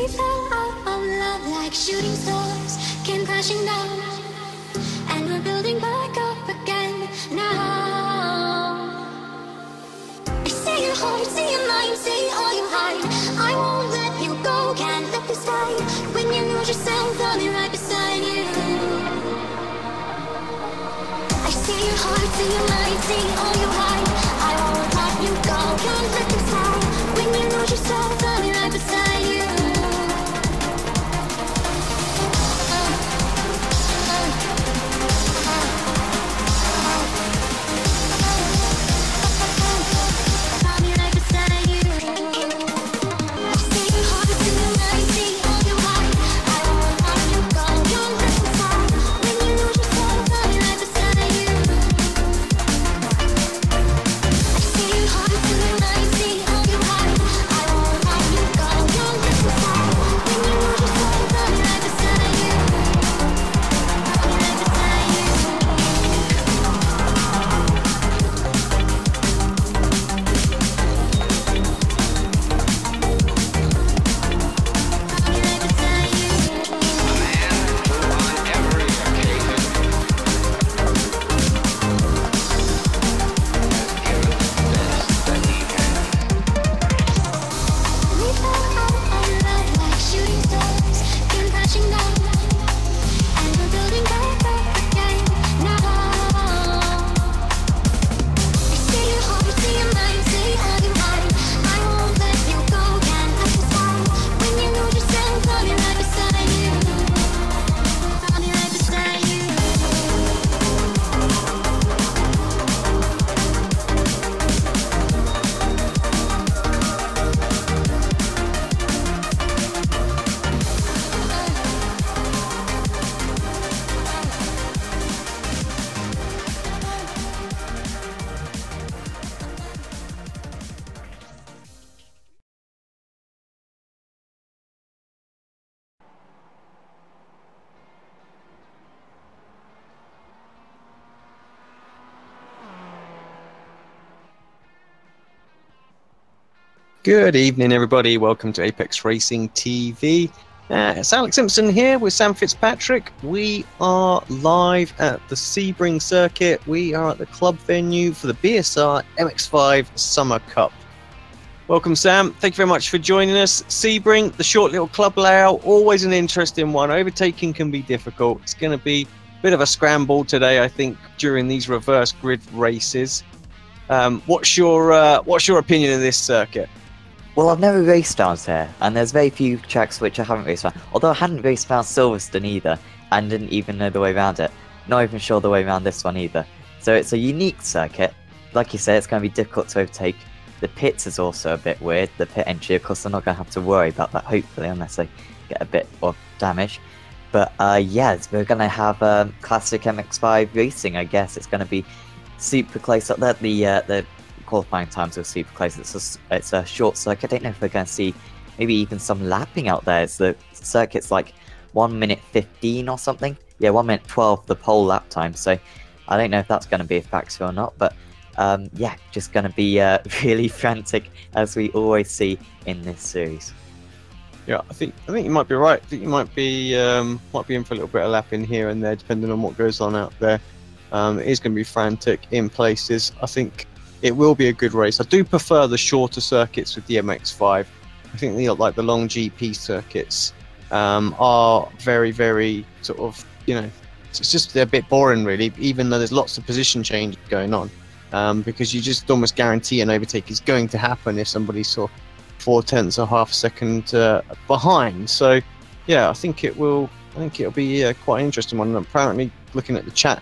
We fell out of love like shooting stars, came crashing down, and we're building back up again now. I see your heart, see your mind, see all you hide. I won't let you go, can't let this fight. When you lose yourself, I'll be right beside you. I see your heart, see your mind, see all you hide. I won't let you go, can't let this fight. When you lose yourself, I'll be right beside you. Good evening, everybody. Welcome to Apex Racing TV. It's Alex Simpson here with Sam Fitzpatrick. We are live at the Sebring circuit. We are at the club venue for the BSR MX5 Summer Cup. Welcome, Sam. Thank you very much for joining us. Sebring, the short little club layout, always an interesting one. Overtaking can be difficult. It's going to be a bit of a scramble today, I think, during these reverse grid races. What's your opinion of this circuit? Well, I've never raced down here, and there's very few tracks which I haven't raced around. Although I hadn't raced around Silverstone either, and didn't even know the way around it. Not even sure the way around this one either. So it's a unique circuit. Like you said, it's going to be difficult to overtake. The pits is also a bit weird. The pit entry, of course, I'm not going to have to worry about that, hopefully, unless I get a bit of damage. But yeah, we're going to have classic MX5 racing, I guess. It's going to be super close up there. The qualifying times are super close. It's a short circuit. I don't know if we're going to see maybe even some lapping out there. The circuit's like 1 minute 15 or something. Yeah, 1 minute 12 the pole lap time. So I don't know if that's going to be a factor or not. But yeah, just going to be really frantic as we always see in this series. Yeah, I think you might be right. I think you might be in for a little bit of lapping here and there, depending on what goes on out there. It is going to be frantic in places. I think it will be a good race. I do prefer the shorter circuits with the MX5. I think the long GP circuits are very, very sort of, it's just they're a bit boring really, even though there's lots of position change going on, because you just almost guarantee an overtake is going to happen if somebody's sort of 0.4 or half a second behind. So yeah, I think it'll be quite an interesting one. And apparently, looking at the chat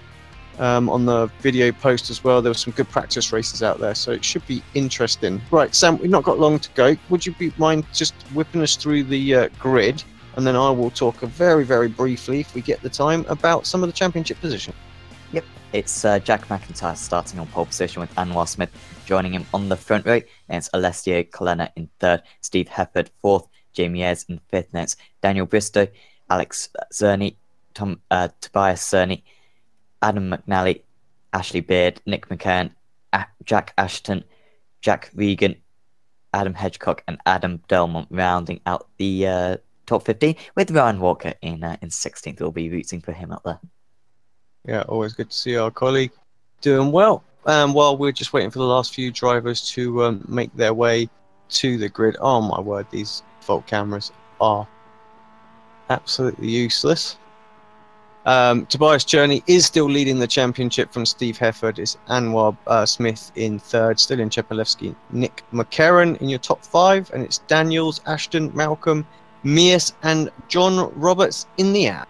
on the video post as well, there were some good practice races out there, so it should be interesting. Right, Sam, we've not got long to go. Would you mind just whipping us through the grid, and then I will talk very, very briefly, if we get the time, about some of the championship position. Yep, it's Jack McIntyre starting on pole position with Anwar Smith joining him on the front row, and it's Alessio Colonna in third, Steve Hefford fourth, Jamie Ayres in fifth, and it's Daniel Bristow, Alex Zerny, Tobias Cerny, Adam McNally, Ashley Beard, Nick McCann, Jack Ashton, Jack Regan, Adam Hedgecock, and Adam Delmont rounding out the top 15, with Ryan Walker in 16th. We'll be rooting for him up there. Yeah, always good to see our colleague doing well. While we're just waiting for the last few drivers to make their way to the grid. Oh my word, these default cameras are absolutely useless. Tobias Cherney is still leading the championship from Steve Hefford. It's Anwar Smith in third, still in Chepelevsky, Nick McCarron in your top 5, and it's Daniels, Ashton, Malcolm, Mears, and John Roberts in the app.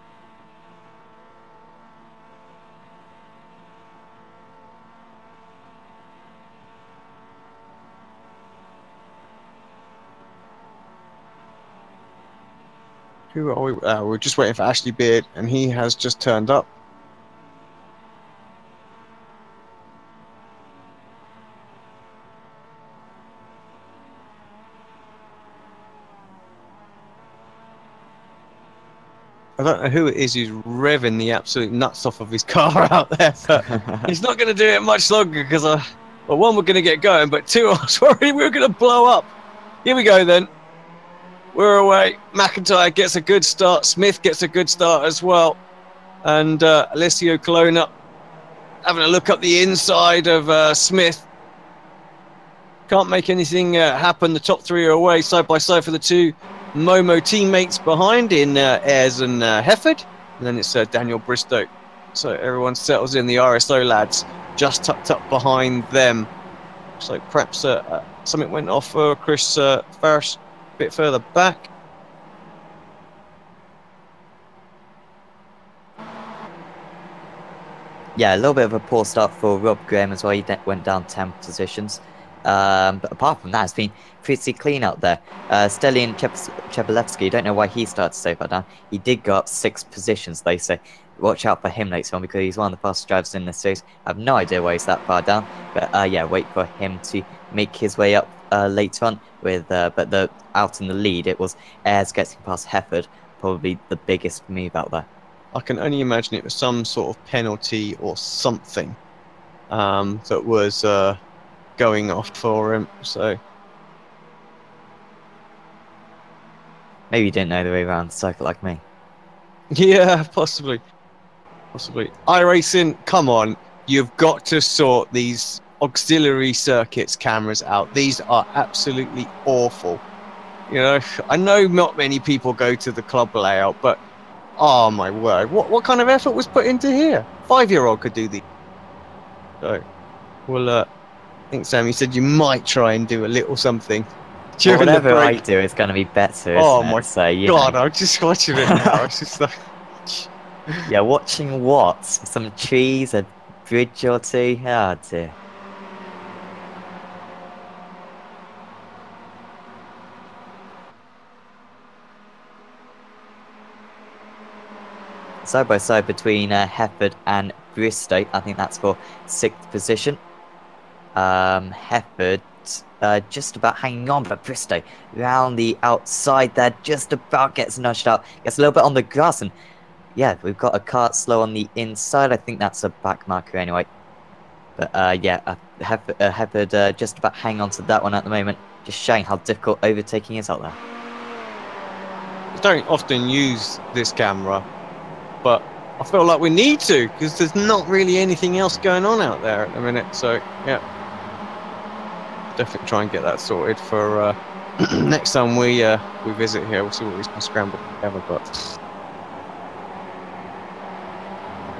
Who are we? We're just waiting for Ashley Beard, and he has just turned up. I don't know who it is who's revving the absolute nuts off of his car out there, but he's not going to do it much longer because, well, one, we're going to get going, but two, I was worried we were going to blow up. Here we go then. We're away. McIntyre gets a good start. Smith gets a good start as well. And Alessio Colonna having a look up the inside of Smith. Can't make anything happen. The top 3 are away side by side for the 2 Momo teammates behind in Ayres and Hefford. And then it's Daniel Bristow. So everyone settles in. The RSO lads just tucked up behind them. So perhaps something went off for Chris Farris a bit further back. Yeah, a little bit of a poor start for Rob Graham as well. He went down 10 positions. But apart from that, it's been pretty clean out there. Stelian Chepelevsky, don't know why he started so far down. He did go up 6 positions, though, so watch out for him later on because he's one of the fastest drivers in this series. I have no idea why he's that far down, but yeah, wait for him to make his way up later on. But out in the lead, it was Ayres getting past Hefford, probably the biggest move out there. I can only imagine it was some sort of penalty or something that was going off for him. So maybe you didn't know the way around the circuit like me. Yeah, possibly. iRacing, come on. You've got to sort these auxiliary circuits cameras out. These are absolutely awful. You know, I know not many people go to the club layout, but oh my word, what kind of effort was put into here? 5-year-old could do these. So, well, I think Sammy said you might try and do a little something. Well, whatever I do is going to be better, isn't my it? So, God, I'm just watching it now. It's just like... Yeah, watching what? Some trees, a bridge or two? Oh dear. Side by side between Hefford and Bristow. I think that's for 6th position. Hefford just about hanging on, but Bristow round the outside there, just about gets nudged out. Gets a little bit on the grass, and yeah, we've got a car slow on the inside. I think that's a back marker anyway. But yeah, Hefford just about hanging on to that one at the moment. Just showing how difficult overtaking is out there. I don't often use this camera, but I feel like we need to because there's not really anything else going on out there at the minute. So yeah, definitely try and get that sorted for next time we visit here. We'll see what we can scramble together. But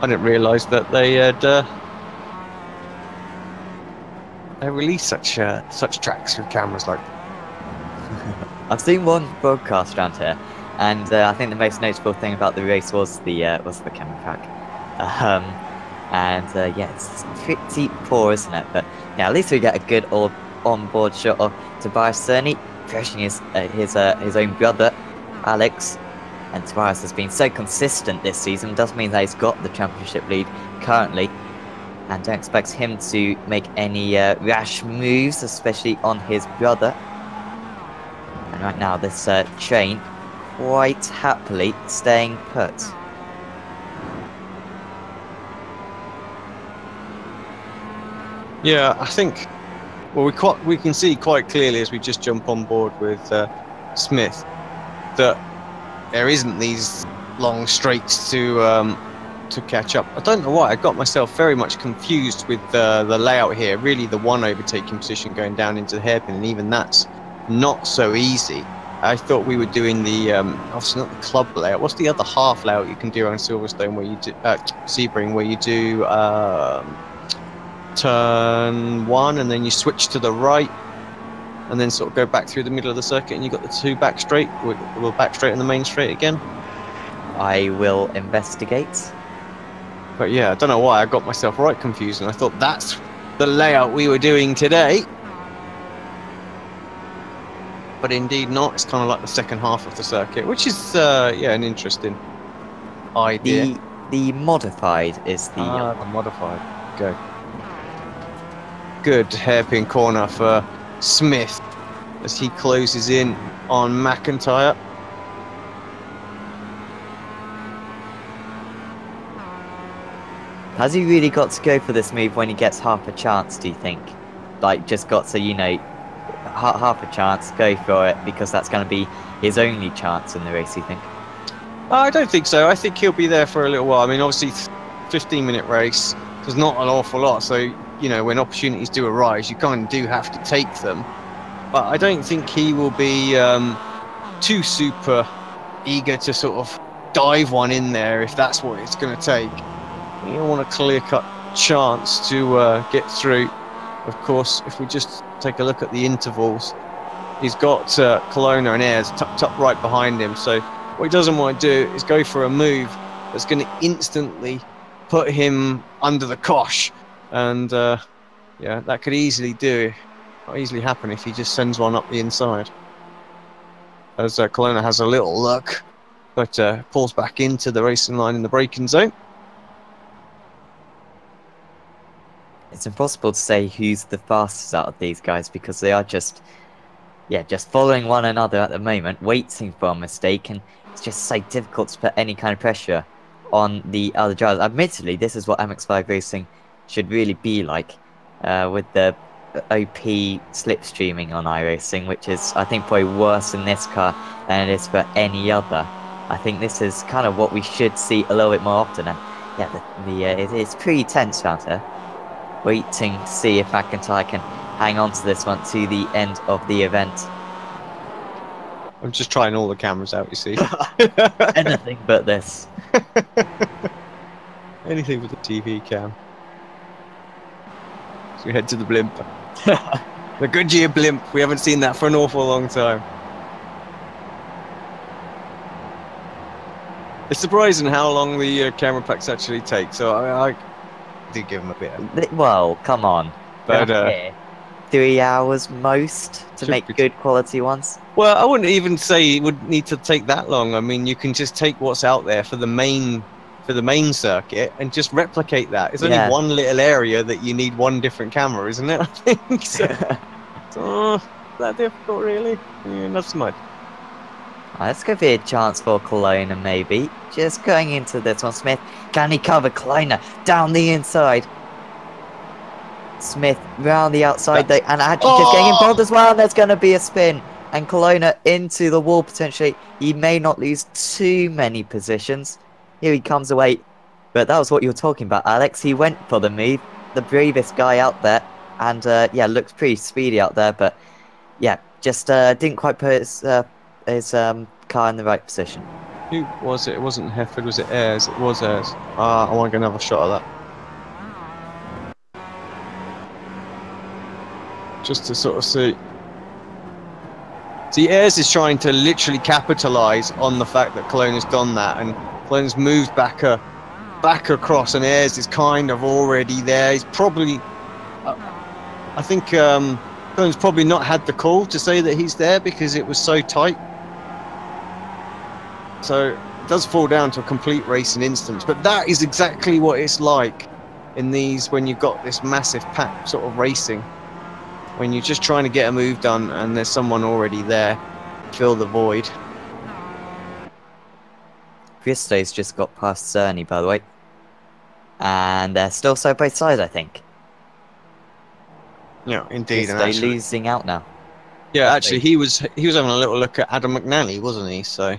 I didn't realise that they had they released such tracks with cameras like. I've seen one broadcast around here, and I think the most notable thing about the race was the camera track. Yeah, it's pretty poor, isn't it? But yeah, at least we get a good old on-board shot of Tobias Cerny pushing his own brother, Alex. And Tobias has been so consistent this season, does mean that he's got the championship lead currently. And don't expect him to make any rash moves, especially on his brother. And right now, this train quite happily staying put. Yeah, I think. Well, we can see quite clearly as we just jump on board with Smith that there isn't these long straights to catch up. I don't know why I got myself very much confused with the layout here. Really, the one overtaking position going down into the hairpin, and even that's not so easy. I thought we were doing the obviously not the club layout. What's the other half layout you can do on Silverstone where you do Sebring, where you do turn 1 and then you switch to the right and then sort of go back through the middle of the circuit, and you've got the 2 back straight. We'll back straight and the main straight again. I will investigate. But yeah, I don't know why I got myself right confused, and I thought that's the layout we were doing today. But indeed not. It's kind of like the second half of the circuit, which is yeah, an interesting idea. The modified is the modified. Go. Good hairpin corner for Smith as he closes in on McIntyre. Has he really got to go for this move when he gets half a chance, do you think? Like, just got to, you know, half a chance, go for it, because that's going to be his only chance in the race, you think? I don't think so. I think he'll be there for a little while. I mean, obviously, 15-minute race, there's not an awful lot. So, you know, when opportunities do arise, you kind of do have to take them. But I don't think he will be too super eager to sort of dive one in there if that's what it's going to take. You don't want a clear-cut chance to get through. Of course, if we just take a look at the intervals, he's got Colonna and Ayres tucked up right behind him. So what he doesn't want to do is go for a move that's going to instantly put him under the cosh. And yeah, that could easily happen if he just sends one up the inside. As Colonna has a little luck, but pulls back into the racing line in the braking zone. It's impossible to say who's the fastest out of these guys because they are just following one another at the moment, waiting for a mistake, and it's just so difficult to put any kind of pressure on the other drivers. Admittedly, this is what MX5 racing should really be like, with the OP slipstreaming on iRacing, which is, I think, probably worse in this car than it is for any other. I think this is kind of what we should see a little bit more often, and yeah, it's pretty tense around here. Waiting to see if McIntyre can hang on to this one to the end of the event. I'm just trying all the cameras out, you see. Anything but this. Anything with the TV cam. So we head to the blimp. The Goodyear blimp. We haven't seen that for an awful long time. It's surprising how long the camera packs actually take. So I do give them a bit. Well, come on. But 3 hours most to make good quality ones. Well, I wouldn't even say it would need to take that long. I mean, you can just take what's out there for the main circuit and just replicate that. It's only one little area that you need one different camera, isn't it? I think so. It's that difficult, really? Yeah, not so much. Let's go for a chance for Colonna, maybe. Just going into this one, Smith. Can he cover Colonna down the inside? Smith round the outside, and actually just getting involved as well. And there's going to be a spin, and Colonna into the wall potentially. He may not lose too many positions. Here he comes away, but that was what you were talking about, Alex. He went for the move, the bravest guy out there, and yeah, looked pretty speedy out there, but yeah, just didn't quite put his car in the right position. Who was it? It wasn't Hefford, was it Ayres? It was Ayres. I want to get another shot of that. Just to sort of see. See, Ayres is trying to literally capitalise on the fact that Colonna's done that, and Colonna's moved back across, and Ayres is kind of already there. He's probably, I think, Colonna's probably not had the call to say that he's there because it was so tight. So it does fall down to a complete racing instance, but that is exactly what it's like in these when you've got this massive pack sort of racing. When you're just trying to get a move done and there's someone already there, fill the void. Christo's just got past Cerny, by the way. And they're still side by side, I think. Yeah, indeed. Christo losing out now. Yeah, actually, he was having a little look at Adam McNally, wasn't he? So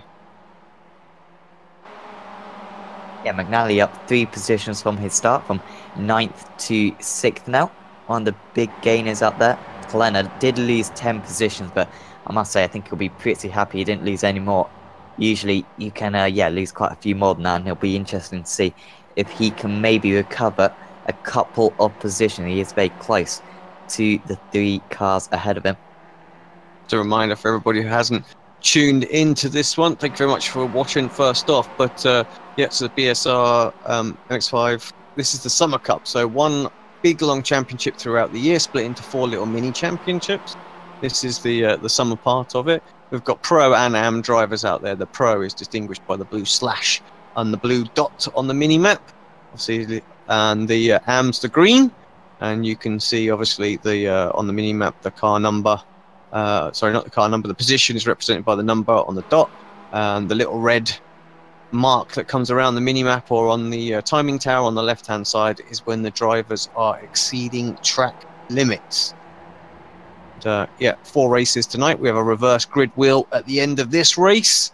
Yeah, McNally up 3 positions from his start, from 9th to 6th now. One of the big gainers up there. Kalena did lose 10 positions, but I must say I think he'll be pretty happy he didn't lose any more. Usually you can lose quite a few more than that, and it'll be interesting to see if he can maybe recover a couple of positions. He is very close to the 3 cars ahead of him. Just a reminder for everybody who hasn't tuned into this one, thank you very much for watching first off. But yeah, so the BSR MX5, this is the Summer Cup. So one big long championship throughout the year, split into 4 little mini championships. This is the summer part of it. We've got pro and am drivers out there. The pro is distinguished by the blue slash and the blue dot on the mini map, obviously, and the am's the green. And you can see obviously the on the mini map the car number. Sorry, not the car number. The position is represented by the number on the dot. The little red mark that comes around the minimap or on the timing tower on the left-hand side is when the drivers are exceeding track limits. Yeah, 4 races tonight. We have a reverse grid wheel at the end of this race,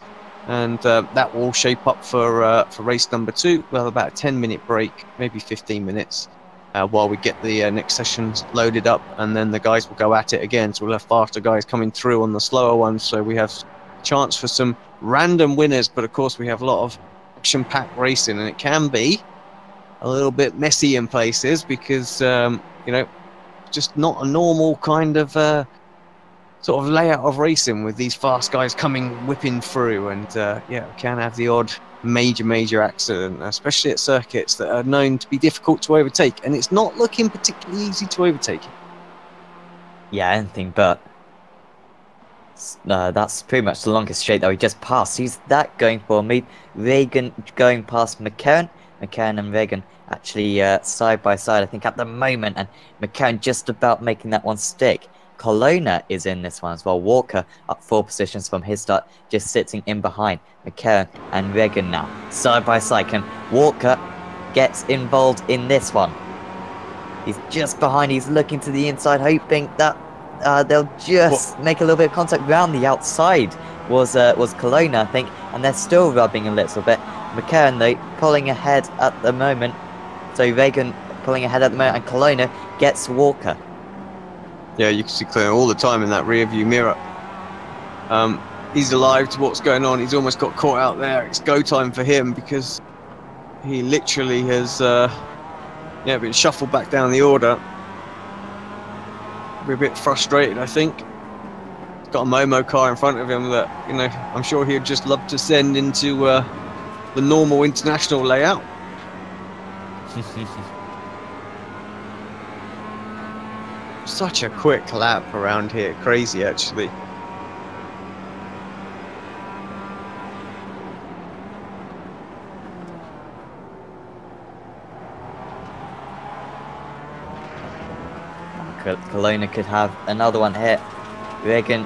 and that will shape up for race number 2. We'll have about a 10-minute break, maybe 15 minutes. While we get the next sessions loaded up, and then the guys will go at it again. So we'll have faster guys coming through on the slower ones. So we have a chance for some random winners, but of course we have a lot of action-packed racing, and it can be a little bit messy in places because you know, just not a normal kind of sort of layout of racing with these fast guys coming whipping through, and yeah, we can have the odd major accident, especially at circuits that are known to be difficult to overtake, and it's not looking particularly easy to overtake. Yeah, anything but. That's pretty much the longest straight that we just passed. He's that going for me. Reagan going past McCarran. McCarran and Reagan actually side by side, I think, at the moment, and McCarran just about making that one stick. Colonna is in this one as well. Walker up 4 positions from his start, just sitting in behind McCarran and Reagan now. Side by side, can Walker gets involved in this one. He's just behind, he's looking to the inside, hoping that they'll just make a little bit of contact round the outside. Was Colonna, I think, and they're still rubbing a little bit. McCarran, though, pulling ahead at the moment. So Reagan pulling ahead at the moment, and Colonna gets Walker. Yeah, you can see clear all the time in that rear view mirror. He's alive to what's going on. He's almost got caught out there. It's go time for him because he literally has been shuffled back down the order. We're a bit frustrated, I think. He's got a Momo car in front of him that, you know, I'm sure he'd just love to send into the normal international layout. Such a quick lap around here. Crazy, actually. Colonna could have another one here. Reagan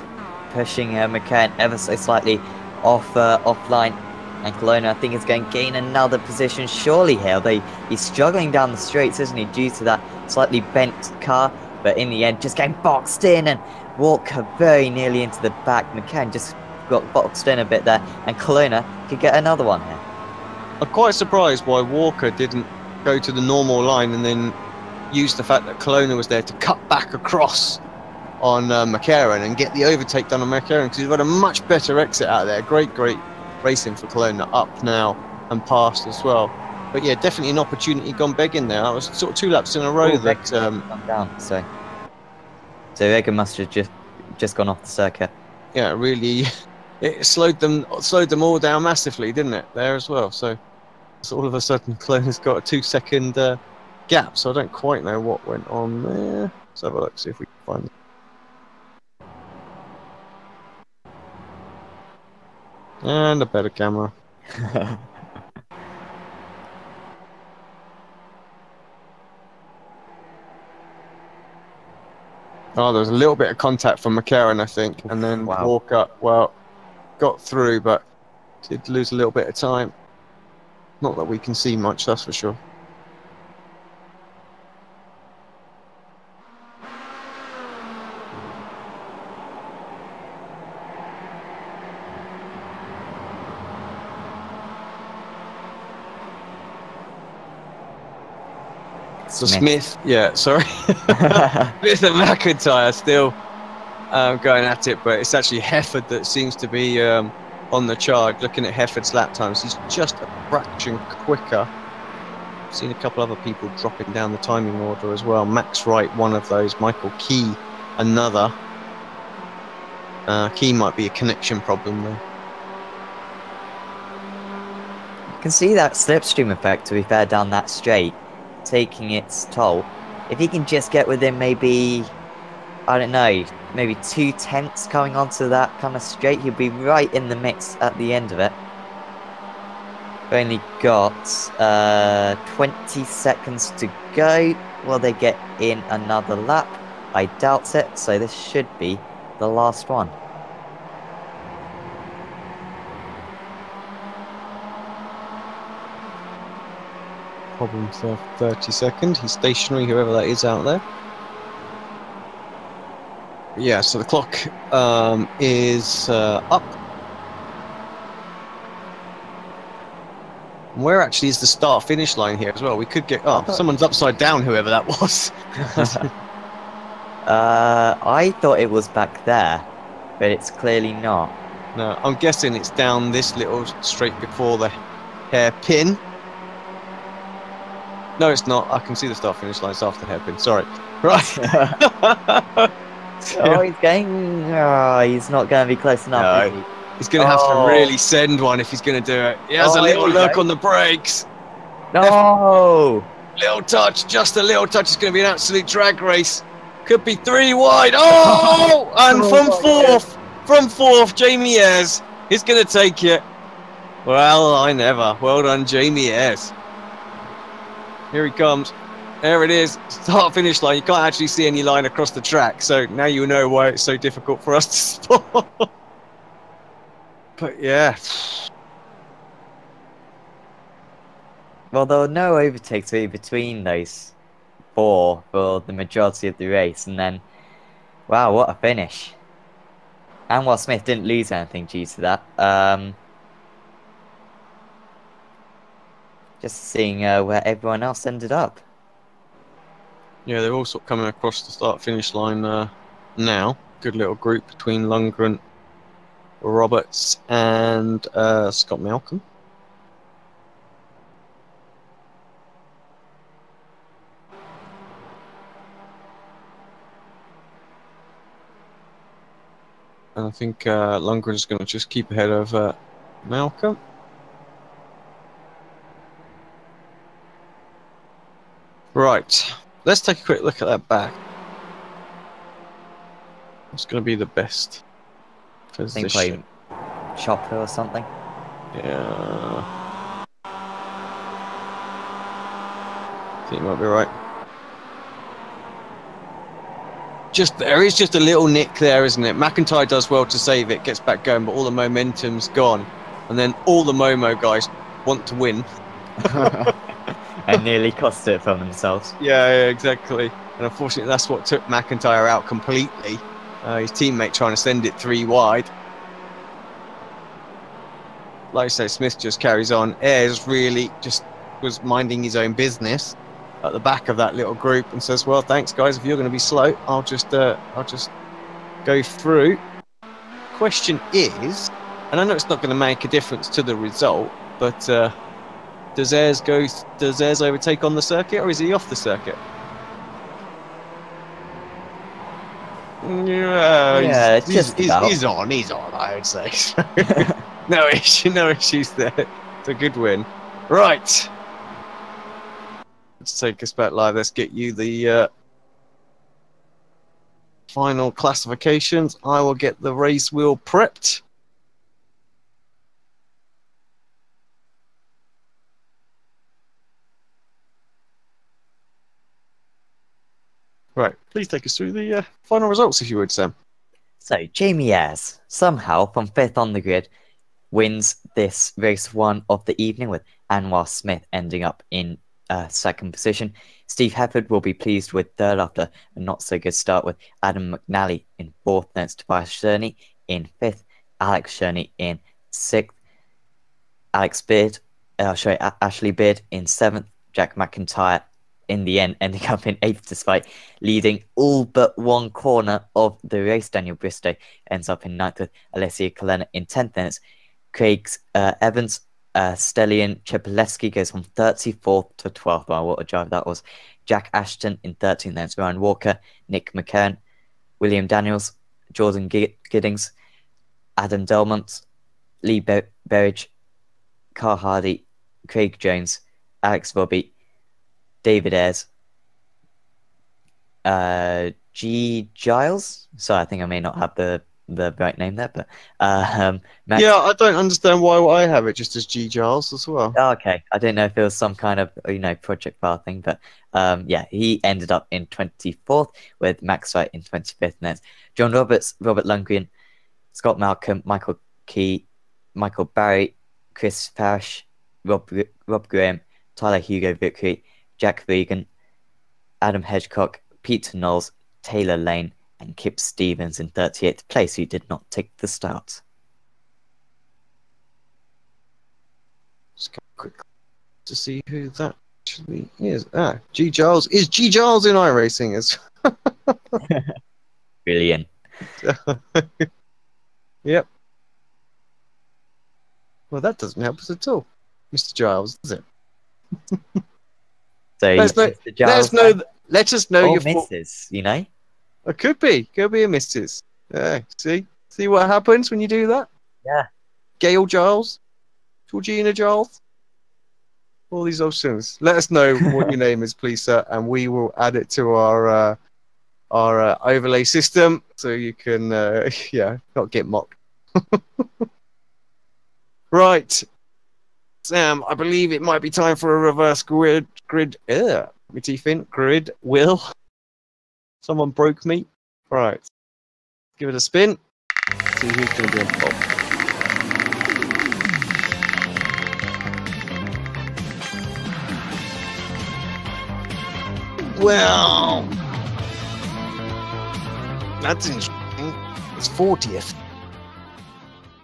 pushing McCann ever so slightly offline, and Colonna, I think, is going to gain another position surely here. He's struggling down the straights, isn't he, due to that slightly bent car, but in the end just getting boxed in, and Walker very nearly into the back. McCann just got boxed in a bit there, and Colonna could get another one here. I'm quite surprised why Walker didn't go to the normal line and then use the fact that Colonna was there to cut back across on McCarran and get the overtake done on McCarran, because he's got a much better exit out there. Great racing for Colonna, up now and past as well. But yeah, definitely an opportunity gone begging there. I was sort of 2 laps in a row that gone down. So Reagan must have just gone off the circuit. Yeah, really, it slowed them all down massively, didn't it? There as well. So all of a sudden, Colonna's got a 2-second gap. So I don't quite know what went on there. Let's have a look, see if we can find it. And a better camera. Oh, there was a little bit of contact from McCarran, I think, and then Wow. Walker, well, got through, but did lose a little bit of time. Not that we can see much, that's for sure. So Smith, yeah, sorry. Smith and McIntyre still going at it, but it's actually Hefford that seems to be on the charge. Looking at Hefford's lap times, he's just a fraction quicker. Seen a couple other people dropping down the timing order as well. Max Wright, one of those. Michael Key, another. Key might be a connection problem though. You can see that slipstream effect, to be fair, down that straight, taking its toll. If he can just get within maybe, I don't know, maybe 2/10 coming onto that kind of straight, he'll be right in the mix at the end of it. We've only got 20 seconds to go. Will they get in another lap? I doubt it, so this should be the last one. Problem for 30 seconds. He's stationary, whoever that is out there. Yeah, so the clock is up. Where actually is the start-finish line here as well? We could get... Oh, someone's upside down, whoever that was. I thought it was back there, but it's clearly not. No, I'm guessing it's down this little straight before the hairpin. No, it's not. I can see the start-finish line. It's after the hairpin. Sorry. Right. Oh, he's going... Oh, he's not going to be close enough, No. is he? He's going to have to really send one if he's going to do it. He has a little look on the brakes. No! Little touch, just a little touch. It's going to be an absolute drag race. Could be 3 wide. Oh! And from fourth, Jamie Ayres is going to take it. Well, I never. Well done, Jamie Ayres. Here he comes. There it is. Start-finish line. You can't actually see any line across the track. So now you know why it's so difficult for us to spot. But yeah. Well, there were no overtakes really between those four for the majority of the race, and then, wow, what a finish. And while Smith didn't lose anything due to that, just seeing where everyone else ended up. Yeah, they're all sort of coming across the start-finish line now. Good little group between Lundgren, Roberts and Scott Malcolm. And I think Lundgren's going to just keep ahead of Malcolm. Right, let's take a quick look at that back. What's going to be the best position? I think like Chopper or something. Yeah. I think you might be right. There is just a little nick there, isn't it? McIntyre does well to save it, gets back going, but all the momentum's gone. And then all the Momo guys want to win. And nearly cost it for themselves. Yeah, exactly. And unfortunately, that's what took McIntyre out completely. His teammate trying to send it 3 wide. Like I say, Smith just carries on. Ayres really just was minding his own business at the back of that little group and says, well, thanks guys, if you're going to be slow, I'll just go through. Question is, and I know it's not going to make a difference to the result, but does Ayres overtake on the circuit, or is he off the circuit? Yeah, he's on, I would say. No issues there. It's a good win. Right. Let's take us back live. Let's get you the final classifications. I will get the race wheel prepped. Right, please take us through the final results, if you would, Sam. So, Jamie Ayres, somehow from 5th on the grid, wins this race 1 of the evening, with Anwar Smith ending up in 2nd position. Steve Hefford will be pleased with 3rd after a not-so-good start, with Adam McNally in 4th, next to Tobias Sherney in 5th, Alex Sherney in 6th, Ashley Beard in 7th, Jack McIntyre in the end ending up in 8th despite leading all but one corner of the race. Daniel Bristow ends up in 9th with Alessia Kalena in 10th minutes. Craig Evans, Stelian Chepelewski goes from 34th to 12th. Wow, what a drive that was. Jack Ashton in 13th, then Ryan Walker, Nick McKern, William Daniels, Jordan Giddings, Adam Delmont, Lee Berridge, Carl Hardy, Craig Jones, Alex Robbie, David Ayres, G. Giles. So I think I may not have the right name there, but Max. Yeah, I don't understand why I have it just as G. Giles as well. Oh, okay, I didn't know if it was some kind of project file thing, but yeah, he ended up in 24th with Max Wright in 25th. And that's John Roberts, Robert Lundgren, Scott Malcolm, Michael Key, Michael Barry, Chris Parrish, Rob Graham, Tyler Hugo Vickery, Jack Regan, Adam Hedgecock, Peter Knowles, Taylor Lane, and Kip Stevens in 38th place, who did not take the start. Just go quick to see who that actually is. G. Giles. Is G. Giles in iRacing? Brilliant. Yep. Well, that doesn't help us at all, Mr. Giles, does it? So let us know your misses, It could be a missus. See what happens when you do that? Yeah. Gail Giles, Georgina Giles, all these options. Let us know what your name is, please, sir, and we will add it to our overlay system so you can not get mocked. Right, Sam, I believe it might be time for a reverse grid. My teeth in. Grid wheel. Someone broke me. Right, give it a spin. See who's going to be on top. Well, that's interesting. It's 40th.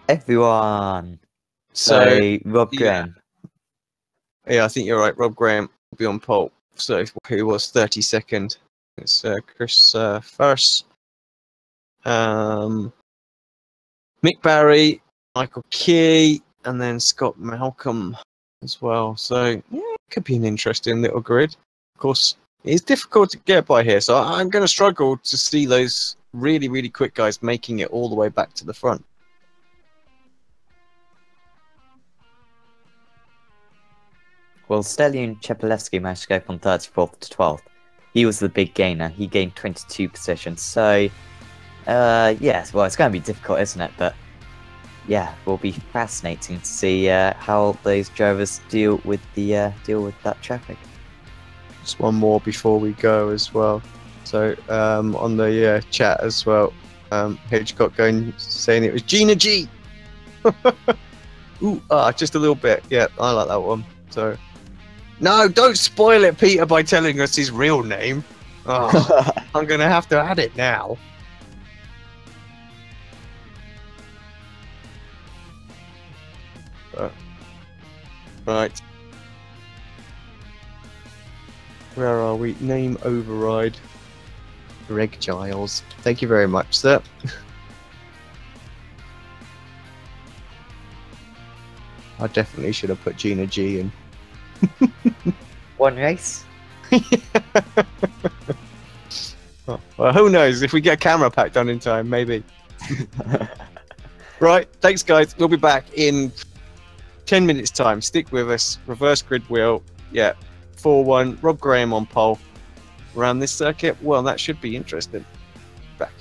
Everyone. So Rob Graham. Yeah, I think you're right. Rob Graham will be on pole. So who was 32nd? It's Chris first. Mick Barry, Michael Key, and then Scott Malcolm as well. So yeah, it could be an interesting little grid. Of course, it's difficult to get by here, so I'm going to struggle to see those really, really quick guys making it all the way back to the front. Well, Stelian Chepelewski managed to go from 34th to 12th. He was the big gainer. He gained 22 positions. So, yes, well, it's going to be difficult, isn't it? But, yeah, it will be fascinating to see how those drivers deal with that traffic. Just one more before we go as well. So, on the chat as well, Hedgecock saying it was Gina G. Ooh, just a little bit. Yeah, I like that one. So. No, don't spoil it, Peter, by telling us his real name. Oh, I'm going to have to add it now. Right. Where are we? Name override. Greg Giles. Thank you very much, sir. I definitely should have put Gina G in. One race. Well, who knows? If we get a camera pack done in time, maybe. Right, thanks guys. We'll be back in 10 minutes time. Stick with us. Reverse grid wheel. Yeah, 4-1. Rob Graham on pole. Around this circuit. Well, that should be interesting. Back.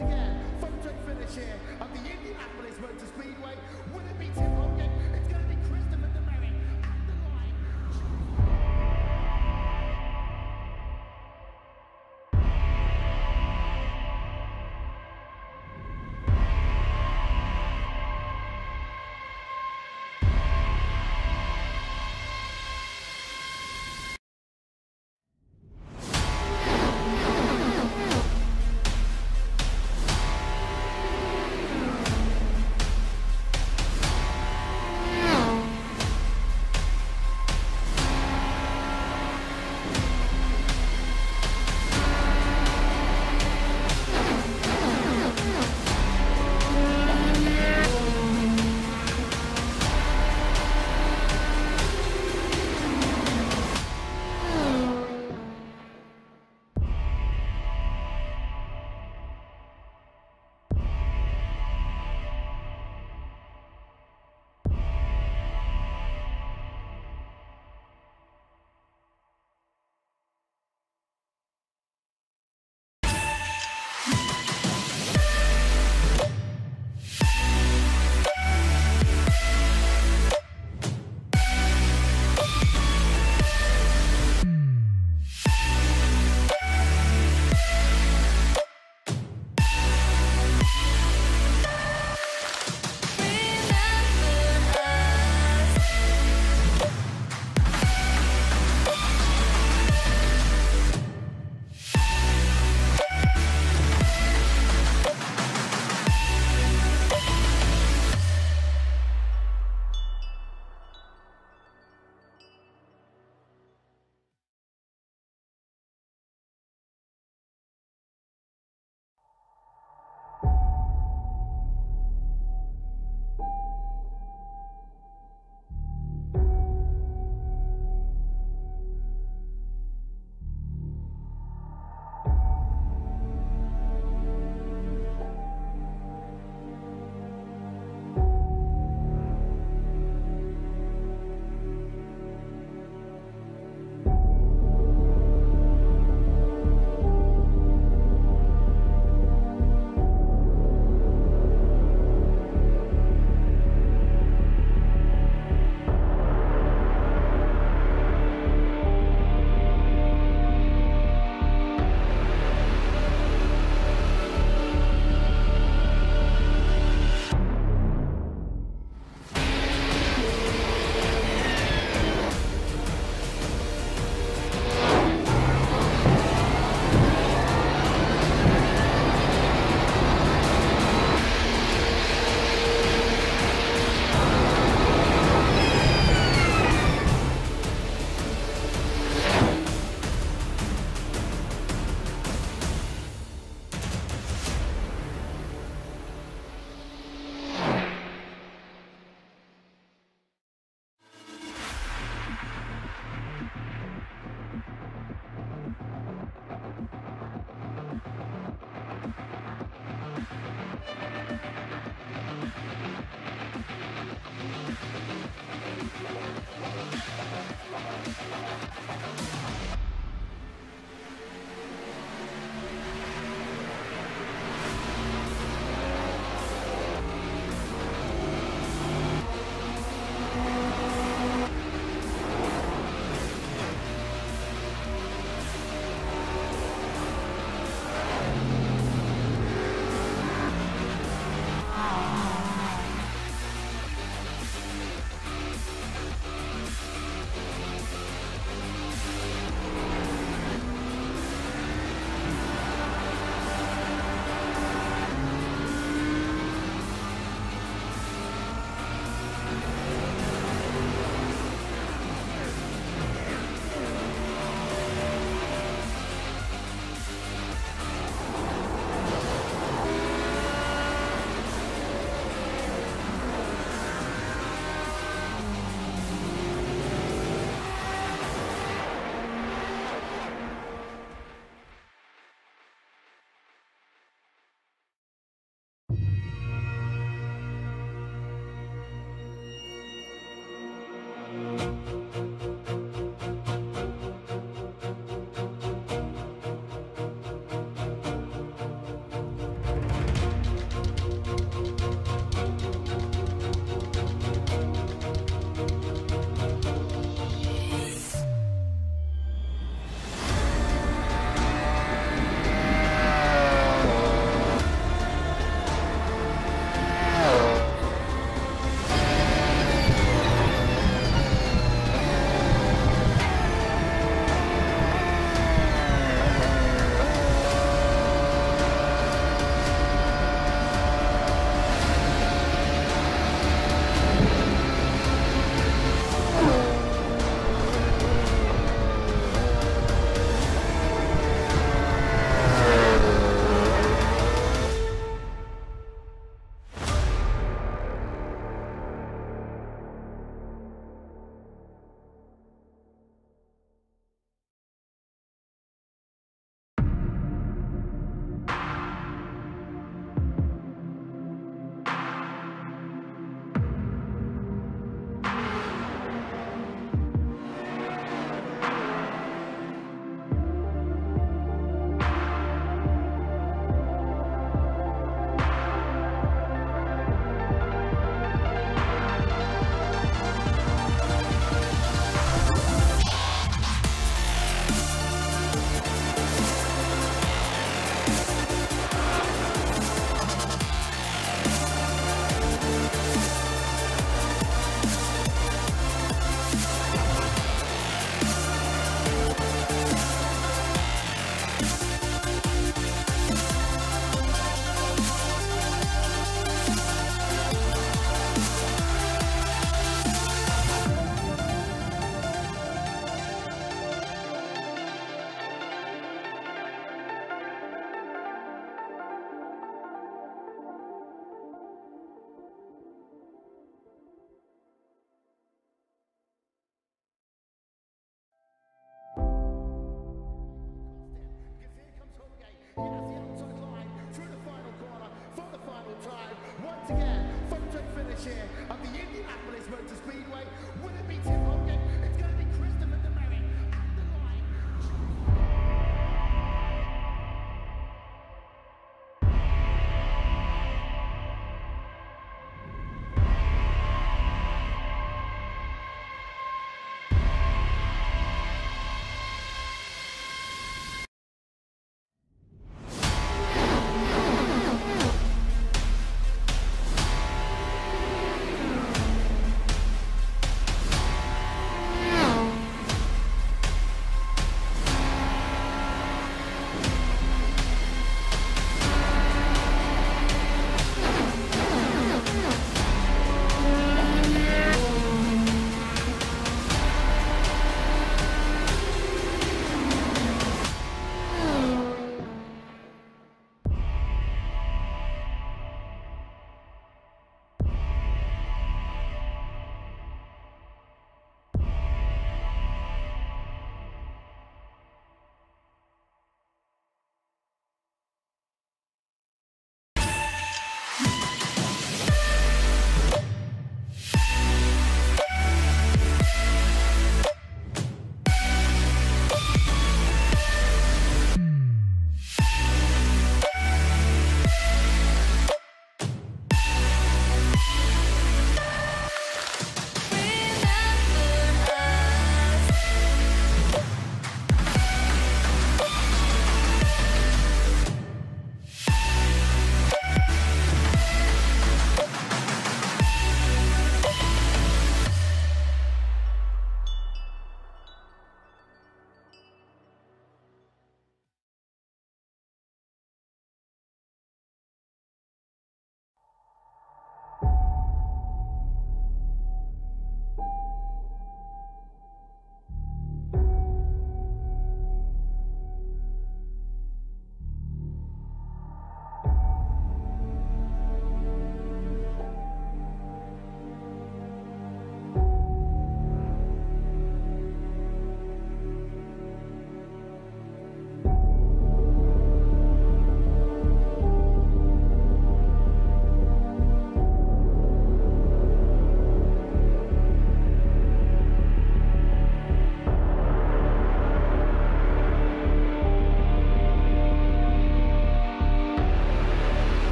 once again, photo finish here at the Indianapolis Motor Speedway. Will it be Tim Hogan? It's going to be Christopher Demerit at the line.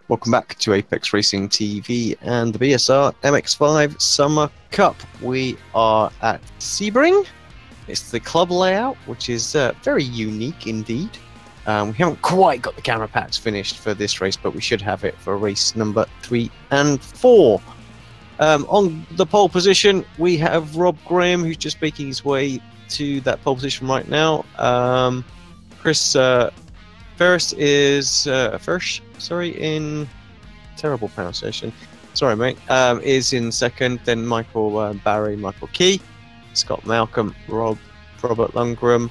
Welcome back to Apex Racing TV and the BSR MX5 Summer Cup. We are at Sebring. It's the club layout, which is very unique indeed. We haven't quite got the camera packs finished for this race, but we should have it for race number 3 and 4. On the pole position, we have Rob Graham, who's just making his way to that pole position right now. Chris Ferris is in terrible pronunciation. Sorry, mate. Is in second. Then Michael Barry, Michael Key, Scott Malcolm, Robert Lundgren,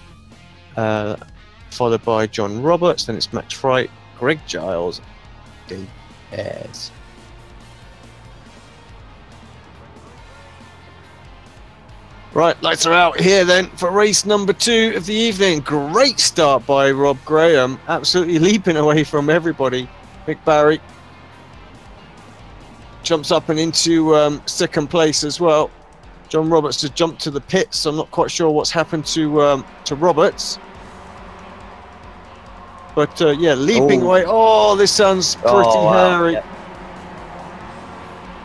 followed by John Roberts. Then it's Max Fright, Greg Giles, Dave Ayres. Right, lights are out here then for race number 2 of the evening. Great start by Rob Graham, absolutely leaping away from everybody. Mick Barry jumps up and into second place as well. John Roberts has jumped to the pits. I'm not quite sure what's happened to Roberts. But yeah, leaping away. Oh, this sounds pretty hairy. Yeah.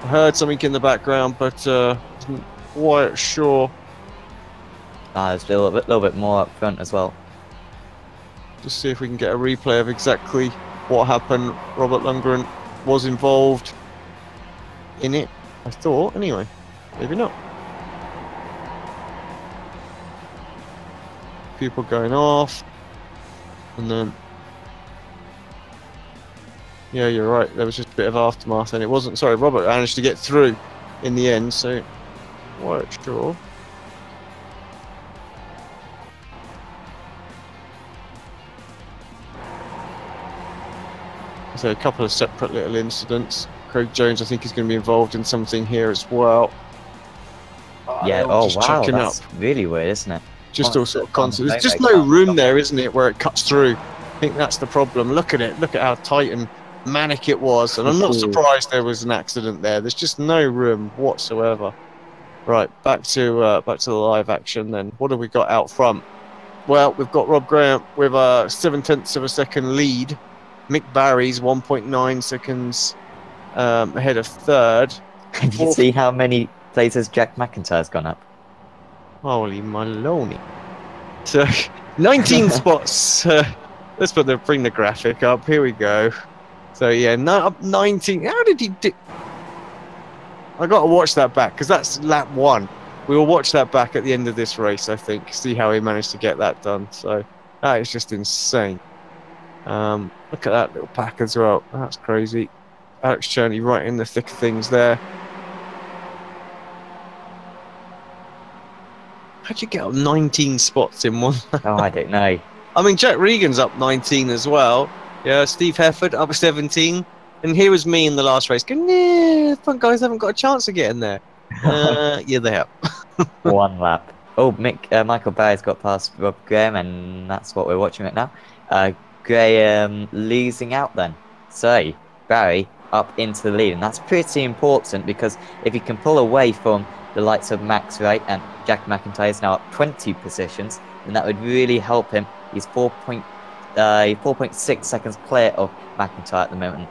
I heard something in the background, but wasn't quite sure. There's a little bit more up front as well. Just see if we can get a replay of exactly what happened. Robert Lundgren was involved in it, I thought. Anyway, maybe not. People going off, and then yeah, you're right. There was just a bit of aftermath, and it wasn't. Sorry, Robert managed to get through in the end, so quite sure. So a couple of separate little incidents. Craig Jones, I think, is going to be involved in something here as well. Yeah. Oh wow, that's really weird, isn't it? Just all sort of constant. There's just no room there, isn't it, where it cuts through? I think that's the problem. Look at it. Look at how tight and manic it was, and I'm not surprised there was an accident there. There's just no room whatsoever. Right, back to the live action then. What have we got out front? Well, we've got Rob Graham with a 0.7 of a second lead. Mick Barry's 1.9 seconds ahead of third. Can you see how many places Jack McIntyre's gone up? Holy maloney. So, 19 spots. Let's bring the graphic up. Here we go. So, yeah, up 19. How did he do? I got to watch that back because that's lap 1. We will watch that back at the end of this race, I think. See how he managed to get that done. So, that is just insane. Look at that little pack as well. That's crazy. Alex Cherney right in the thick of things there. How'd you get up 19 spots in one? Oh, I don't know. I mean, Jack Regan's up 19 as well. Yeah, Steve Hefford up 17. And here was me in the last race going, nah, front guys haven't got a chance of getting there. Yeah, they have. 1 lap. Oh, Michael Barry's got past Rob Graham, and that's what we're watching right now. Graham losing out then. So, Barry up into the lead, and that's pretty important because if he can pull away from the likes of Max Wright and Jack McIntyre is now up 20 positions, then that would really help him. He's 4.6 seconds clear of McIntyre at the moment.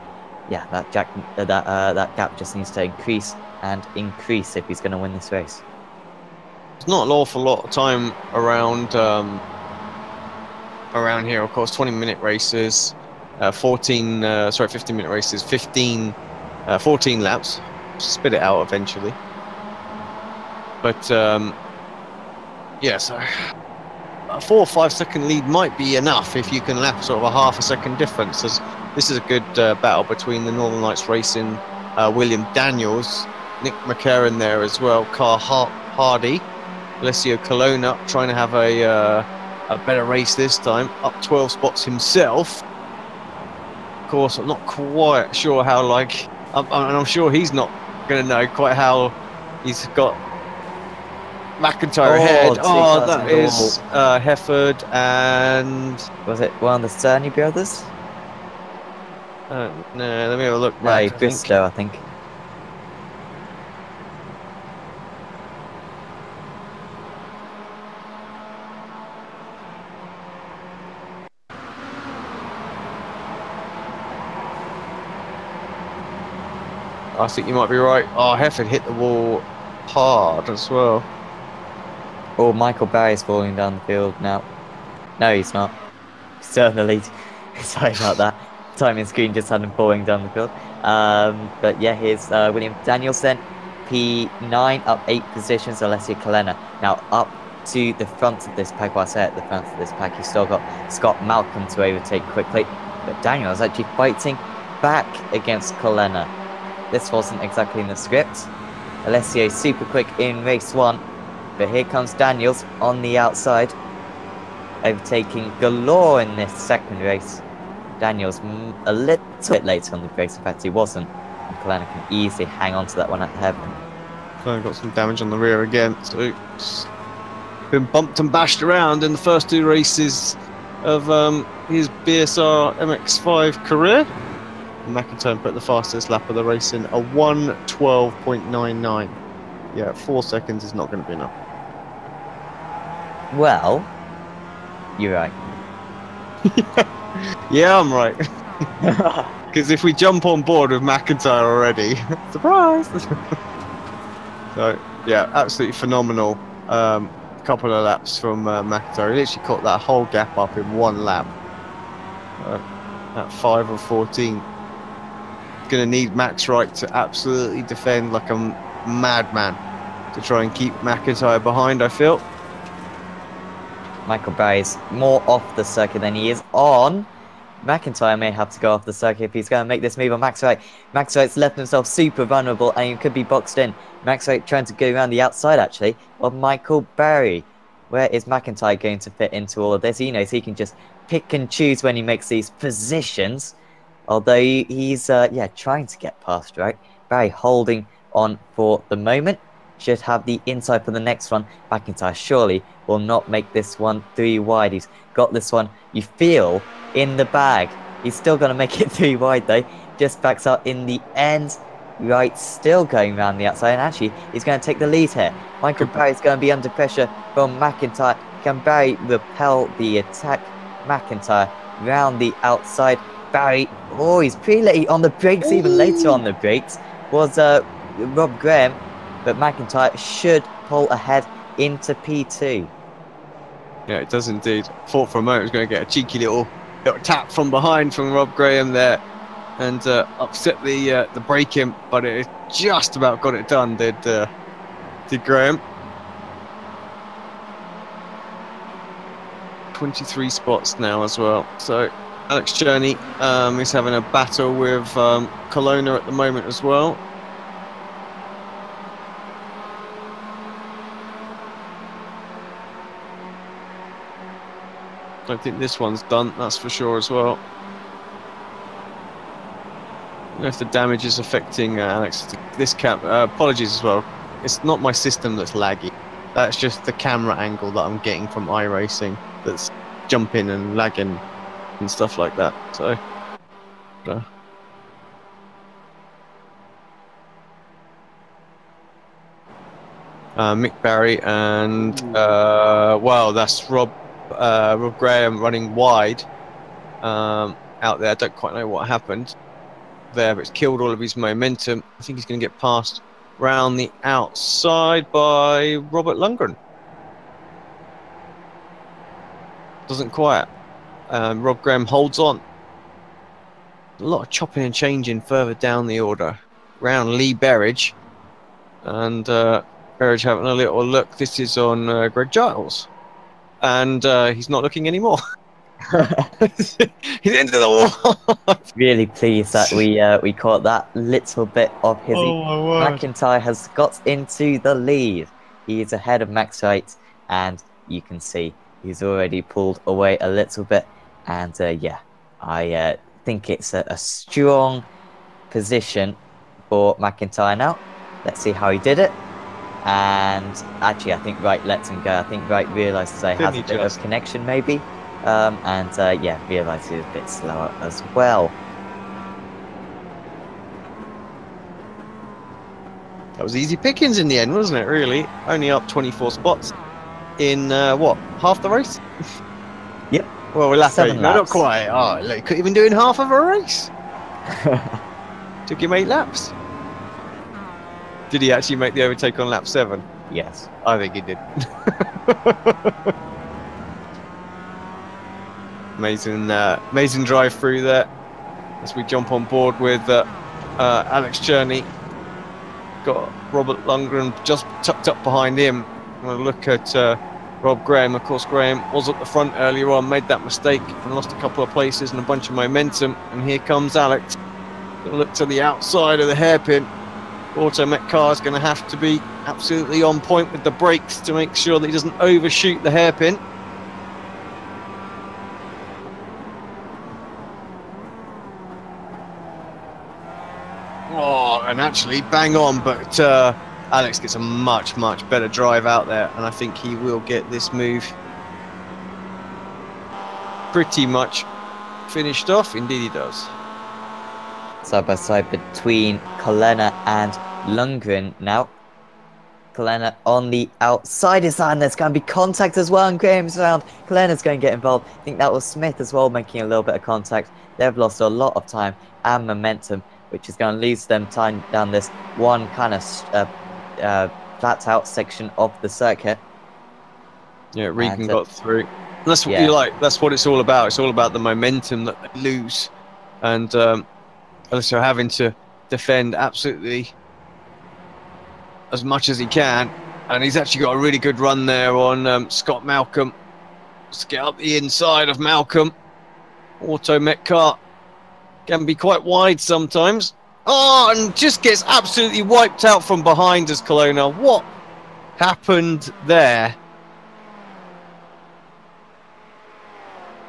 Yeah, that gap just needs to increase and increase if he's going to win this race. There's not an awful lot of time around here, of course. 20-minute races, 15-minute races, 14 laps. Spit it out eventually. But yeah, so a 4 or 5 second lead might be enough if you can lap sort of a half a second difference. As this is a good battle between the Northern Lights Racing, William Daniels, Nick McCarron there as well, Carl Hardy, Alessio Colonna trying to have a better race this time, up 12 spots himself. Of course, I'm not quite sure how, and I'm sure he's not going to know quite how he's got McIntyre ahead. Oh, that is Hefford and... Was it one of the Cerny brothers? No, let me have a look No, back. Bristow, I think. I think you might be right. Oh, Hefford hit the wall hard as well. Oh, Michael Barry's falling down the field now. No, he's not. He's still in the lead. Sorry about that. Timing screen just had him falling down the field. But yeah, here's William Danielson. P9 up 8 positions. Alessia Kalena now up to the front of this pack. Well, I say at the front of this pack, he's still got Scott Malcolm to overtake quickly. But Daniel is actually fighting back against Kalena. This wasn't exactly in the script. Alessio super quick in race 1. But here comes Daniels on the outside, overtaking Galore in this second race. Daniels a little bit later on the race, in fact he wasn't. And Kalena can easily hang on to that one at heaven. Got some damage on the rear again, so it's been bumped and bashed around in the first 2 races of his BSR MX5 career. McIntyre put the fastest lap of the race in a 1:12.99. Yeah, 4 seconds is not going to be enough. Well, you're right. Yeah, I'm right. Because if we jump on board with McIntyre already, surprise! So, yeah, absolutely phenomenal. Couple of laps from McIntyre. He literally caught that whole gap up in 1 lap. At 5 of 14. Going to need Max Wright to absolutely defend like a madman to try and keep McIntyre behind, I feel. Michael Barry's more off the circuit than he is on. McIntyre may have to go off the circuit if he's going to make this move on Max Wright. Max Wright's left himself super vulnerable and he could be boxed in. Max Wright trying to go around the outside actually of Michael Barry. Where is McIntyre going to fit into all of this? He knows he can just pick and choose when he makes these positions. Although he's yeah, trying to get past Wright. Barry holding on for the moment. Should have the inside for the next one. McIntyre surely will not make this one 3 wide. He's got this one, you feel, in the bag. He's still going to make it 3 wide though. Just backs out in the end. Wright still going around the outside. And actually, he's going to take the lead here. Michael Barry's going to be under pressure from McIntyre. Can Barry repel the attack? McIntyre round the outside. Barry, oh, he's pretty late on the brakes. Ooh. Even later on the brakes was Rob Graham. But McIntyre should pull ahead into P2. Yeah, it does indeed. Thought for a moment it was going to get a cheeky little tap from behind from Rob Graham there and upset the braking, but it just about got it done, did Graham. 23 spots now as well. So Alex Cherney is having a battle with Colonna at the moment as well. I don't think this one's done, that's for sure as well. I don't know if the damage is affecting Alex. This apologies as well. It's not my system that's laggy. That's just the camera angle that I'm getting from iRacing that's jumping and lagging and stuff like that. So, Mick Barry and well, that's Rob Graham running wide out there. I don't quite know what happened there, but it's killed all of his momentum. I think he's going to get passed round the outside by Robert Lundgren. Doesn't quite. Rob Graham holds on. A lot of chopping and changing further down the order. Round Lee Berridge. And Berridge having a little look. This is on Greg Giles. And he's not looking anymore. He's into the wall. Really pleased that we caught that little bit of his. Oh, McIntyre has got into the lead. He is ahead of Max Wright, and you can see he's already pulled away a little bit. And yeah, I think it's a strong position for McIntyre now. Let's see how he did it. And actually, I think Wright lets him go. I think Wright realises he has a bit of connection, maybe. And yeah, realised he was a bit slower as well. That was easy pickings in the end, wasn't it, really? Only up 24 spots in, what, half the race? Yep. Well, we're lap 7 8. laps. No, not quite. Oh, look, couldn't even do in half of a race. Took him 8 laps. Did he actually make the overtake on lap 7? Yes. I think he did. Amazing drive through there as we jump on board with Alex Cherney. Got Robert Lundgren just tucked up behind him. I'm going to look at Rob Graham. Of course, Graham was at the front earlier on, made that mistake and lost a couple of places and a bunch of momentum. And here comes Alex. Gonna look to the outside of the hairpin. Auto Met car is going to have to be absolutely on point with the brakes to make sure that he doesn't overshoot the hairpin. Oh, and actually bang on, but Alex gets a much better drive out there, and I think he will get this move pretty much finished off. Indeed he does. Side by side between Kalena and Lundgren now. Kalena on the outside is that, and there's going to be contact as well, and Graham's around. Kalena's going to get involved. I think that was Smith as well making a little bit of contact. They've lost a lot of time and momentum, which is going to lose them time down this one kind of flat out section of the circuit. Yeah, Regan got through. That's what you like. That's what it's all about. It's all about the momentum that they lose, and also having to defend absolutely as much as he can. And he's actually got a really good run there on Scott Malcolm. Let's get up the inside of Malcolm. Auto Met car can be quite wide sometimes. Oh, and just gets absolutely wiped out from behind as Kalona. What happened there?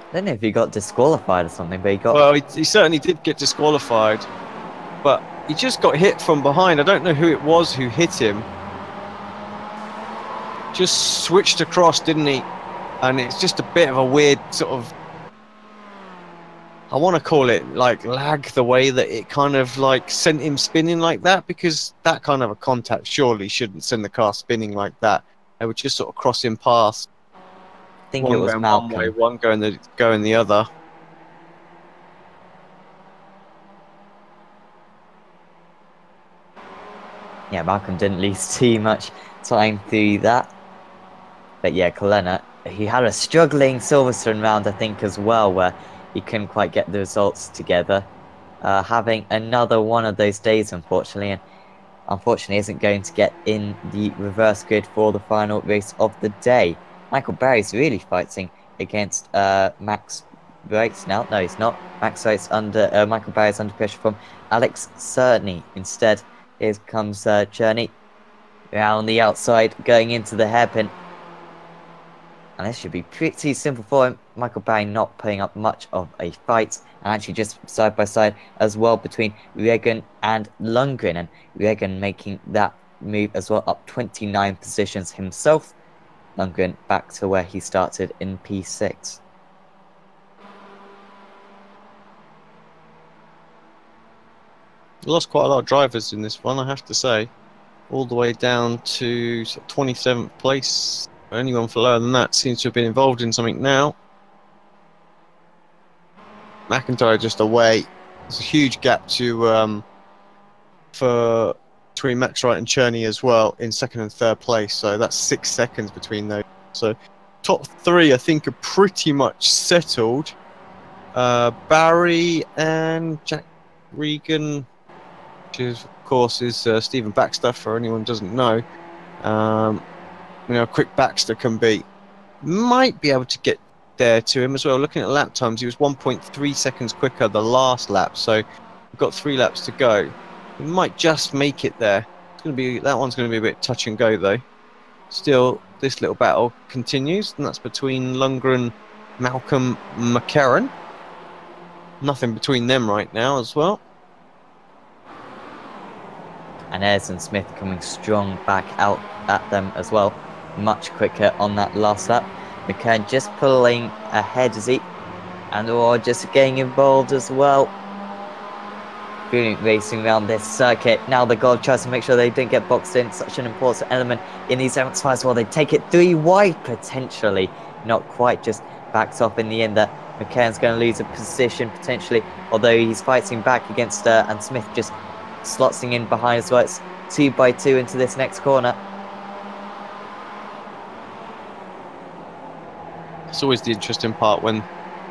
I don't know if he got disqualified or something, but he got... Well, he certainly did get disqualified, but he just got hit from behind. I don't know who it was who hit him. Just switched across, didn't he? And it's just a bit of a weird sort of... I want to call it like lag, the way that it kind of like sent him spinning like that, because that kind of a contact surely shouldn't send the car spinning like that. They were just sort of crossing paths. I think it was Malcolm. One way, one going the other. Yeah, Malcolm didn't lose too much time through that. But yeah, Kalena, he had a struggling Silverstone round, I think, as well, where he couldn't quite get the results together. Having another one of those days, unfortunately, and unfortunately isn't going to get in the reverse grid for the final race of the day. Michael Barry's really fighting against Max Wright now. No, he's not. Max Wright's under... Michael Barry's under pressure from Alex Cerny. Instead, here comes Cherney around the outside, going into the hairpin. And this should be pretty simple for him. Michael Barry not putting up much of a fight. And actually just side by side as well between Regan and Lundgren. And Regan making that move as well, up 29 positions himself. Lundgren back to where he started in P6. Lost quite a lot of drivers in this one, I have to say. All the way down to 27th place. Anyone for lower than that seems to have been involved in something now. McIntyre just away. There's a huge gap to between Max Wright and Cherney as well in second and third place. So that's 6 seconds between those. So top three, I think, are pretty much settled. Barry and Jack Regan, which is, of course, is Stephen Baxter, for anyone who doesn't know. You know, quick Baxter can be. Might be able to get there to him as well. Looking at lap times, he was 1.3 seconds quicker the last lap. So we've got 3 laps to go. We might just make it there. It's going to be, that one's going to be a bit touch and go though. Still, this little battle continues, and that's between Lundgren, Malcolm, McCarran. Nothing between them right now as well. And Ayrton Smith coming strong back out at them as well. Much quicker on that last lap. McCann just pulling ahead as he, and just getting involved as well. Brilliant racing around this circuit. Now the goal tries to make sure they don't get boxed in. Such an important element in these MX5 as well. They take it 3 wide potentially. Not quite, just backs off in the end. That McCann's going to lose a position potentially. Although he's fighting back against and Smith just slots in behind as well. It's 2 by 2 into this next corner. It's always the interesting part when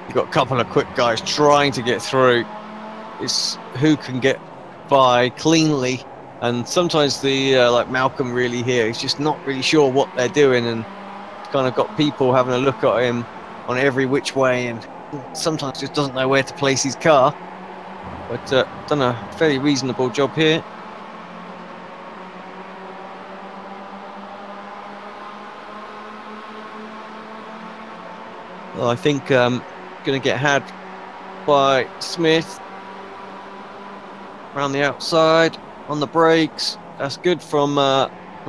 you've got a couple of quick guys trying to get through. It's who can get by cleanly, and sometimes the like Malcolm really here, he's just not really sure what they're doing, and kind of got people having a look at him on every which way, and sometimes just doesn't know where to place his car. But done a fairly reasonable job here. Well, I think going to get had by Smith around the outside on the brakes. That's good from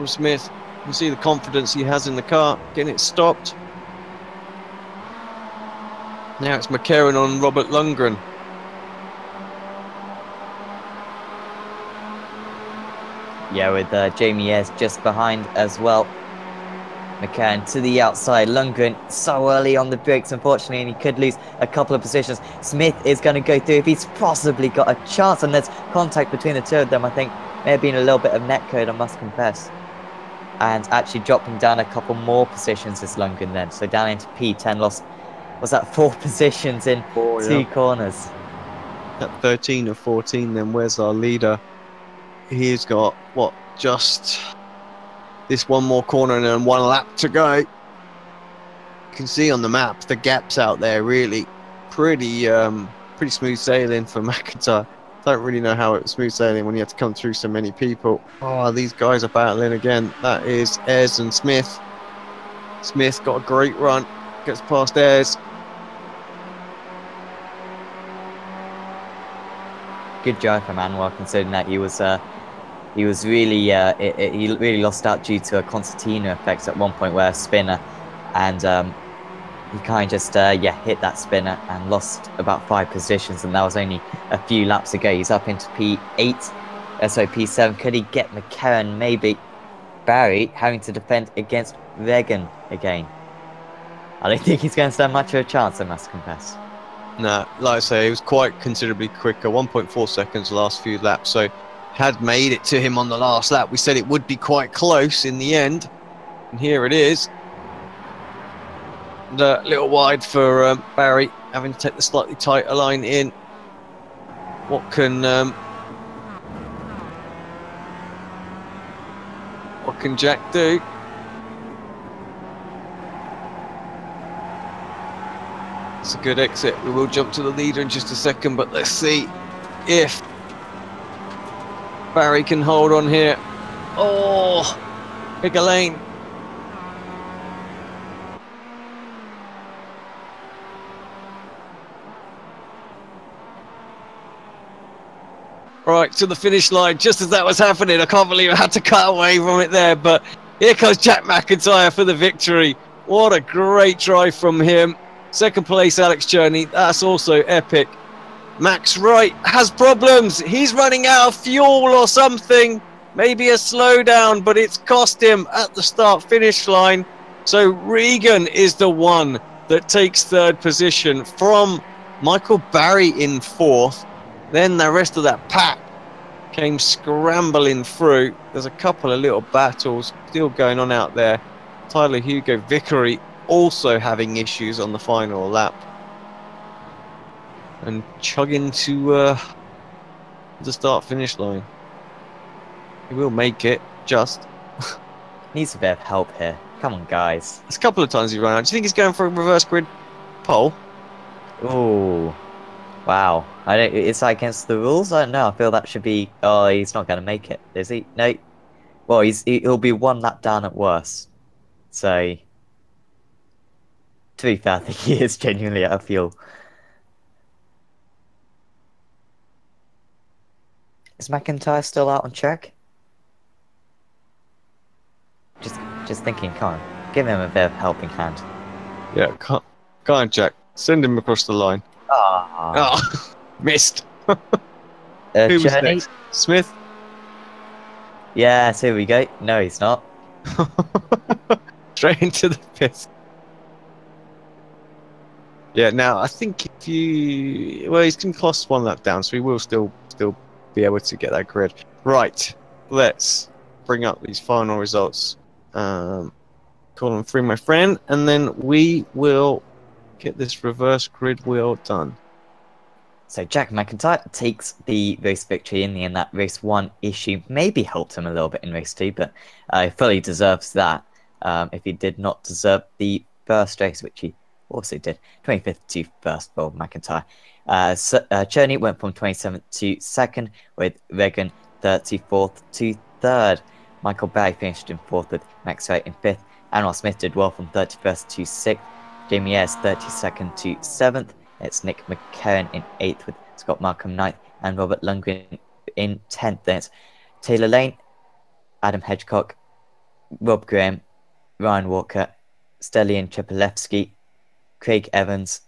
Smith. You can see the confidence he has in the car, getting it stopped. Now it's McCarron on Robert Lundgren. Yeah, with Jamie Ayres just behind as well. McCann to the outside. Lundgren so early on the brakes, unfortunately, and he could lose a couple of positions. Smith is going to go through if he's possibly got a chance, and there's contact between the two of them. I think may have been a little bit of netcode, I must confess. And actually dropping down a couple more positions is Lundgren then. So down into P10, lost, was that 4 positions in 2 corners? At 13 of 14, then where's our leader? He's got, what, just this one more corner and then 1 lap to go. You can see on the map the gaps out there, really pretty smooth sailing for McIntyre. Don't really know how it was smooth sailing when you had to come through so many people. Oh, these guys are battling again. That is Ayres and Smith. Smith got a great run, gets past Ayres. Good job from Anwar, considering that he was really he really lost out due to a concertina effect at one point, where a spinner, and he kind of just hit that spinner and lost about 5 positions, and that was only a few laps ago. He's up into P8, so P7. Could he get McCarron? Maybe. Barry having to defend against Regan again. I don't think he's going to stand much of a chance, I must confess. No, like I say, it was quite considerably quicker, 1.4 seconds last few laps, so had made it to him on the last lap. We said it would be quite close in the end, and here it is. And a little wide for Barry, having to take the slightly tighter line in. What can Jack do? It's a good exit. We will jump to the leader in just a second, but let's see if Barry can hold on here. Oh, pick a lane. Right, to the finish line, just as that was happening. I can't believe I had to cut away from it there, but here comes Jack McIntyre for the victory. What a great drive from him. Second place, Alex Journey. That's also epic. Max Wright has problems. He's running out of fuel or something. Maybe a slowdown, but it's cost him at the start-finish line. So Regan is the one that takes 3rd position from Michael Barry in 4th. Then the rest of that pack came scrambling through. There's a couple of little battles still going on out there. Tyler Hugo Vickery also having issues on the final lap. And chugging to the start-finish line. He will make it, just. Needs a bit of help here. Come on, guys. There's a couple of times he's run out. Do you think he's going for a reverse grid pole? Ooh. Wow. Is that against the rules? I don't know. I feel that should be... Oh, he's not going to make it, is he? No. Well, he'll be 1 lap down at worst. So... To be fair, I think he is genuinely out of fuel. Is McIntyre still out on track? Just thinking, come on. Give him a bit of helping hand. Yeah, come on, Jack. Send him across the line. Ah. Oh, missed. Who was Journey? next? Smith? Yes, here we go. No, he's not. Straight into the pit. Yeah, now I think if you... Well, he's going to cost 1 lap down, so he will still be able to get that grid. Right, let's bring up these final results. Call them through, my friend, and then we will get this reverse grid wheel done. So Jack McIntyre takes the race victory in the end. That race 1 issue maybe helped him a little bit in race 2, but he fully deserves that. If he did not deserve the first race, which he also did, 25th to 1st for McIntyre. Cherney went from 27th to 2nd, with Regan 34th to 3rd. Michael Barry finished in 4th with Max Wright in 5th. Anwar Smith did well from 31st to 6th. Jamie Ayres 32nd to 7th. It's Nick McCarron in 8th with Scott Markham 9th and Robert Lundgren in 10th. Then it's Taylor Lane, Adam Hedgecock, Rob Graham, Ryan Walker, Stelian Chepelewski, Craig Evans,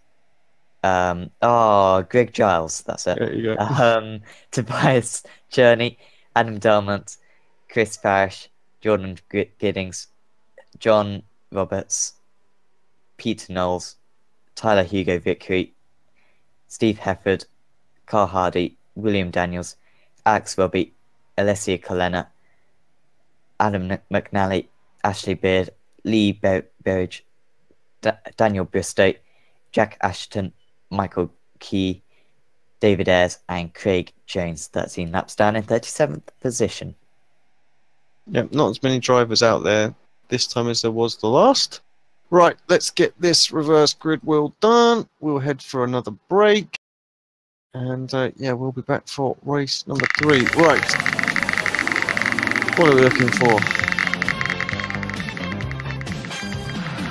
Greg Giles, that's it. There you go. Tobias Cherney, Adam Delmont, Chris Parrish, Jordan Giddings, John Roberts, Peter Knowles, Tyler Hugo Vickery, Steve Hefford, Carl Hardy, William Daniels, Alex Robbie, Alessia Colena, Adam McNally, Ashley Beard, Lee Berridge, Daniel Bristow, Jack Ashton, Michael Key, David Ayres, and Craig Jones. 13 laps down in 37th position. Yep, not as many drivers out there this time as there was the last. Right, let's get this reverse grid wheel done. We'll head for another break. And yeah, we'll be back for race number 3. Right. What are we looking for?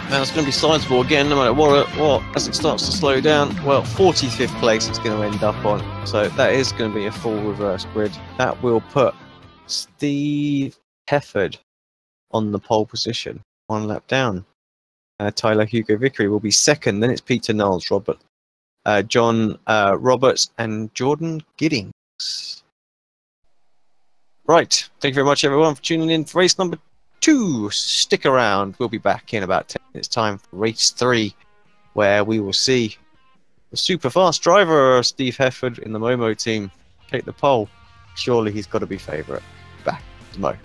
Now it's going to be sizable again, no matter what. As it starts to slow down, well, 45th place it's going to end up on. So that is going to be a full reverse grid. That will put Steve Hefford on the pole position, 1 lap down. Tyler Hugo Vickery will be 2nd. Then it's Peter Knowles, John Roberts, and Jordan Giddings. Right. Thank you very much, everyone, for tuning in for race number 2. Stick around. We'll be back in about 10 minutes' time for race 3, where we will see the super fast driver, Steve Hefford, in the Momo team take the pole. Surely he's got to be favourite. Back to Mo.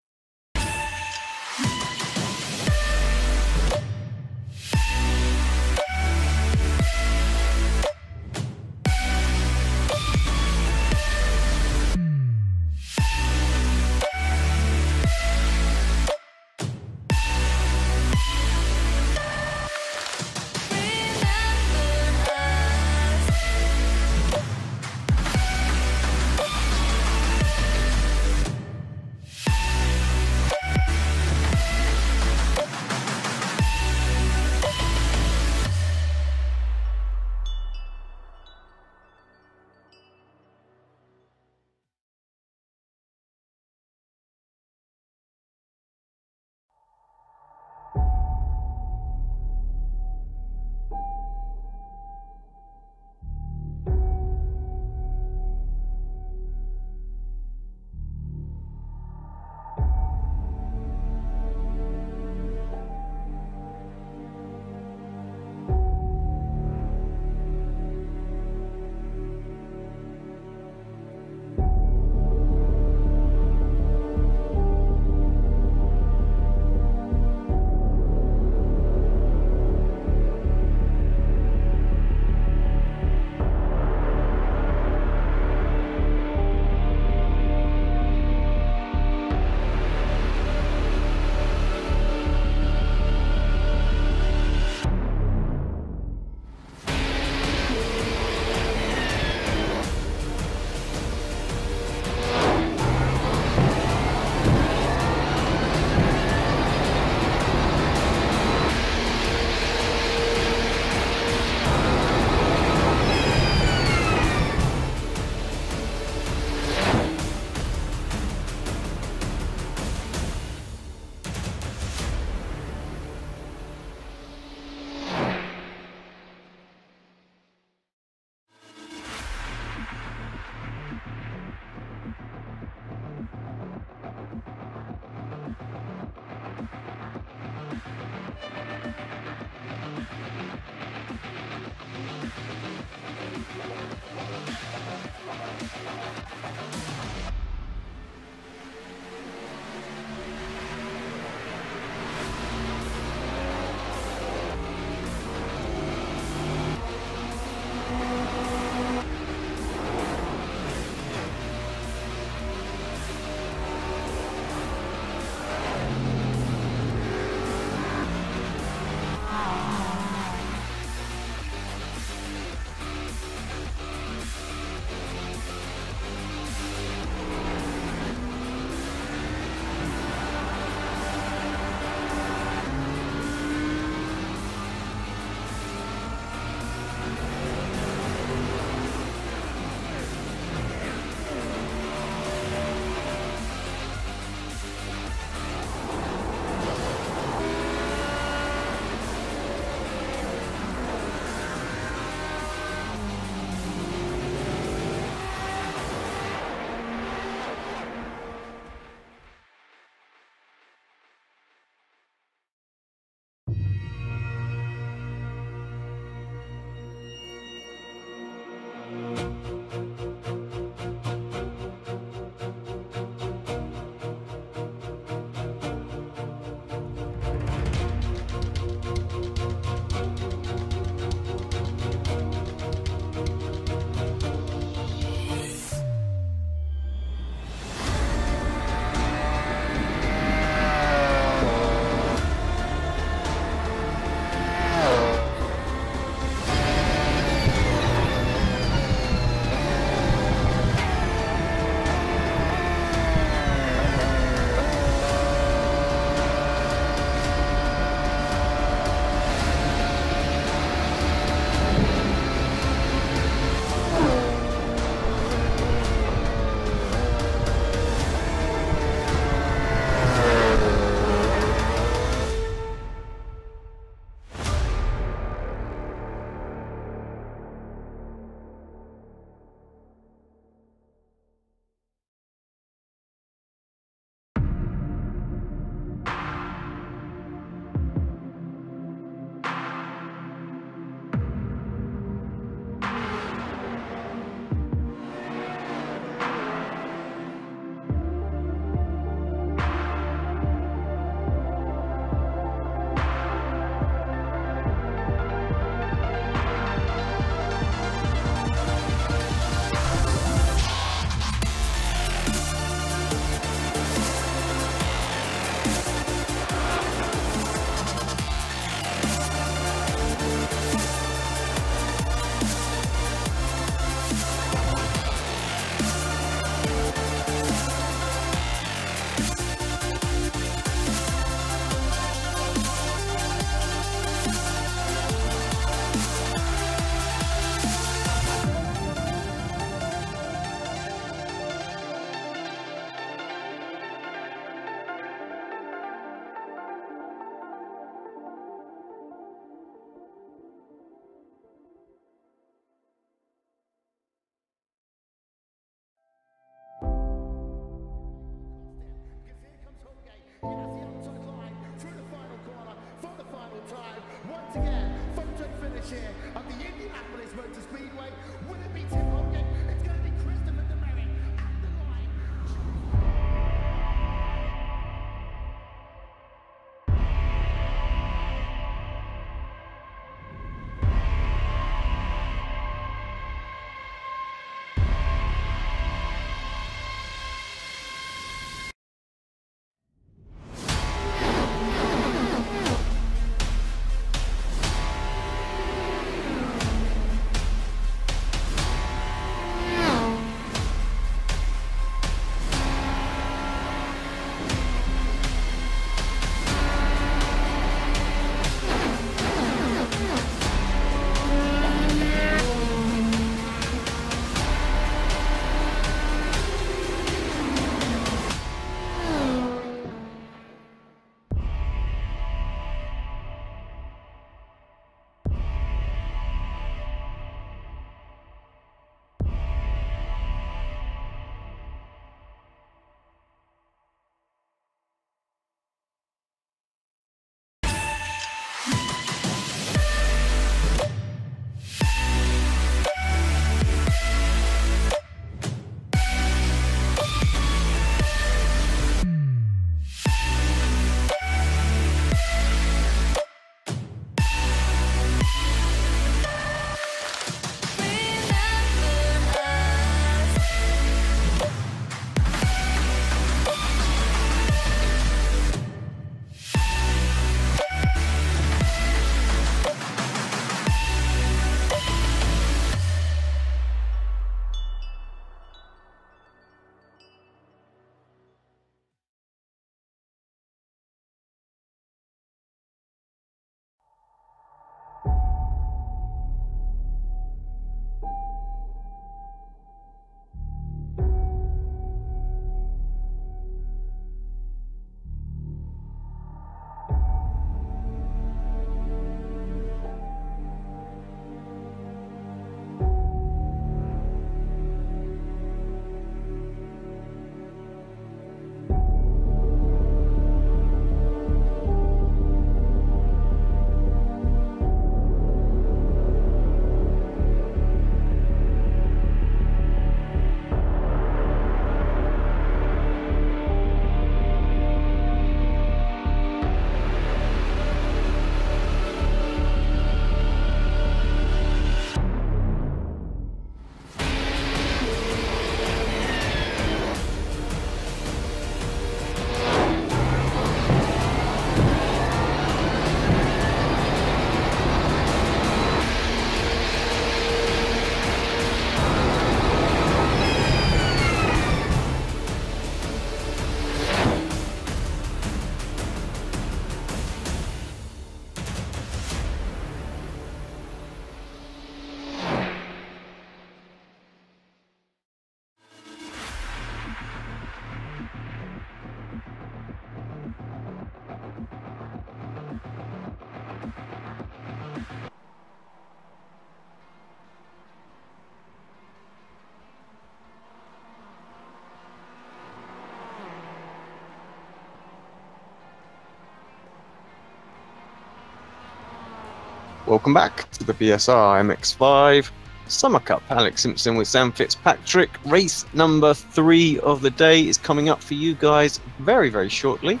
Welcome back to the BSR MX5 Summer Cup. Alex Simpson with Sam Fitzpatrick. Race number 3 of the day is coming up for you guys very, very shortly.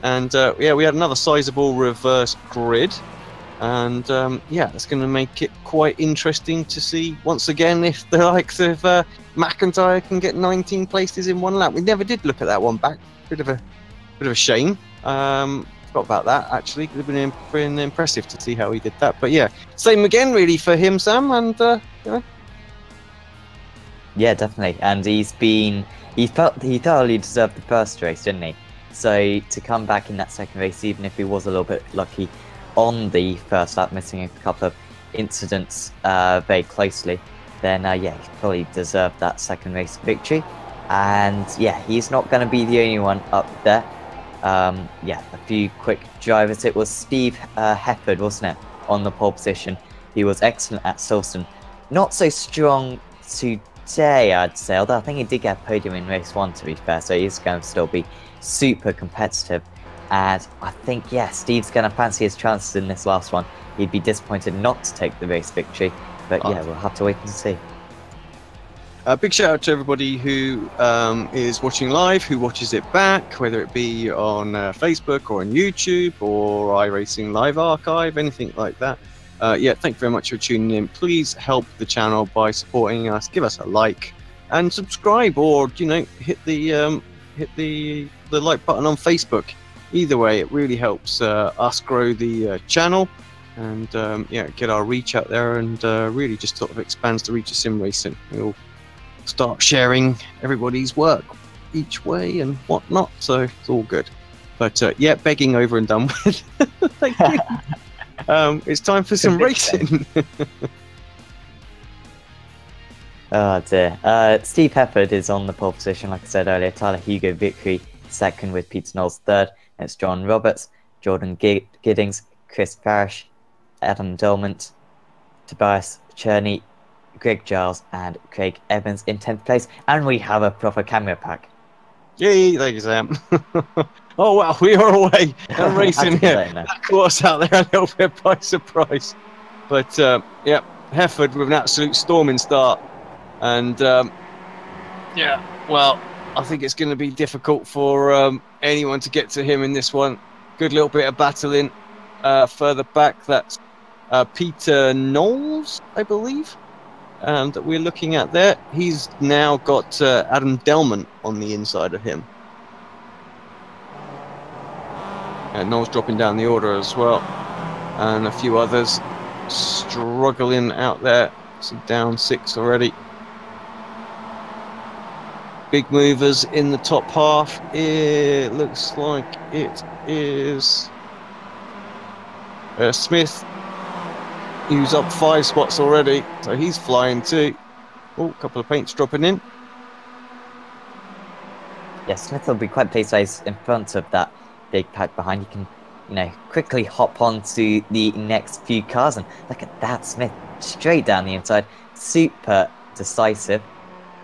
And yeah, we had another sizable reverse grid. And yeah, it's going to make it quite interesting to see once again if the likes of McIntyre can get 19 places in one lap. We never did look at that one back. Bit of a shame. Forgot about that actually. Could have been impressive to see how he did that. But yeah, same again really for him, Sam. And you know. Yeah, definitely. And he thoroughly deserved the first race, didn't he? So to come back in that second race, even if he was a little bit lucky on the first lap, missing a couple of incidents very closely, then yeah, he probably deserved that second race victory. And yeah, he's not going to be the only one up there. Yeah, a few quick drivers. It was Steve Hefford, wasn't it, on the pole position. He was excellent at Silverstone. Not so strong today, I'd say, although I think he did get a podium in race 1, to be fair, so he's going to still be super competitive. And I think, yeah, Steve's going to fancy his chances in this last one. He'd be disappointed not to take the race victory, but yeah, we'll have to wait and see. A big shout out to everybody who is watching live, who watches it back, whether it be on Facebook or on YouTube or iRacing Live Archive, anything like that. Yeah, thank you very much for tuning in. Please help the channel by supporting us. Give us a like and subscribe, or you know, hit the like button on Facebook. Either way, it really helps us grow the channel and yeah, get our reach out there, and really just sort of expands the reach of sim racing. We'll start sharing everybody's work each way and whatnot, so it's all good. But yeah, begging over and done with. Thank you. It's time for some racing. Oh dear. Steve Hefford is on the pole position, like I said earlier. Tyler Hugo victory second, with Peter Knowles third. It's John Roberts, Jordan Giddings, Chris Parrish, Adam Dolmant, Tobias Cherney, Greg Giles and Craig Evans in 10th place, and we have a proper camera pack. Yay, thank you, Sam. Oh wow, we are away and racing here. That caught us out there a little bit by surprise. But yeah, Hefford with an absolute storming start. And yeah, well, I think it's going to be difficult for anyone to get to him in this one. Good little bit of battling further back. That's Peter Knowles, I believe. That we're looking at there. He's now got Adam Delman on the inside of him. And Knowles dropping down the order as well. And a few others struggling out there. So down 6 already. Big movers in the top half. It looks like it is Smith, who's up 5 spots already, so he's flying too. Oh, a couple of paints dropping in. Yeah, Smith will be quite pleased that he's in front of that big pack behind. You can, you know, quickly hop onto the next few cars, and look at that, Smith straight down the inside, super decisive.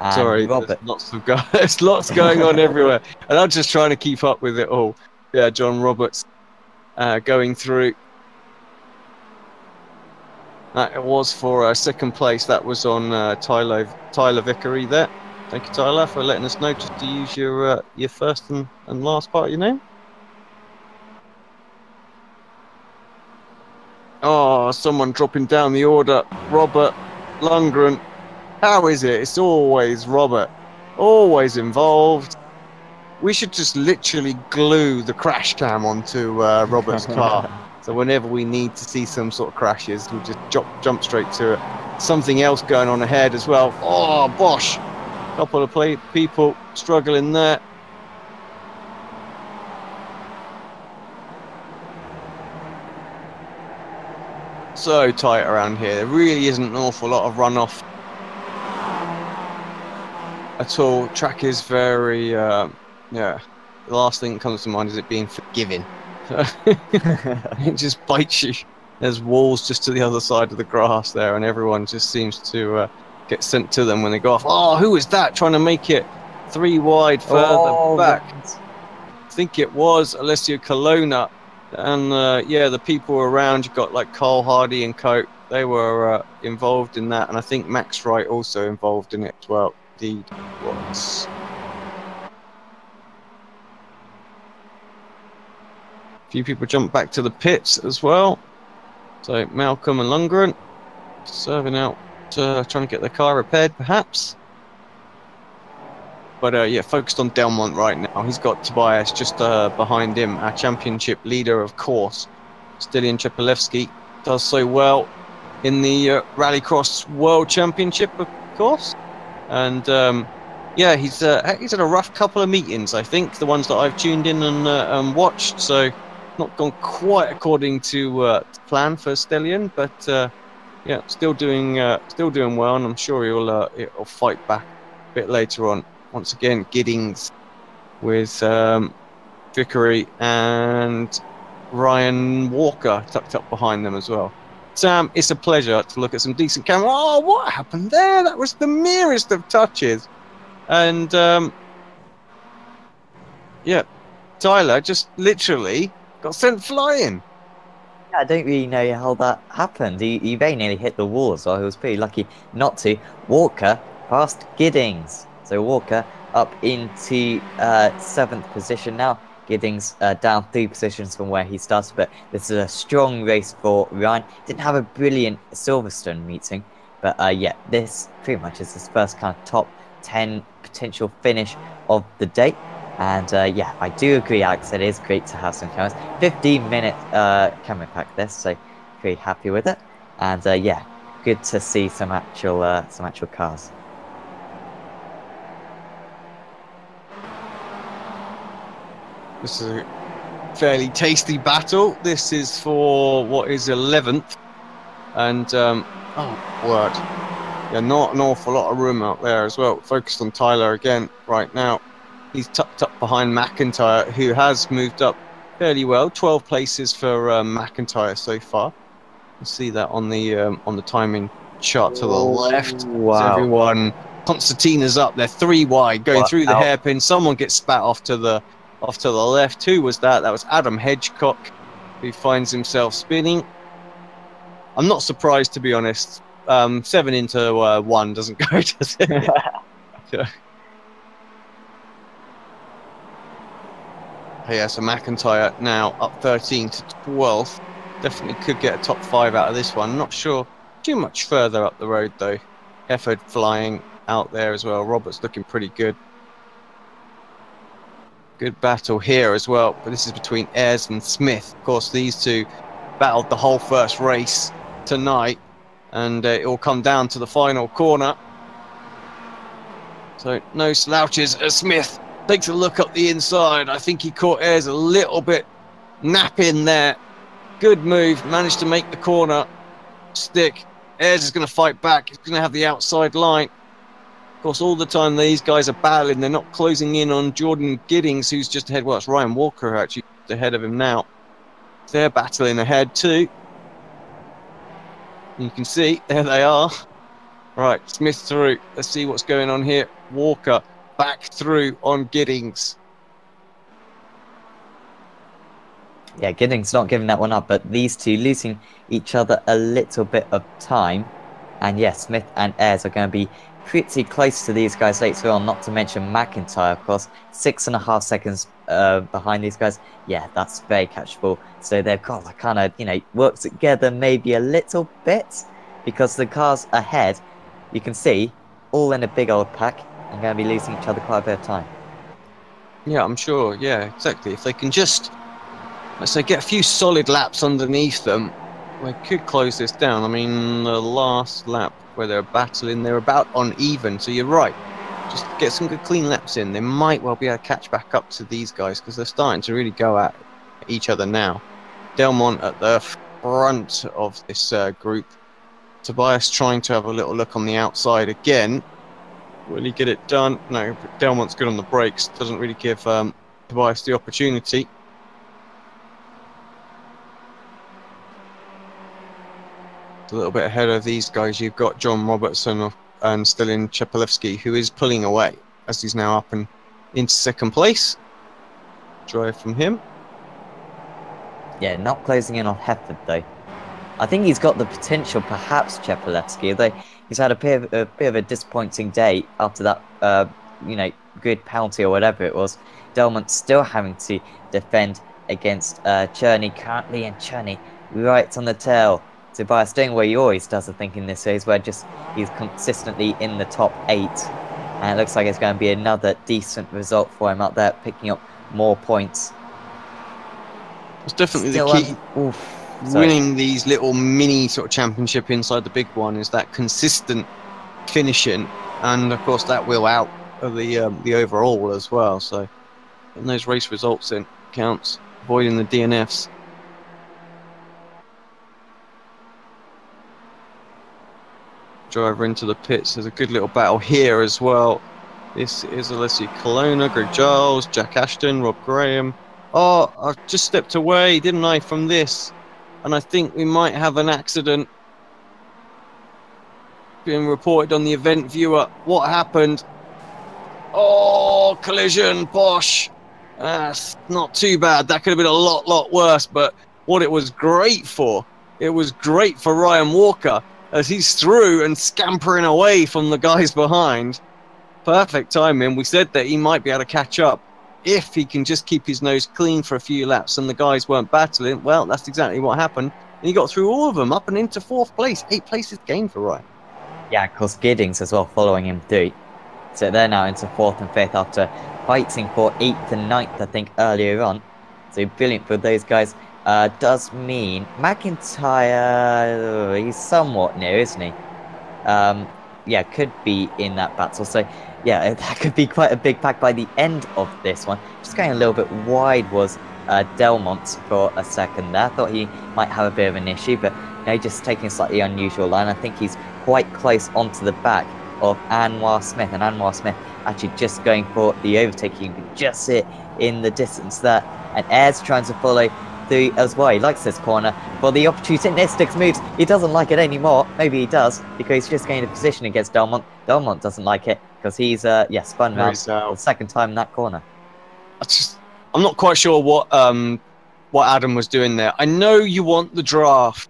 And sorry, Robert, there's lots going on everywhere, and I'm just trying to keep up with it all. Yeah, John Roberts going through. It was for second place. That was on Tyler Vickery there. Thank you, Tyler, for letting us know just to use your first and last part of your name. Oh, someone dropping down the order. Robert Lundgren. How is it? It's always Robert. Always involved. We should just literally glue the crash cam onto Robert's car. So whenever we need to see some sort of crashes, we'll just jump straight to it. Something else going on ahead as well. Oh, Bosch. A couple of people struggling there. So tight around here. There really isn't an awful lot of runoff at all. Track is very, yeah. The last thing that comes to mind is it being forgiving. It just bites you. There's walls just to the other side of the grass there, and everyone just seems to get sent to them when they go off. Oh, who is that trying to make it 3 wide further back? I think it was Alessio Colonna And yeah, the people around, you got like Cole Hardy and Co. They were involved in that, and I think Max Wright also involved in it as well. Indeed, was. A few people jumped back to the pits as well. So Malcolm and Lundgren serving out, trying to get their car repaired, perhaps. But yeah, focused on Delmont right now. He's got Tobias just behind him, our championship leader, of course. Stilian Chepelevsky does so well in the Rallycross World Championship, of course. And yeah, he's had a rough couple of meetings, I think, the ones that I've tuned in and watched. So not gone quite according to plan for Stilian, but yeah, still doing well, and I'm sure he'll fight back a bit later on. Once again, Giddings with Vickery and Ryan Walker tucked up behind them as well. Sam, it's a pleasure to look at some decent camera. Oh, what happened there? That was the merest of touches. And yeah, Tyler just literally got sent flying. I don't really know how that happened. He very nearly hit the wall as well. He was pretty lucky not to. Walker past Giddings. So Walker up into 7th position now. Giddings down 3 positions from where he started, but this is a strong race for Ryan. Didn't have a brilliant Silverstone meeting, but yeah, this pretty much is his first kind of top 10 potential finish of the day. And yeah, I do agree, Alex, it is great to have some cameras. 15-minute camera pack this, so pretty happy with it. And yeah, good to see some actual cars. This is a fairly tasty battle. This is for what is 11th. And, oh, word. Yeah, not an awful lot of room out there as well. Focused on Tyler again right now. He's tucked up behind McIntyre, who has moved up fairly well. 12 places for McIntyre so far. You see that on the timing chart to the left. Wow. Everyone, Constantina's up there, 3 wide, going through the hairpin. Someone gets spat off to the left. Who was that? That was Adam Hedgecock, who finds himself spinning. I'm not surprised, to be honest. 7 into 1 doesn't go, does it? Yeah, so McIntyre now up 13 to 12th. Definitely could get a top 5 out of this one. Not sure too much further up the road, though. Hefford flying out there as well. Roberts looking pretty good. Good battle here as well. But this is between Ayres and Smith. Of course, these two battled the whole first race tonight. And it will come down to the final corner. So no slouches as Smith takes a look up the inside. I think he caught Ayres a little bit napping there. Good move. Managed to make the corner stick. Ayres is going to fight back. He's going to have the outside line. Of course, all the time these guys are battling. They're not closing in on Jordan Giddings, who's just ahead. Well, it's Ryan Walker actually ahead of him now. They're battling ahead too. You can see, there they are. Right, Smith through. Let's see what's going on here. Walker back through on Giddings. Yeah, Giddings not giving that one up, but these two losing each other a little bit of time. And yes, yeah, Smith and Ayres are going to be pretty close to these guys later on, not to mention McIntyre, of course. 6.5 seconds behind these guys. Yeah, that's very catchable. So they've got to kind of, work together maybe a little bit, because the cars ahead, you can see, all in a big old pack, and going to be losing each other quite a bit of time. Yeah, I'm sure. Yeah, exactly. If they can just, let's say, get a few solid laps underneath them, they could close this down. I mean, the last lap where they're battling, they're about on even. So you're right. Just get some good clean laps in. They might well be able to catch back up to these guys, because they're starting to really go at each other now. Delmont at the front of this group. Tobias trying to have a little look on the outside again. Will he get it done? No, Delmont's good on the brakes. Doesn't really give Tobias the opportunity. A little bit ahead of these guys, you've got John Robertson and Stilian Chepelevsky, who is pulling away as he's now up and into second place. Drive from him. Yeah, not closing in on Hefford though. I think he's got the potential, perhaps Chepelevsky, although he's had a bit of a disappointing day after that, you know, good penalty or whatever it was. Delmont's still having to defend against Cherney currently, and Cherney right on the tail. Tobias doing what he always does, I think, in this phase, where just he's consistently in the top 8. And it looks like it's going to be another decent result for him out there, picking up more points. It's definitely Still the key. Sorry. Winning these little mini sort of championship inside the big one is that consistent finishing, and of course that will out of the overall as well. So getting those race results in counts, avoiding the DNFs. Driver into the pits. There's a good little battle here as well. This is Alessi Colonna, Greg Giles, Jack Ashton, Rob Graham. Oh, I've just stepped away, didn't I, from this? And I think we might have an accident being reported on the event viewer. What happened? Oh, collision, Bosch. That's not too bad. That could have been a lot worse. But what it was great for, it was great for Ryan Walker as he's through and scampering away from the guys behind. Perfect timing. We said that he might be able to catch up if he can just keep his nose clean for a few laps and the guys weren't battling. Well, that's exactly what happened. And he got through all of them up and into 4th place. 8 places gained for Ryan. Yeah, of course, Giddings as well following him through. So they're now into 4th and 5th after fighting for 8th and 9th, I think, earlier on. So brilliant for those guys. Does mean McIntyre, he's somewhat near, isn't he? Yeah, could be in that battle. So yeah, that could be quite a big pack by the end of this one. Just going a little bit wide was Delmont for a second there. I thought he might have a bit of an issue, but you know, just taking a slightly unusual line. I think he's quite close onto the back of Anwar Smith, and Anwar Smith actually just going for the overtaking. You can just see it in the distance there. And Ayres trying to follow through as well. He likes this corner for the opportunistic moves. He doesn't like it anymore. Maybe he does, because he's just gained a position against Delmont. Delmont doesn't like it because he's spun round for the second time in that corner. I'm not quite sure what Adam was doing there. I know you want the draft,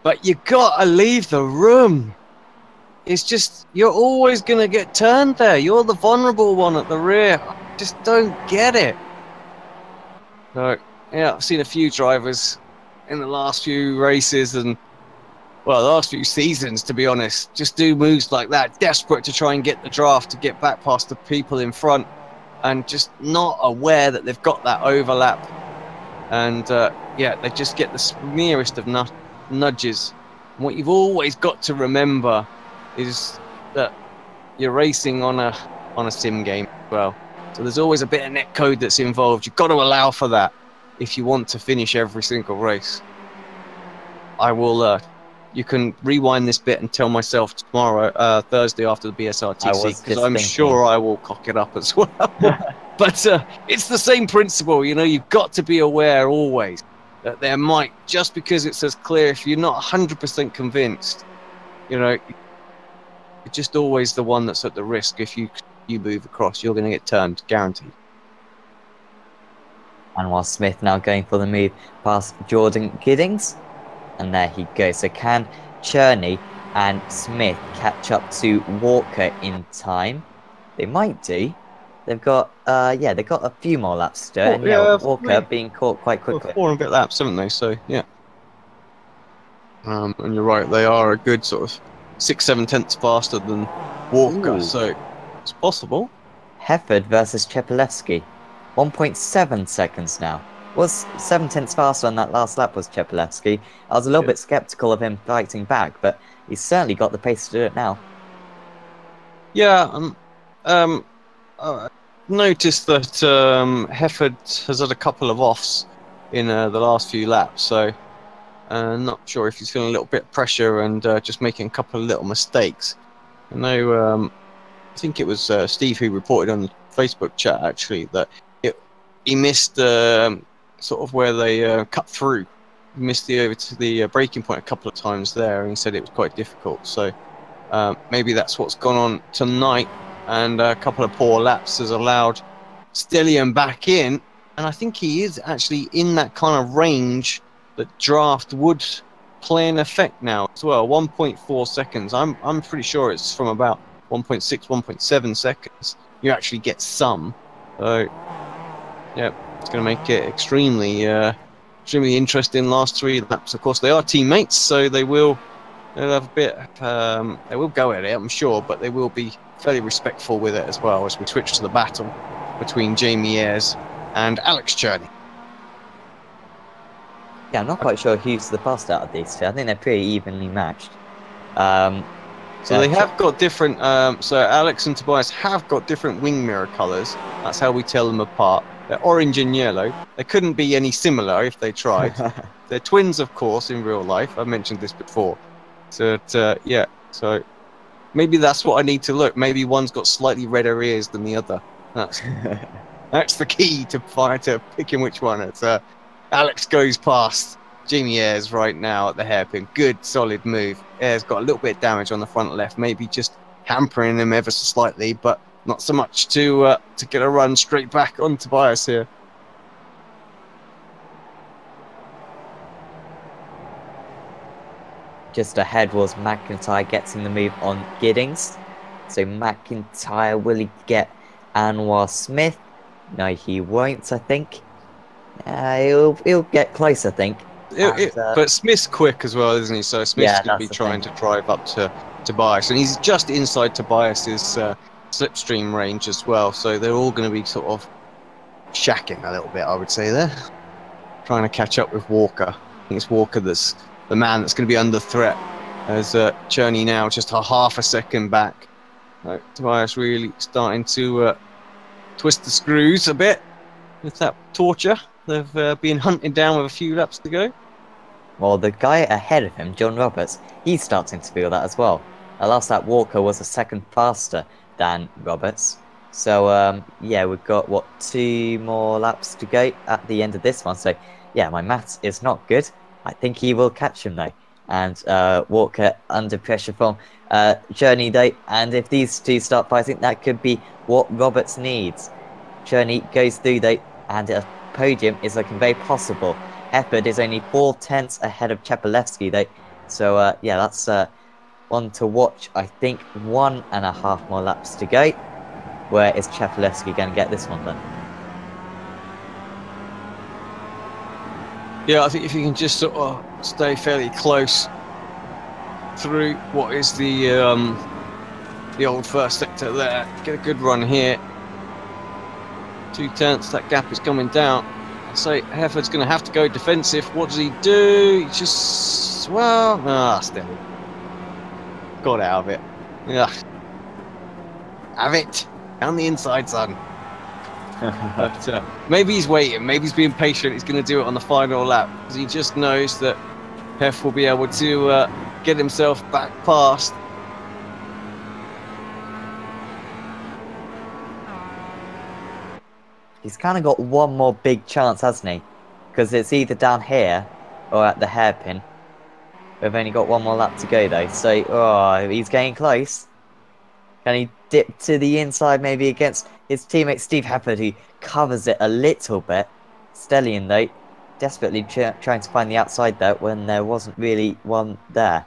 but you gotta leave the room. It's just, you're always gonna get turned there. You're the vulnerable one at the rear. I just don't get it. So yeah, I've seen a few drivers in the last few races and, well, the last few seasons, to be honest, just do moves like that, desperate to try and get the draft, to get back past the people in front, and just not aware that they've got that overlap. And yeah, they just get the merest of nudges. And what you've always got to remember is that you're racing on a sim game as well. So there's always a bit of netcode that's involved. You've got to allow for that if you want to finish every single race. I will you can rewind this bit and tell myself tomorrow, Thursday after the BSRTC, because I'm sure I will cock it up as well. But it's the same principle, you know. You've got to be aware always that there might, just because it says clear, if you're not 100% convinced, you know, you're just always the one that's at the risk. If you move across, you're going to get turned, guaranteed. Anwar Smith now going for the move past Jordan Giddings. And there he goes. So can Cherney and Smith catch up to Walker in time? They might do. They've got they've got a few more laps to do. And yeah, Walker being caught quite quickly. 4 and a bit laps, haven't they? So yeah. And you're right, they are a good sort of 6-7 tenths faster than Walker. Ooh. So it's possible. Hefford versus Chepelevsky. 1.7 seconds now. Was 7 tenths faster on that last lap was Chepelevsky. I was a little bit skeptical of him fighting back, but he's certainly got the pace to do it now. Yeah, I noticed that Hefford has had a couple of offs in the last few laps, so not sure if he's feeling a little bit of pressure and just making a couple of little mistakes. I know, I think it was Steve who reported on the Facebook chat actually that he missed sort of where they cut through. He missed the over to the braking point a couple of times there, and he said it was quite difficult. So maybe that's what's gone on tonight, and a couple of poor laps has allowed Stillion back in, and I think he is actually in that kind of range that draft would play an effect now as well. 1.4 seconds. I'm pretty sure it's from about 1.6, 1.7 seconds. You actually get some. So yeah, it's going to make it extremely interesting last 3 laps. Of course, they are teammates, so they'll have a bit. They will go at it, I'm sure, but they will be fairly respectful with it as well as we switch to the battle between Jamie Ayres and Alex Cherney. Yeah, I'm not quite sure who's the faster out of these two. I think they're pretty evenly matched. So they have got different. So Alex and Tobias have got different wing mirror colours. That's how we tell them apart. They're orange and yellow. They couldn't be any similar if they tried. They're twins, of course, in real life. I mentioned this before. So yeah. So maybe that's what I need to look. Maybe one's got slightly redder ears than the other. That's the key to picking which one. It's Alex goes past Jamie Ayres right now at the hairpin. Good, solid move. Ayres got a little bit of damage on the front left, maybe just hampering him ever so slightly, but not so much to get a run straight back on Tobias here. Just ahead was McIntyre getting the move on Giddings. So McIntyre, will he get Anwar Smith? No, he won't, I think. He'll get close, I think. But Smith's quick as well, isn't he? So Smith's going to be trying to drive up to Tobias. And he's just inside Tobias's slipstream range as well. So they're all going to be sort of shacking a little bit, I would say, there. Trying to catch up with Walker. I think it's Walker that's the man that's going to be under threat. As Cherney now just a half a second back. Tobias really starting to twist the screws a bit with that torture. They've been hunted down with a few laps to go. Well, the guy ahead of him, John Roberts, he's starting to feel that as well. Last lap, Walker was a second faster than Roberts. So, yeah, we've got, 2 more laps to go at the end of this one. So, yeah, my maths is not good. I think he will catch him, though. And Walker under pressure from Cherney, though. And if these two start fighting, that could be what Roberts needs. Cherney goes through, though, and a podium is looking very possible. Hefford is only 4/10 ahead of Chepalewski, though. So, yeah, that's one to watch. I think 1.5 more laps to go. Where is Chepalewski going to get this one, then? Yeah, I think if you can just sort of stay fairly close through what is the old first sector there, get a good run here. 2/10, that gap is coming down. I say Hefford's going to have to go defensive. What does he do? He just, still got out of it. Yeah, have it down the inside, son. But maybe he's waiting. Maybe he's being patient. He's going to do it on the final lap because he just knows that Heff will be able to get himself back past. He's kind of got one more big chance, hasn't he? Because it's either down here or at the hairpin. We've only got one more lap to go, though. So, he's getting close. Can he dip to the inside, maybe against his teammate Steve Hefford, who covers it a little bit? Stellion, though, desperately trying to find the outside there when there wasn't really one there.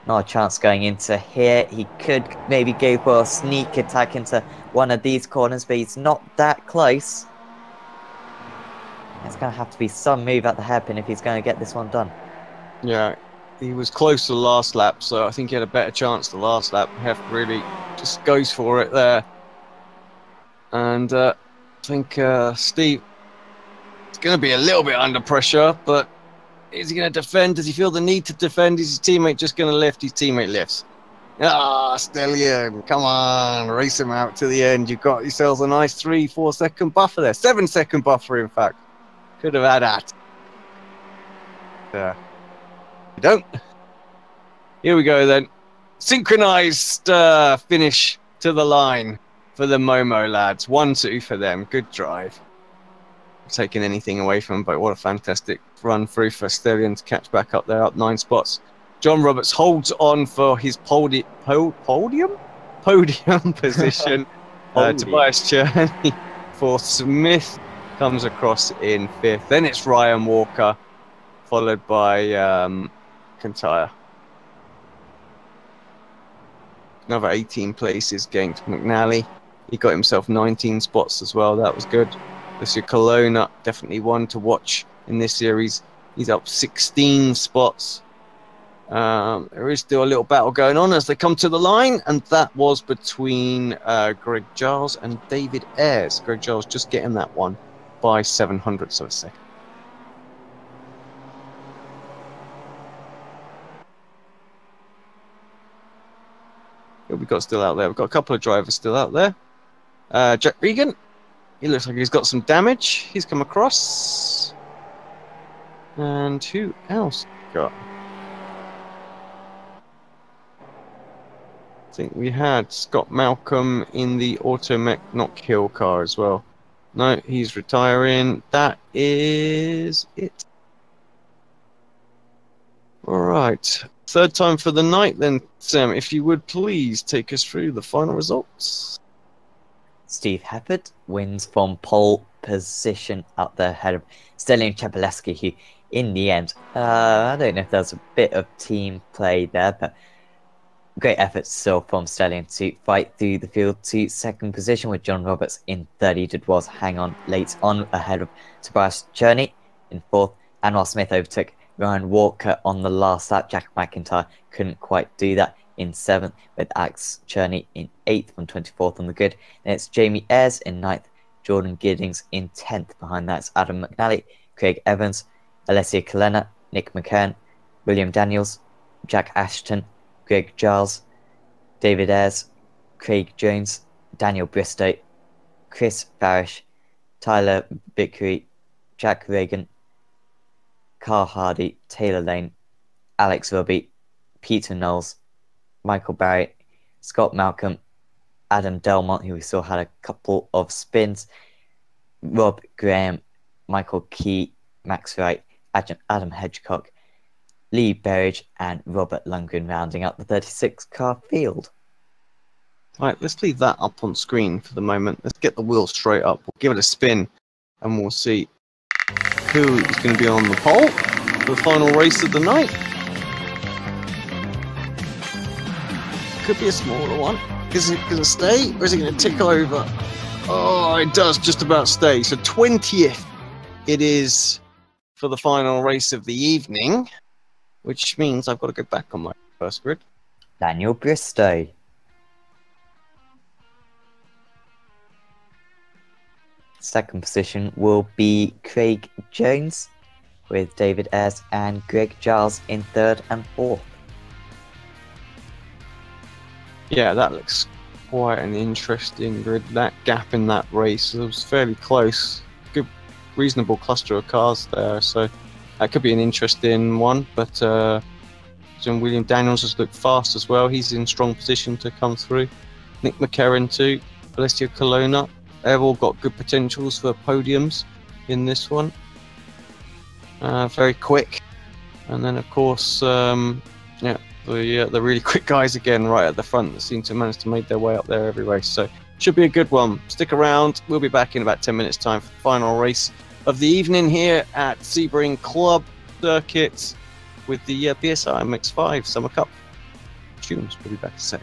Not a chance going into here. He could maybe go for a sneak attack into one of these corners, but he's not that close. It's going to have to be some move at the hairpin if he's going to get this one done. Yeah, he was close to the last lap, so I think he had a better chance the last lap. Heff really just goes for it there. And I think Steve is going to be a little bit under pressure, but is he going to defend? Does he feel the need to defend? Is his teammate just going to lift? His teammate lifts. Stellion, come on, race him out to the end. You've got yourselves a nice 3-4 second buffer there. 7 second buffer, in fact. Could have had that. You don't. Here we go then. Synchronized finish to the line for the Momo lads. 1-2 for them. Good drive. Taking anything away from them, but what a fantastic run through for Stellion to catch back up there, up 9 spots. John Roberts holds on for his podium position. Tobias Cherney for Smith comes across in 5th. Then it's Ryan Walker, followed by Kintyre. Another 18 places gained to McNally. He got himself 19 spots as well. That was good. Lucio Colonna, definitely one to watch in this series. He's up 16 spots. There is still a little battle going on as they come to the line, and that was between Greg Giles and David Ayres. Greg Giles just getting that one by 700ths of a second. Who we got still out there? We've got a couple of drivers still out there. Jack Regan, he looks like he's got some damage. He's come across. And who else got? I think we had Scott Malcolm in the Automech Knock Hill car as well. No, he's retiring. That is it. All right. Third time for the night then, Sam, if you would please take us through the final results. Steve Heppard wins from pole position up there ahead of Sterling Chepelewski, who in the end, I don't know if there's a bit of team play there, but great effort still from Sterling to fight through the field to second position, with John Roberts in third. He did was hang on late on ahead of Tobias Cherney in fourth, and while Smith overtook Ryan Walker on the last lap, Jack McIntyre couldn't quite do that in seventh, with Alex Cherney in eighth from 24th on the grid. Then it's Jamie Ayres in ninth, Jordan Giddings in 10th. Behind that, it's Adam McNally, Craig Evans, Alessia Colonna, Nick McKern, William Daniels, Jack Ashton, Greg Giles, David Ayres, Craig Jones, Daniel Bristow, Chris Barish, Tyler Bickery, Jack Reagan, Carl Hardy, Taylor Lane, Alex Robbie, Peter Knowles, Michael Barry, Scott Malcolm, Adam Delmont, who we saw had a couple of spins, Rob Graham, Michael Key, Max Wright, Adam Hedgecock, Lee Berridge, and Robert Lundgren rounding out the 36-car field. Right, let's leave that up on screen for the moment. Let's get the wheel straight up. We'll give it a spin, and we'll see who is going to be on the pole for the final race of the night. Could be a smaller one. Is it going to stay, or is it going to tickle over? Oh, it does just about stay. So 20th it is for the final race of the evening, which means I've got to go back on my first grid. Daniel Bristow. Second position will be Craig Jones, with David Ayres and Greg Giles in third and fourth. Yeah, that looks quite an interesting grid. That gap in that race was fairly close. Good, reasonable cluster of cars there, so that could be an interesting one. But John William Daniels has looked fast as well. He's in strong position to come through. Nick McKerron too. Alessio Colonna. They've all got good potentials for podiums in this one. Very quick. And then, of course, yeah, the really quick guys again right at the front that seem to manage to make their way up there every race. So should be a good one. Stick around. We'll be back in about 10 minutes time for the final race of the evening here at Sebring Club Circuit with the BSR MX5 Summer Cup. Tunes. We'll be back in a sec.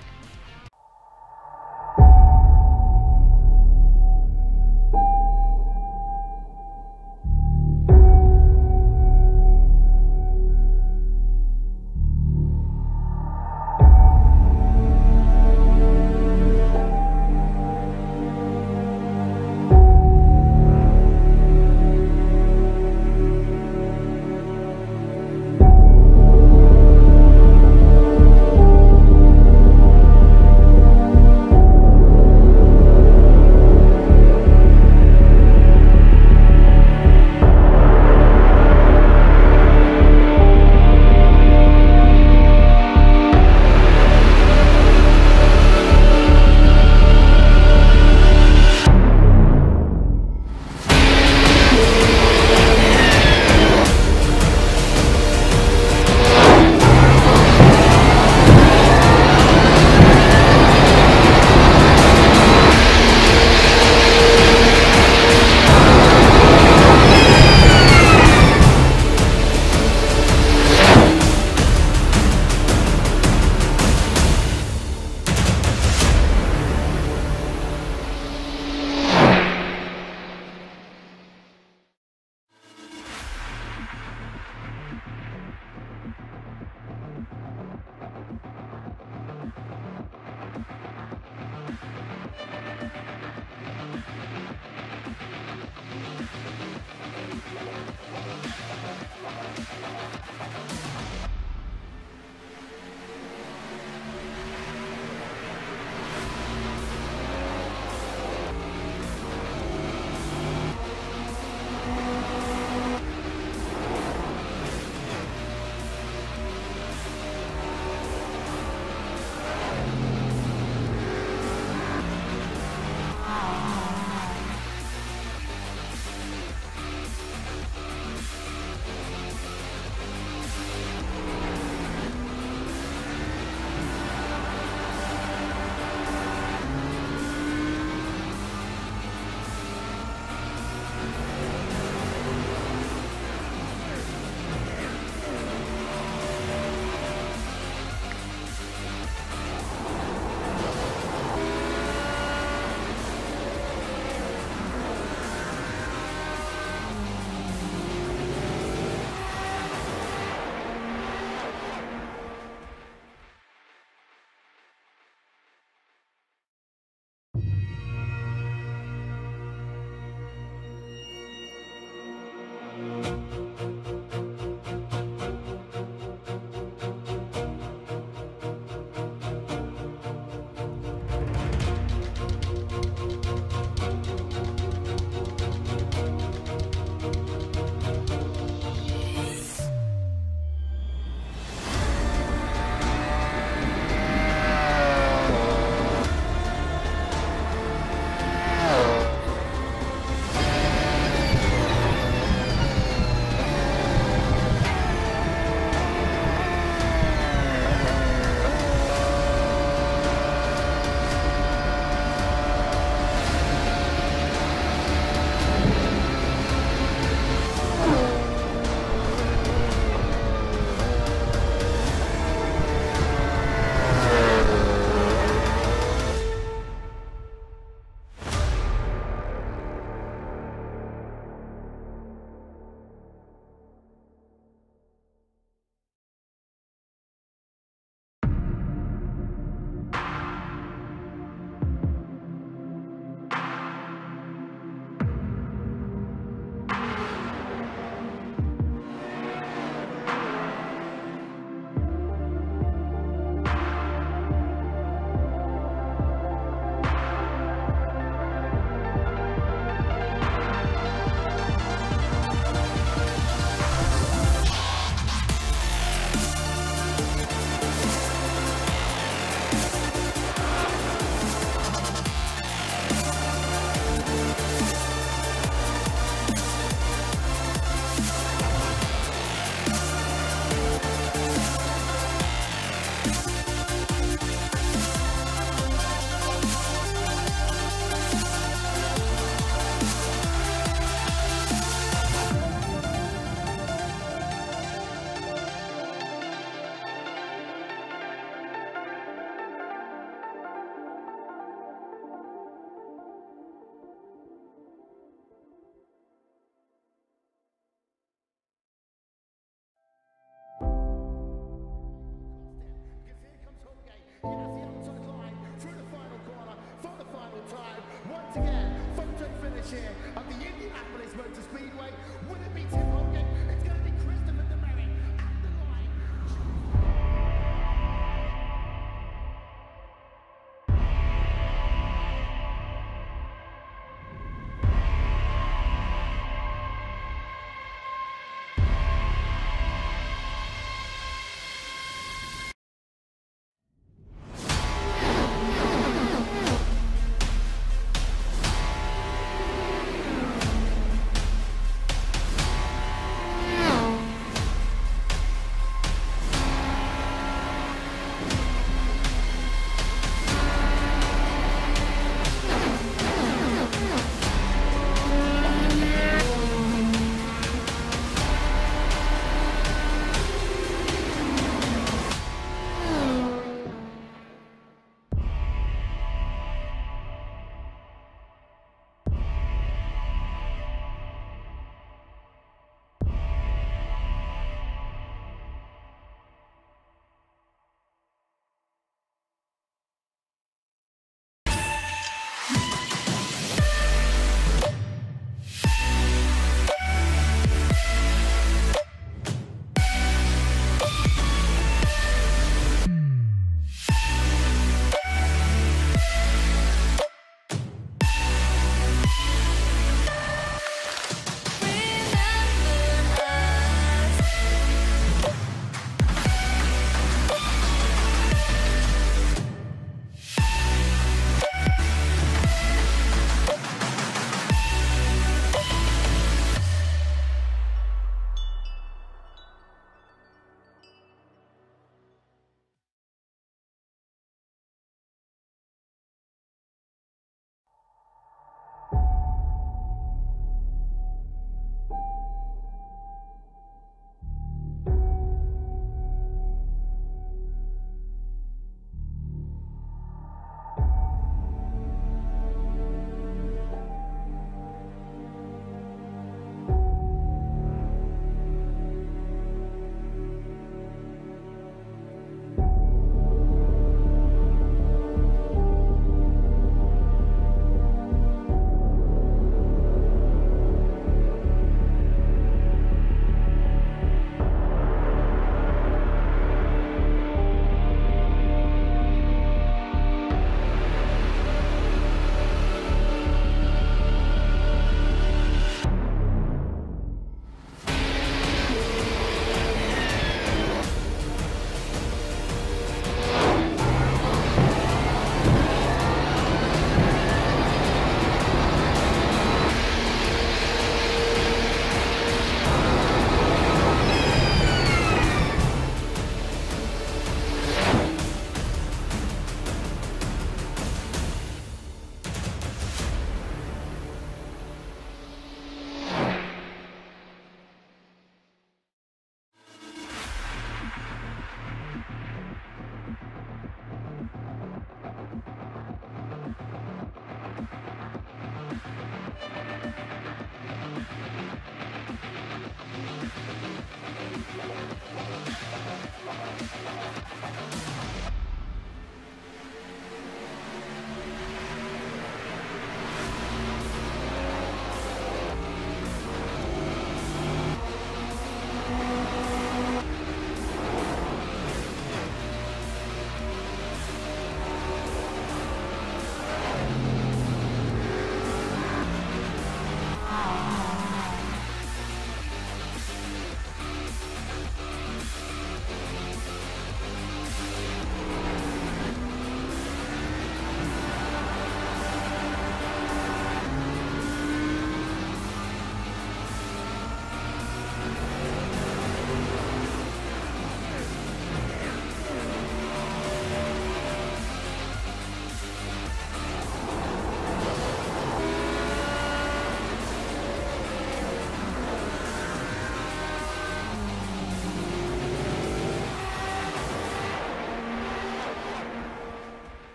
Speedway. Will it be Tim Hogan? It's going to be Christopher DeMerrick at the line.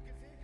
Because here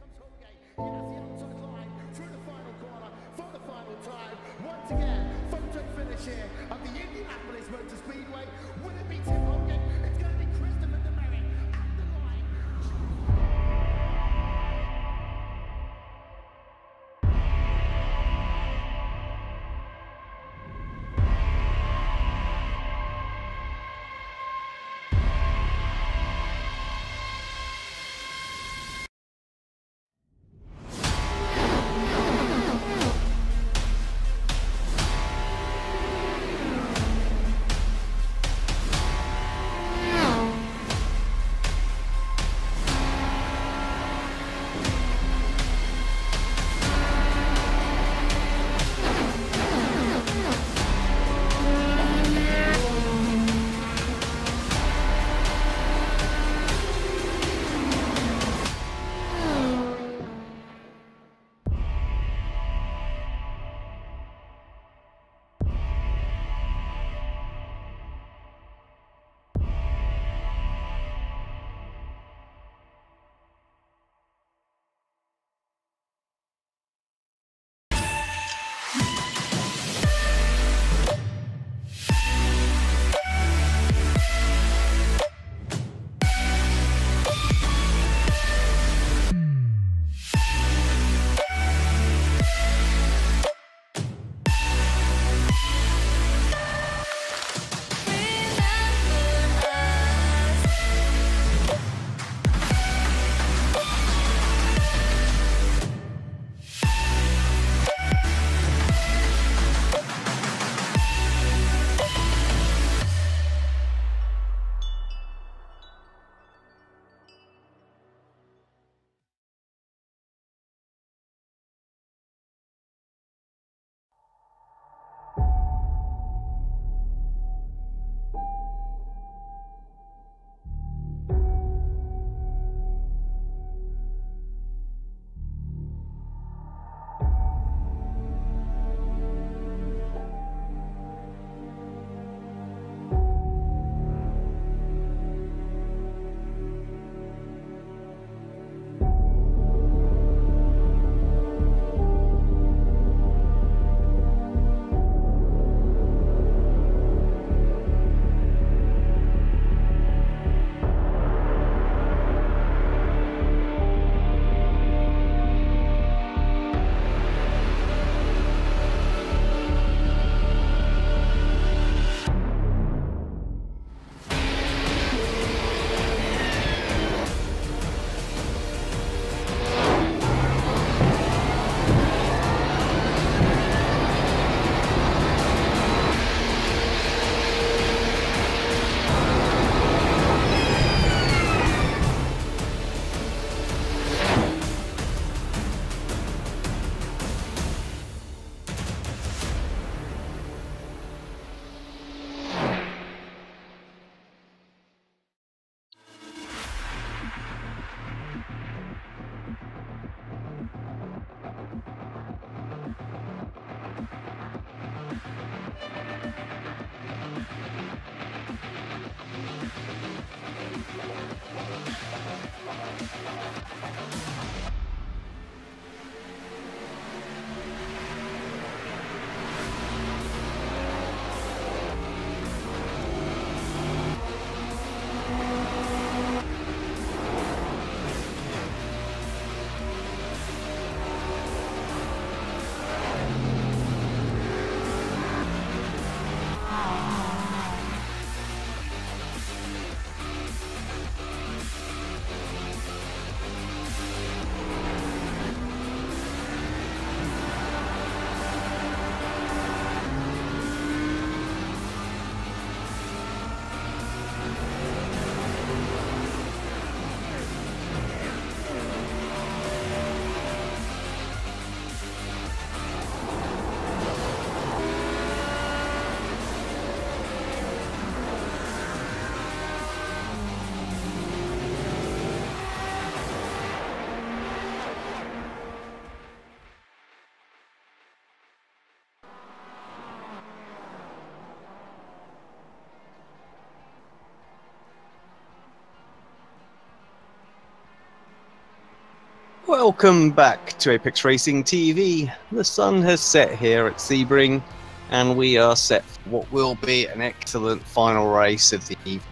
Welcome back to Apex Racing TV. The sun has set here at Sebring, and we are set for what will be an excellent final race of the evening.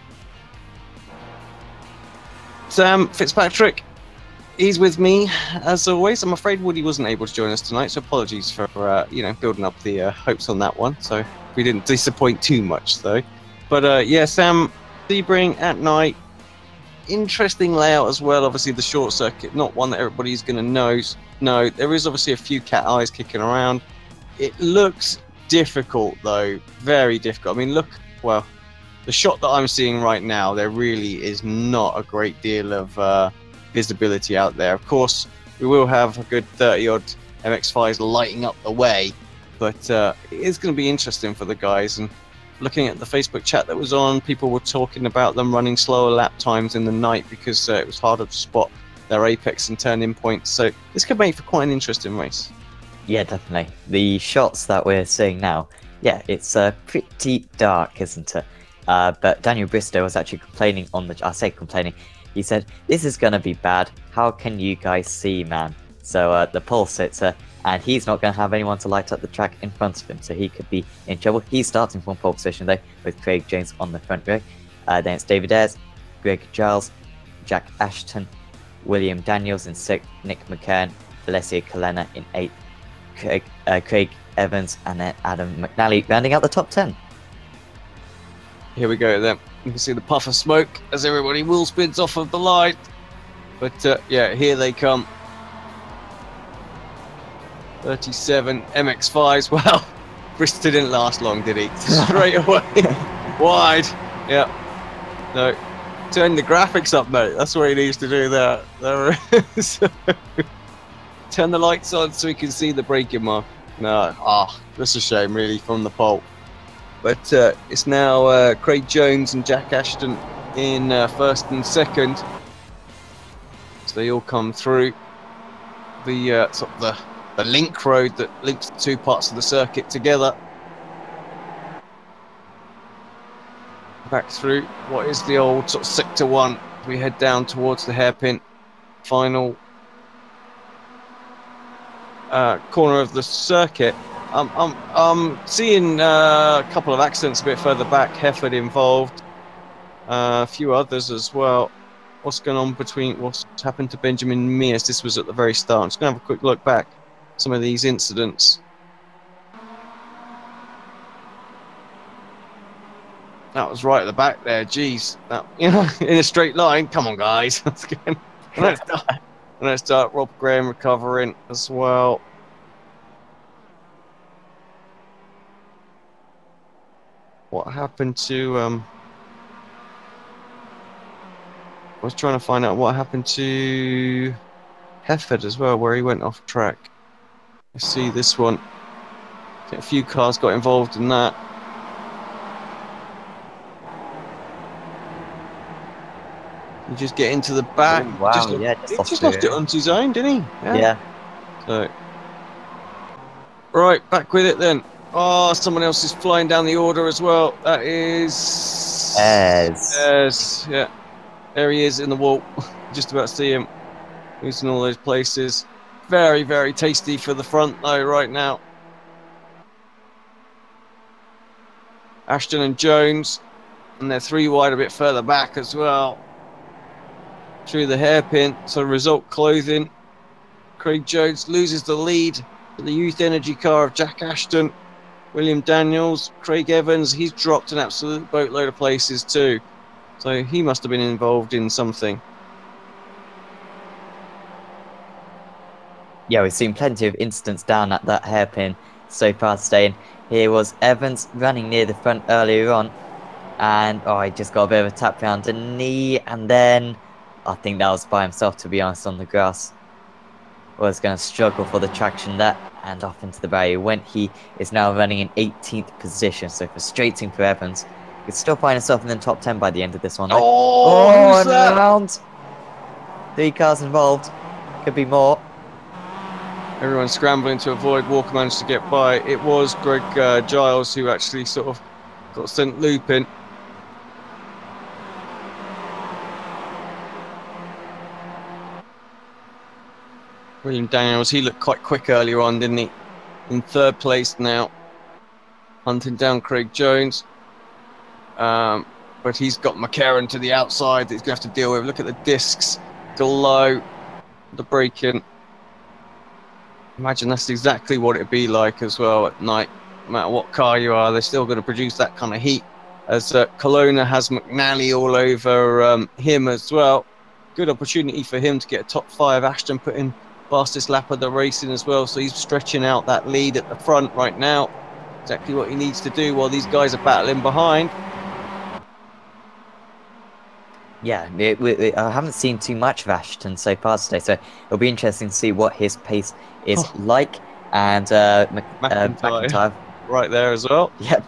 Sam Fitzpatrick, he's with me as always. I'm afraid Woody wasn't able to join us tonight, so apologies for building up the hopes on that one. So we didn't disappoint too much though. But yeah, Sam, Sebring at night. Interesting layout as well. Obviously the short circuit, not one that everybody's going to know. No, there is obviously a few cat eyes kicking around. It looks difficult though, very difficult. I mean, look, well, the shot that I'm seeing right now, there really is not a great deal of visibility out there. Of course, we will have a good 30 odd MX5s lighting up the way, but it is going to be interesting for the guys. And looking at the Facebook chat that was on, people were talking about them running slower lap times in the night because it was harder to spot their apex and turn-in points. So this could make for quite an interesting race. Yeah, definitely. The shots that we're seeing now, yeah, it's pretty dark, isn't it? But Daniel Bristow was actually complaining on the... I say complaining. He said, "This is going to be bad. How can you guys see, man?" So the pole sitter, and he's not going to have anyone to light up the track in front of him, so he could be in trouble. He's starting from pole position though, with Craig Jones on the front row. Then it's David Ayres, Greg Giles, Jack Ashton, William Daniels in 6th, Nick McKern, Alessia Kalena in 8th, Craig Evans, and then Adam McNally rounding out the top 10. Here we go then. You can see the puff of smoke as everybody wheel spins off of the line. But yeah, here they come. 37 MX5s. Well, Bristol didn't last long, did he? Straight away. Wide. Yeah. No. Turn the graphics up, mate. That's what he needs to do there. There it is. Turn the lights on so we can see the braking mark. No. That's a shame, really, from the pole. But it's now Craig Jones and Jack Ashton in 1st and 2nd. So they all come through the sort of the link road that links the two parts of the circuit together. Back through what is the old sort of sector 1. We head down towards the hairpin final corner of the circuit. I'm seeing a couple of accidents a bit further back. Hefford involved, a few others as well. What's going on between what's happened to Benjamin Mears? This was at the very start. I'm just going to have a quick look back at some of these incidents. That was right at the back there. Jeez, that, you know, in a straight line. Come on, guys. Let's start. Rob Graham recovering as well. What happened to I was trying to find out what happened to Hefford as well, where he went off track. Let's see this one. I think a few cars got involved in that. You just get into the back. Oh, wow, He just lost it onto his own, didn't he? Yeah. So, right, back with it then. Oh, someone else is flying down the order as well. That is... Ayres. Yeah. There he is in the wall. Just about to see him. He's in all those places. Very, very tasty for the front though right now. Ashton and Jones. And they're 3 wide a bit further back as well. Through the hairpin. So result clothing. Craig Jones loses the lead to the Youth Energy car of Jack Ashton. William Daniels, Craig Evans, he's dropped an absolute boatload of places too. So he must have been involved in something. Yeah, we've seen plenty of incidents down at that hairpin so far today. And here was Evans running near the front earlier on. And, he just got a bit of a tap round the knee. And then, I think that was by himself, to be honest, on the grass. Was going to struggle for the traction there, and off into the barrier went. He is now running in 18th position, so frustrating for Evans. He could still find himself in the top 10 by the end of this one. Who's that? Round. 3 cars involved. Could be more. Everyone's scrambling to avoid. Walker managed to get by. It was Greg Giles who actually sort of got sent looping. William Daniels, he looked quite quick earlier on, didn't he? In third place now, hunting down Craig Jones. But he's got McCarran to the outside that he's going to have to deal with. Look at the discs, glow, the braking. Imagine that's exactly what it'd be like as well at night. No matter what car you are, they're still going to produce that kind of heat. As Kelowna has McNally all over him as well. Good opportunity for him to get a top 5. Ashton put in fastest lap of the racing as well, so he's stretching out that lead at the front right now. Exactly what he needs to do while these guys are battling behind. Yeah, I haven't seen too much of Ashton so far today, so it'll be interesting to see what his pace is like. And McIntyre, right there as well. Yep,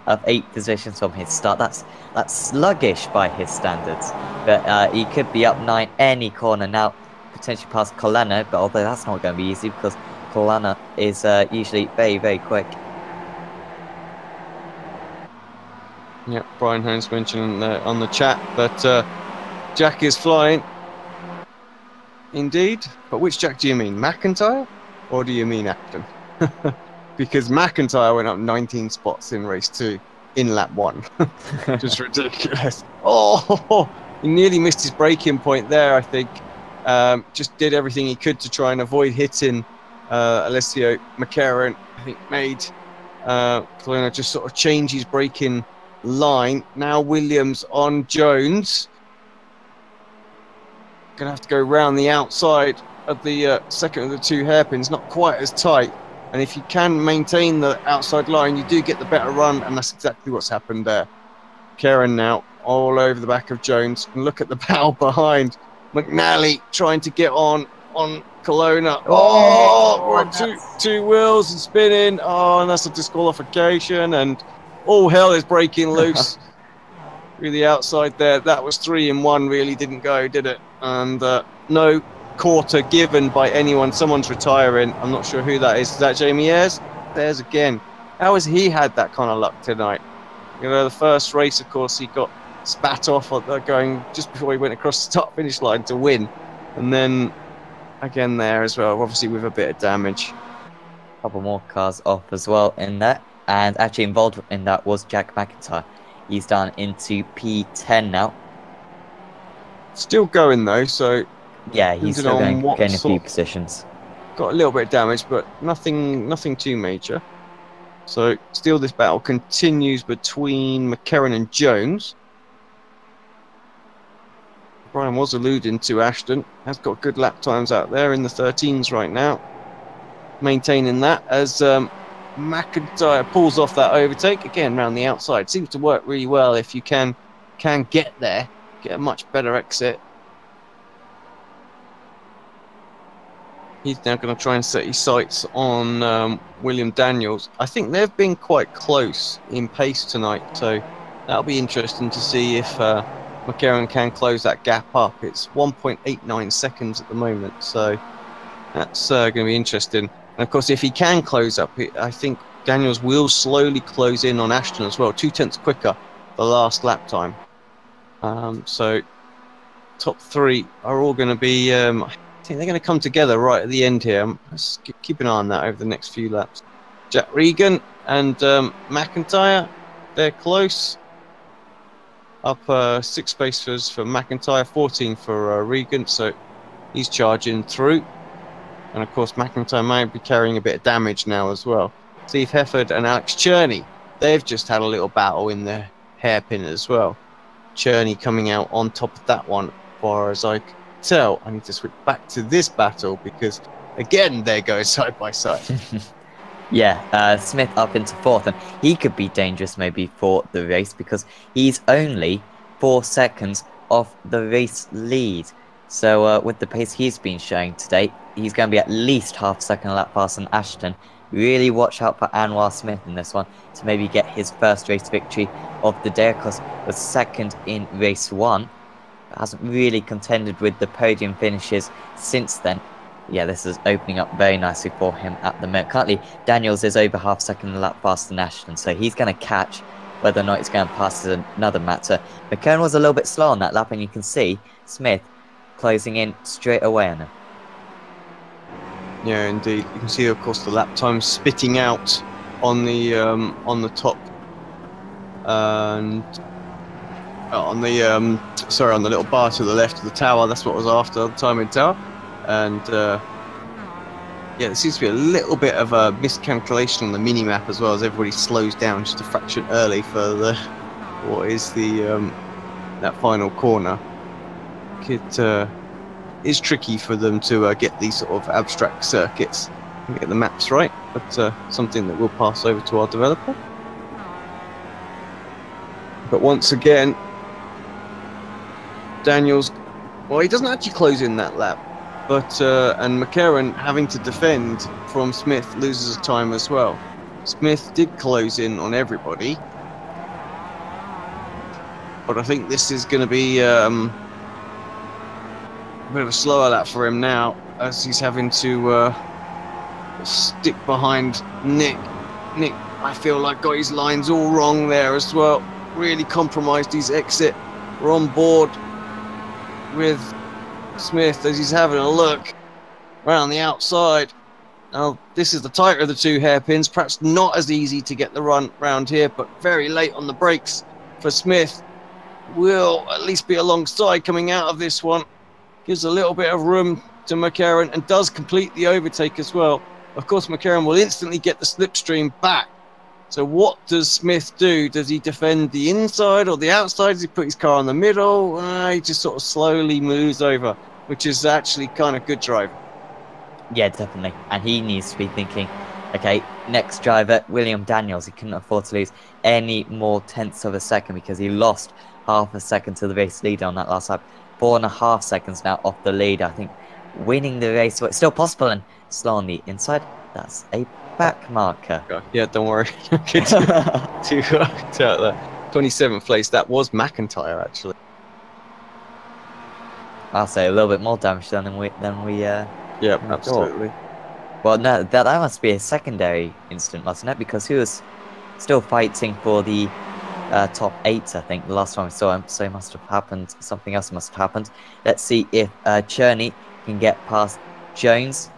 up 8 positions from his start. That's sluggish by his standards, but he could be up 9 any corner now, potentially past Kelowna. But although that's not going to be easy because Kelowna is usually very, very quick. Yeah, Brian Holmes mentioned on the chat that Jack is flying. Indeed. But which Jack do you mean? McIntyre? Or do you mean Ashton? Because McIntyre went up 19 spots in race 2 in lap 1. Just ridiculous. Oh, he nearly missed his braking point there, I think. Just did everything he could to try and avoid hitting Alessio McCarran. I think made Kelowna just sort of change his braking line. Now Williams on Jones. Gonna have to go round the outside of the second of the 2 hairpins. Not quite as tight, and if you can maintain the outside line, you do get the better run, and that's exactly what's happened there. Karen now all over the back of Jones, and look at the battle behind. McNally trying to get on Kelowna. Two wheels and spinning. Oh, and that's a disqualification, and all hell is breaking loose. Through the outside there. That was 3 in 1, really didn't go, did it? And no quarter given by anyone. Someone's retiring. I'm not sure who that is. Is that Jamie Ayres? There's again. How has he had that kind of luck tonight? You know, the first race, of course, he got spat off going just before he went across the start-finish line to win. And then again there as well, obviously with a bit of damage. A couple more cars off as well in that. And actually involved in that was Jack McIntyre. He's down into P10 now. Still going though, so yeah, he's still going to gain a few positions. Got a little bit of damage, but nothing too major. So still this battle continues between McCarran and Jones. Brian was alluding to Ashton. Has got good lap times out there in the 13s right now. Maintaining that as McIntyre pulls off that overtake again round the outside. Seems to work really well if you can get there, get a much better exit. He's now going to try and set his sights on William Daniels. I think they've been quite close in pace tonight, so that'll be interesting to see if McCarran can close that gap up. It's 1.89 seconds at the moment, so that's going to be interesting. And of course, if he can close up, I think Daniels will slowly close in on Ashton as well. 2/10 quicker the last lap time. So top 3 are all going to be, I think they're going to come together right at the end here. Let's keep an eye on that over the next few laps. Jack Regan and McIntyre, they're close. Up 6 spaces for McIntyre, 14 for Regan, so he's charging through. And of course, McIntyre might be carrying a bit of damage now as well. Steve Hefford and Alex Cherney, they've just had a little battle in the hairpin as well. Cherney coming out on top of that one, as far as I can tell. I need to switch back to this battle because, again, they go side by side. Yeah, Smith up into 4th, and he could be dangerous maybe for the race because he's only 4 seconds off the race lead. So with the pace he's been showing today, he's going to be at least half a second a lap faster than Ashton. Really watch out for Anwar Smith in this one to maybe get his first race victory of the day, because was 2nd in race 1. But hasn't really contended with the podium finishes since then. Yeah, this is opening up very nicely for him at the moment. Currently, Daniels is over half a second a lap faster than Ashton, so he's going to catch. Whether or not he's going to pass is another matter. McCarran was a little bit slow on that lap, and you can see Smith closing in straight away on him. Yeah, indeed. You can see, of course, the lap time spitting out on the top, and on the sorry, on the little bar to the left of the tower. That's what was after the timing tower, and yeah, there seems to be a little bit of a miscalculation on the mini map as well, as everybody slows down just a fraction early for the what is the that final corner. It is tricky for them to get these sort of abstract circuits and get the maps right, but something that we'll pass over to our developer. But once again, Daniels, well, he doesn't actually close in that lap, but and McCarron having to defend from Smith loses time as well. Smith did close in on everybody, but I think this is going to be a bit of a slower lap for him now, as he's having to stick behind Nick. Nick, I feel like, got his lines all wrong there as well. Really compromised his exit. We're on board with Smith as he's having a look around the outside. Now, this is the tighter of the two hairpins. Perhaps not as easy to get the run round here, but very late on the brakes for Smith. Will at least be alongside coming out of this one. Gives a little bit of room to McCarron and does complete the overtake as well. Of course, McCarron will instantly get the slipstream back. So what does Smith do? Does he defend the inside or the outside? Does he put his car in the middle? He just sort of slowly moves over, which is actually kind of good driving. Yeah, definitely. And he needs to be thinking, okay, next driver, William Daniels. He couldn't afford to lose any more tenths of a second because he lost half a second to the race leader on that last lap. 4.5 seconds now off the lead. I think winning the race, but still possible, and slow on the inside. That's a back marker. Yeah, don't worry. Good to out there. 27th place. That was McIntyre, actually. I'll say a little bit more damage than we. Yeah, absolutely. Well, no, that must be a secondary incident, mustn't it? Because he was still fighting for the top 8, I think, the last time I saw him. So it must have happened. Something else must have happened. Let's see if Cherney can get past Jones.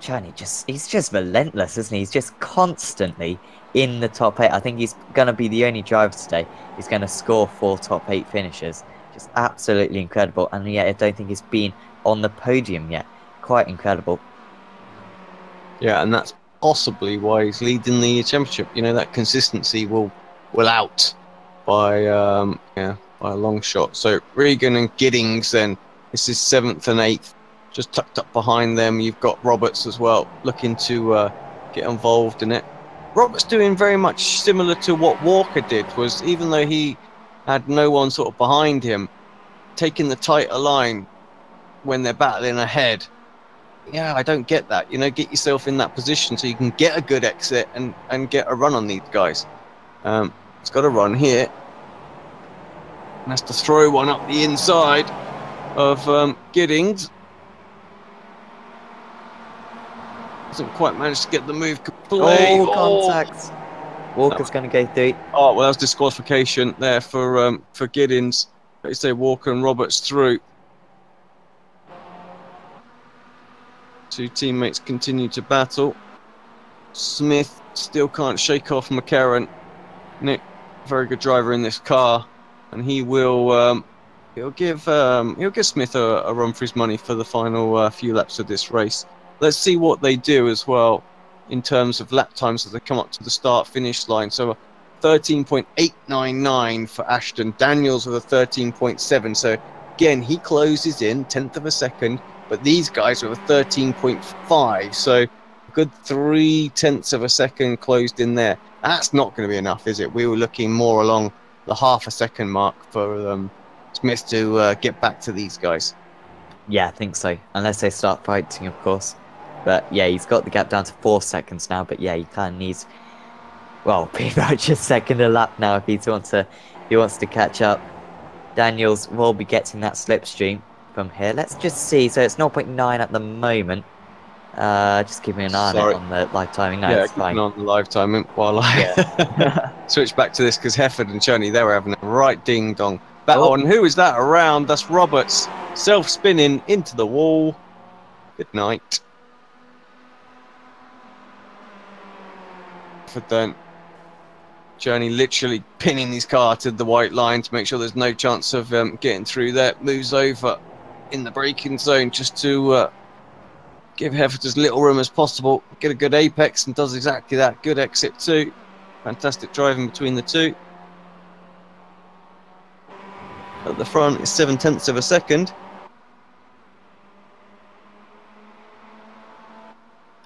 Cherney he's just relentless, isn't he? He's just constantly in the top 8. I think he's going to be the only driver today who's going to score 4 top 8 finishes. Just absolutely incredible. And yet I don't think he's been on the podium yet. Quite incredible. Yeah, and that's possibly why he's leading the championship. You know, that consistency will out by a long shot. So Regan and Giddings, then this is 7th and 8th. Just tucked up behind them, you've got Roberts as well, looking to get involved in it. Roberts doing very much similar to what Walker did, was even though he had no one sort of behind him, taking the tighter line when they're battling ahead. Yeah, I don't get that. You know, get yourself in that position so you can get a good exit and get a run on these guys. It's got a run here. And has to throw one up the inside of Giddings. Doesn't quite manage to get the move complete. Contact. Walker's going to go through. Oh, well, that was disqualification there for Giddings. They say Walker and Roberts through. Two teammates continue to battle. Smith still can't shake off McCarron. Nick, very good driver in this car, and he will he'll give Smith a run for his money for the final few laps of this race. Let's see what they do as well in terms of lap times as they come up to the start-finish line. So 13.899 for Ashton. Daniels with a 13.7. So again, he closes in 1/10 of a second, but these guys with a 13.5. So a good 3/10 of a second closed in there. That's not going to be enough, is it? We were looking more along the half a second mark for Smith to get back to these guys. Yeah, I think so. Unless they start fighting, of course. But yeah, he's got the gap down to 4 seconds now. But yeah, he kind of needs, well, pretty much a second a lap now if he wants to catch up. Daniels will be getting that slipstream from here. Let's just see. So it's 0.9 at the moment. Just keeping an eye on the live timing. No, it's fine. Keeping on the live timing while I switch back to this, because Hefford and Cherney, they were having a right ding dong battle. And who is that around? That's Roberts, self-spinning into the wall. Good night. then. Journey literally pinning his car to the white line to make sure there's no chance of getting through there. Moves over in the braking zone just to give Heffert as little room as possible. Get a good apex and does exactly that. Good exit too. Fantastic driving between the two. At the front is 0.7 of a second.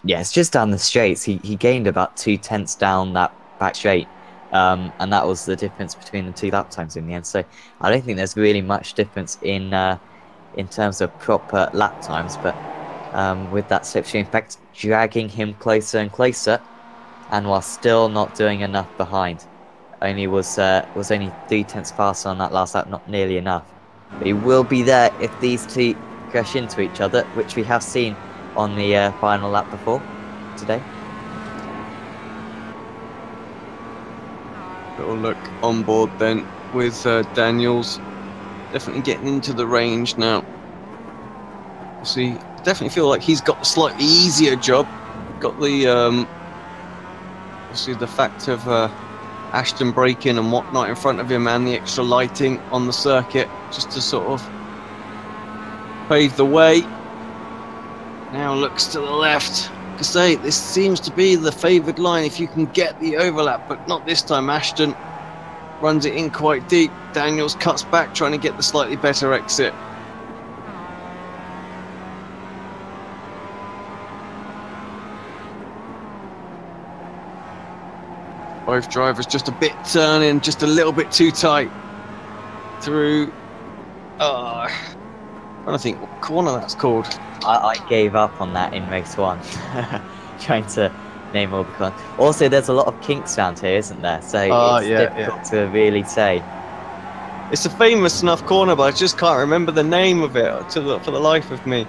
Yeah, it's just down the straights. He gained about 0.2 down that back straight. And that was the difference between the 2 lap times in the end. So I don't think there's really much difference in terms of proper lap times, but with that slipstream effect dragging him closer and closer, and while still not doing enough behind. Only was only 0.3 faster on that last lap, not nearly enough. But he will be there if these two crash into each other, which we have seen on the final lap before today. Little look on board then with Daniels. Definitely getting into the range now. See, definitely feel like he's got a slightly easier job. Got the obviously the fact of Ashton braking and whatnot in front of him, and the extra lighting on the circuit just to sort of pave the way. Now looks to the left. Like I say, this seems to be the favoured line if you can get the overlap, but not this time. Ashton runs it in quite deep. Daniels cuts back, trying to get the slightly better exit. Both drivers just a bit turning, just a little bit too tight through. I don't think what corner that's called. I gave up on that in race 1, trying to name all the corners. Also, there's a lot of kinks around here, isn't there? So it's difficult to really say. It's a famous enough corner, but I just can't remember the name of it for the life of me.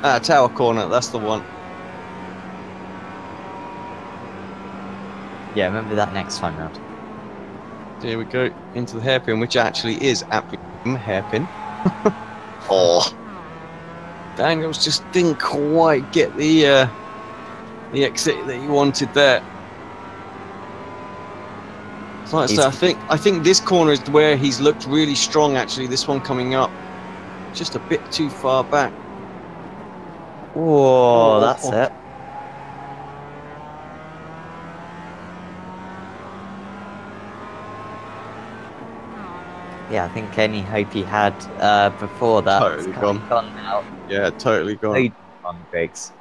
Tower corner, that's the one. Yeah, remember that next time round. Here we go into the hairpin, which actually is aptly hairpin. Oh, Daniels just didn't quite get the exit that he wanted there. So like I say, I think this corner is where he's looked really strong. Actually, this one coming up, just a bit too far back. Whoa, that's it. Yeah, I think any hope he had before that Totally gone now. Yeah, totally gone. On Briggs.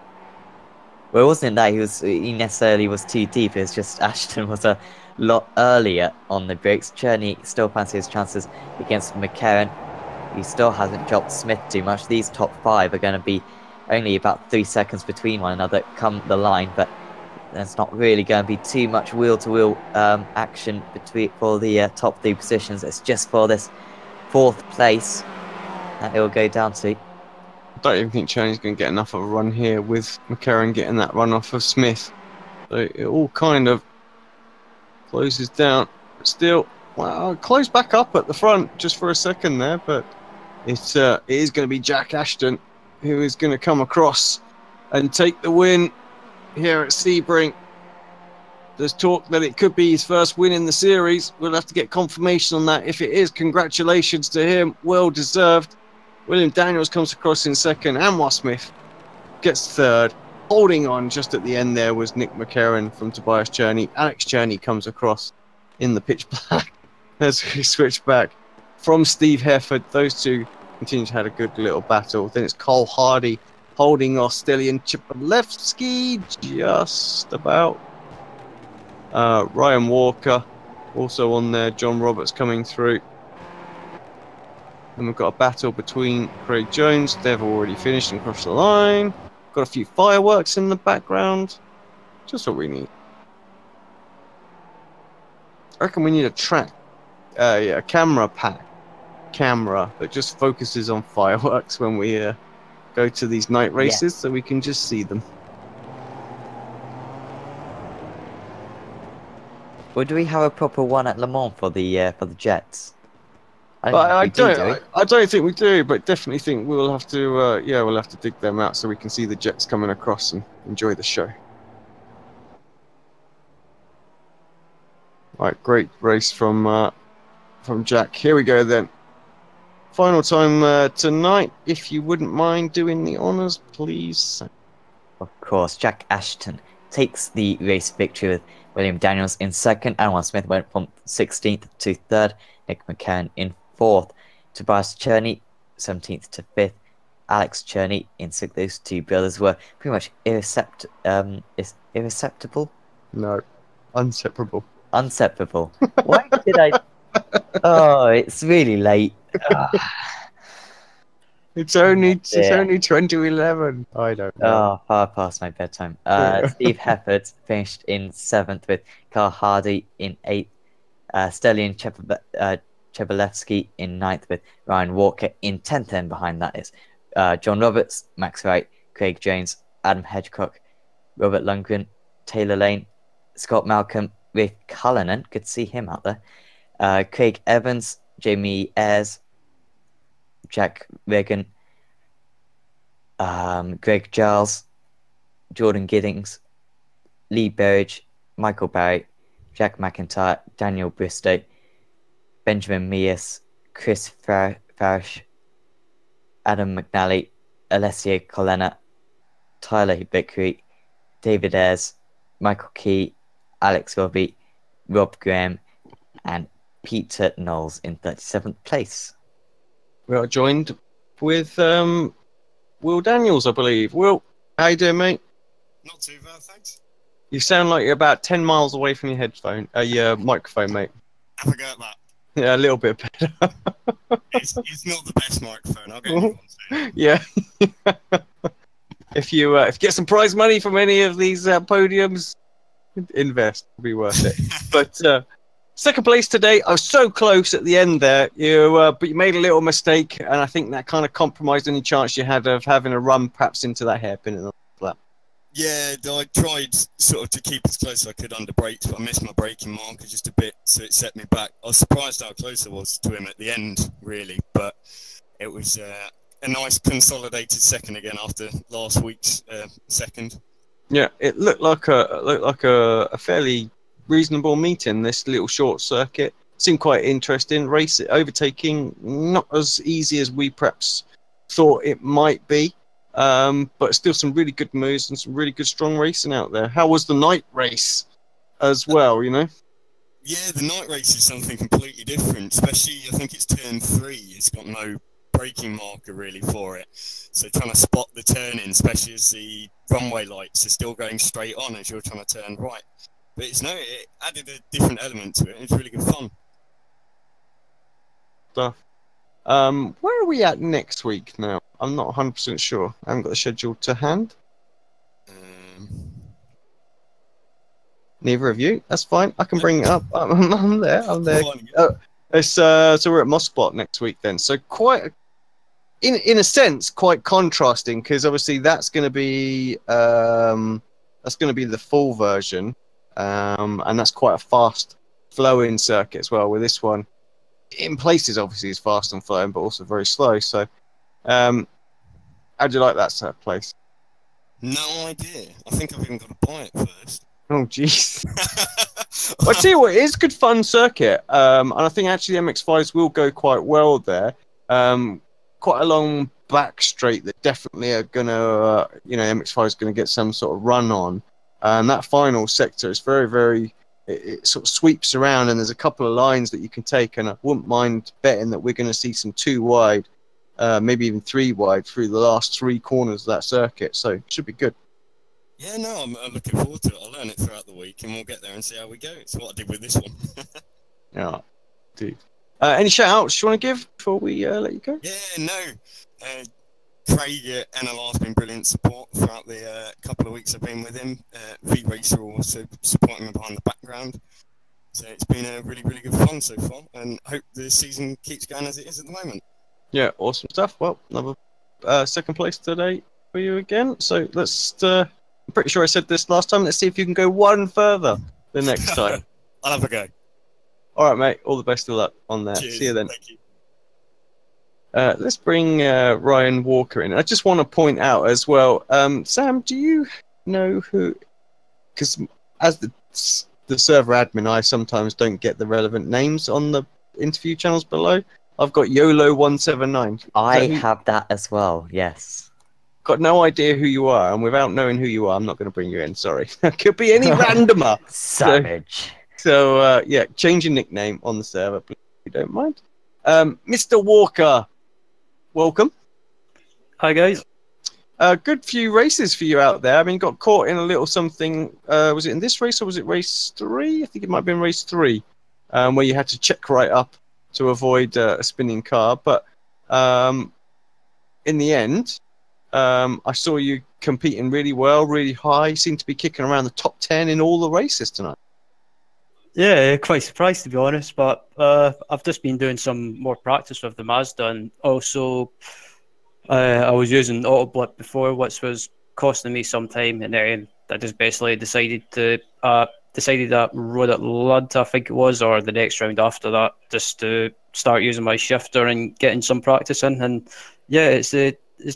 Well, it wasn't that he necessarily was too deep. It's just Ashton was a lot earlier on the brakes. Cherney still fancies his chances against McCarran. He still hasn't dropped Smith too much. These top 5 are going to be only about 3 seconds between one another come the line, but there's not really going to be too much wheel-to-wheel action for the top 3 positions. It's just for this 4th place that it will go down to. I don't even think Cherney's going to get enough of a run here with McCarran getting that run off of Smith. So it all kind of closes down. But still, well, close back up at the front just for a second there, but it is going to be Jack Ashton who is going to come across and take the win here at Sebring. There's talk that it could be his first win in the series. We'll have to get confirmation on that. If it is, congratulations to him. Well deserved. William Daniels comes across in second, and Ross Smith gets third. Holding on just at the end there was Nick McCarran from Tobias Cherney. Alex Cherney comes across in the pitch black as we switch back from Steve Hefford. Those two continue to have a good little battle. Then it's Cole Hardy holding off Stelian Chipolewski just about. Ryan Walker also on there. John Roberts coming through. And we've got a battle between Craig Jones. They've already finished and crossed the line. Got a few fireworks in the background. Just what we need. I reckon we need a camera that just focuses on fireworks when we go to these night races, so we can just see them. Well, do we have a proper one at Le Mans for the Jets? I don't But think I we do, don't. we? I don't think we do. But definitely think we'll have to. Yeah, we'll have to dig them out so we can see the jets coming across and enjoy the show. Right, great race from Jack. Here we go then. Final time tonight. If you wouldn't mind doing the honours, please. Of course, Jack Ashton takes the race victory with William Daniels in second. Alan Smith went from 16th to third. Nick McCann in fourth. Tobias Cherney, 17th to fifth. Alex Cherney in sixth. Those two brothers were pretty much irrespectable? No, unseparable. Unseparable. Why did I... Oh, it's really late. It's only dear. 2011. I don't know. Oh, far past my bedtime. Steve Hefford finished in seventh with Carl Hardy in eighth. Sterling Chebalevsky in ninth with Ryan Walker in 10th, and behind that is John Roberts, Max Wright, Craig Jones, Adam Hedgecock, Robert Lundgren, Taylor Lane, Scott Malcolm, Rick Cullinan, good to see him out there, Craig Evans, Jamie Ayres, Jack Regan, Greg Giles, Jordan Giddings, Lee Burridge, Michael Barry, Jack McIntyre, Daniel Bristow, Benjamin Mears, Chris Farish, Adam McNally, Alessio Colena, Tyler Vickery, David Ayres, Michael Key, Alex Robbie, Rob Graham, and Peter Knowles in 37th place. We are joined with Will Daniels, I believe. Will, how you doing, mate? Not too bad, thanks. You sound like you're about 10 miles away from your microphone, mate. Have a go at that. Yeah, a little bit better. It's not the best microphone. I'll get a new one soon. Yeah. If you get some prize money from any of these podiums, invest. It'll be worth it. But second place today. I was so close at the end there. But you made a little mistake, and I think that kind of compromised any chance you had of having a run perhaps into that hairpin and all that. Yeah, I tried sort of to keep as close as I could under brakes, but I missed my braking marker just a bit, so it set me back. I was surprised how close I was to him at the end, really, but it was a nice consolidated second again after last week's second. Yeah, it looked like a fairly reasonable meeting. This little short circuit seemed quite interesting. Race overtaking not as easy as we perhaps thought it might be. But still some really good moves and some really good strong racing out there. How was the night race as well, you know? Yeah, the night race is something completely different, especially I think it's turn 3. It's got no braking marker really for it. So trying to spot the turn-in, especially as the runway lights are still going straight on as you're trying to turn right. But it added a different element to it. It's really good fun. Stuff. Where are we at next week now? I'm not 100% sure. I haven't got the schedule to hand. Neither of you. That's fine. I can bring it up. I'm there. So we're at Mospot next week then. So quite, in a sense, quite contrasting because obviously that's going to be the full version, and that's quite a fast flowing circuit as well. With this one, in places obviously is fast and flowing, but also very slow. So, how do you like that place? No idea. I think I've even got to buy it first. Oh, jeez. I tell you what, it is a good fun circuit, and I think actually MX5s will go quite well there. Quite a long back straight that definitely are gonna, MX5 is gonna get some sort of run on, and that final sector is very, very. It sort of sweeps around, and there's a couple of lines that you can take, and I wouldn't mind betting that we're going to see some 2 wide, maybe even 3 wide through the last 3 corners of that circuit. So it should be good. Yeah, no, I'm looking forward to it. I'll learn it throughout the week, and we'll get there and see how we go. It's what I did with this one. Yeah, dude. Any shout-outs you want to give before we let you go? Yeah, no. Craig at NLR has been brilliant support throughout the couple of weeks I've been with him. V-Racer also supporting him behind the background. So it's been a really, really good fun so far, and hope the season keeps going as it is at the moment. Yeah, awesome stuff. Well, another second place today for you again. So let's. I'm pretty sure I said this last time. Let's see if you can go one further the next time. I'll have a go. All right, mate. All the best of luck on that. Cheers. See you then. Thank you. Let's bring Ryan Walker in. I just want to point out as well, Sam, do you know who? Because as the server admin, I sometimes don't get the relevant names on the interview channels below. I've got YOLO179. I have that as well, yes. Got no idea who you are, and without knowing who you are, I'm not going to bring you in. Sorry, could be any randomer. Savage. So yeah, change your nickname on the server, please, if you don't mind. Mr. Walker, welcome. Hi guys. Good few races for you out there. I mean, got caught in a little something. Was it in this race or was it race 3? I think it might have been race 3, where you had to check right up to avoid a spinning car. But in the end, I saw you competing really well, really high. You seemed to be kicking around the top 10 in all the races tonight. Yeah, quite surprised to be honest, but I've just been doing some more practice with the Mazda, and also I was using Auto Blip before, which was costing me some time, and then I just basically decided that road at Lud, I think it was, or the next round after that, just to start using my shifter and getting some practice in. And yeah, it's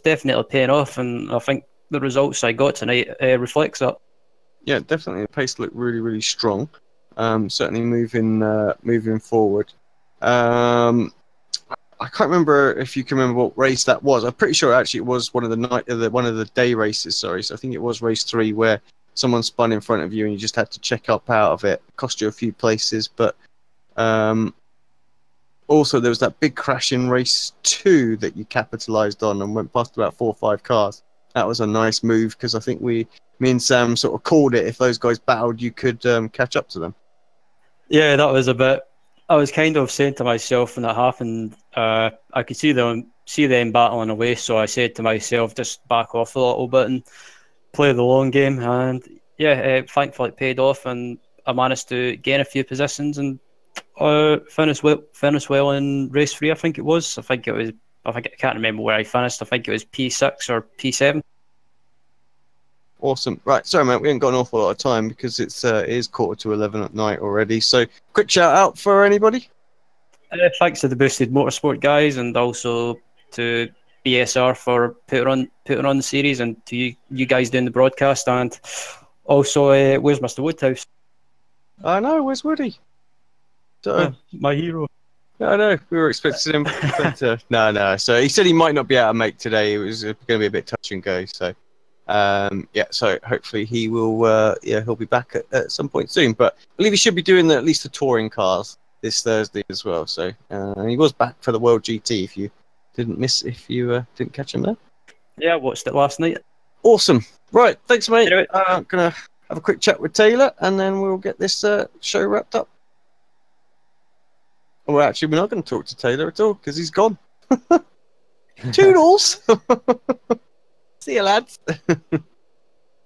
definitely paying off, and I think the results I got tonight reflects that. Yeah, definitely. The pace looked really, really strong. Certainly moving forward. I can't remember if you can remember what race that was. I'm pretty sure actually it was one of the day races. Sorry, so I think it was race 3 where someone spun in front of you and you just had to check up out of it. Cost you a few places, but also there was that big crash in race 2 that you capitalised on and went past about 4 or 5 cars. That was a nice move because I think me and Sam sort of called it. If those guys battled, you could catch up to them. Yeah, that was a bit. I was kind of saying to myself when that happened, I could see them battling away, so I said to myself, just back off a little bit and play the long game. And yeah, thankfully it paid off, and I managed to gain a few positions and finish well in race 3. I think it was. I can't remember where I finished. I think it was P6 or P7. Awesome. Right, sorry, mate, we haven't got an awful lot of time because it is 11:15 at night already. So, quick shout out for anybody. Thanks to the Boosted Motorsport guys, and also to BSR for putting on the series, and to you guys doing the broadcast, and also where's Mr. Woodhouse? I know, where's Woody? So, my hero. I know, we were expecting him, but no. So he said he might not be able to make today. It was going to be a bit touch and go. So. Yeah, so hopefully he will. He'll be back at some point soon. But I believe he should be doing at least the touring cars this Thursday as well. So he was back for the World GT. If you didn't catch him there. Yeah, I watched it last night. Awesome. Right, thanks, mate. I'm gonna have a quick chat with Taylor, and then we'll get this show wrapped up. Well, actually, we're not going to talk to Taylor at all because he's gone. Toodles. See you, lads.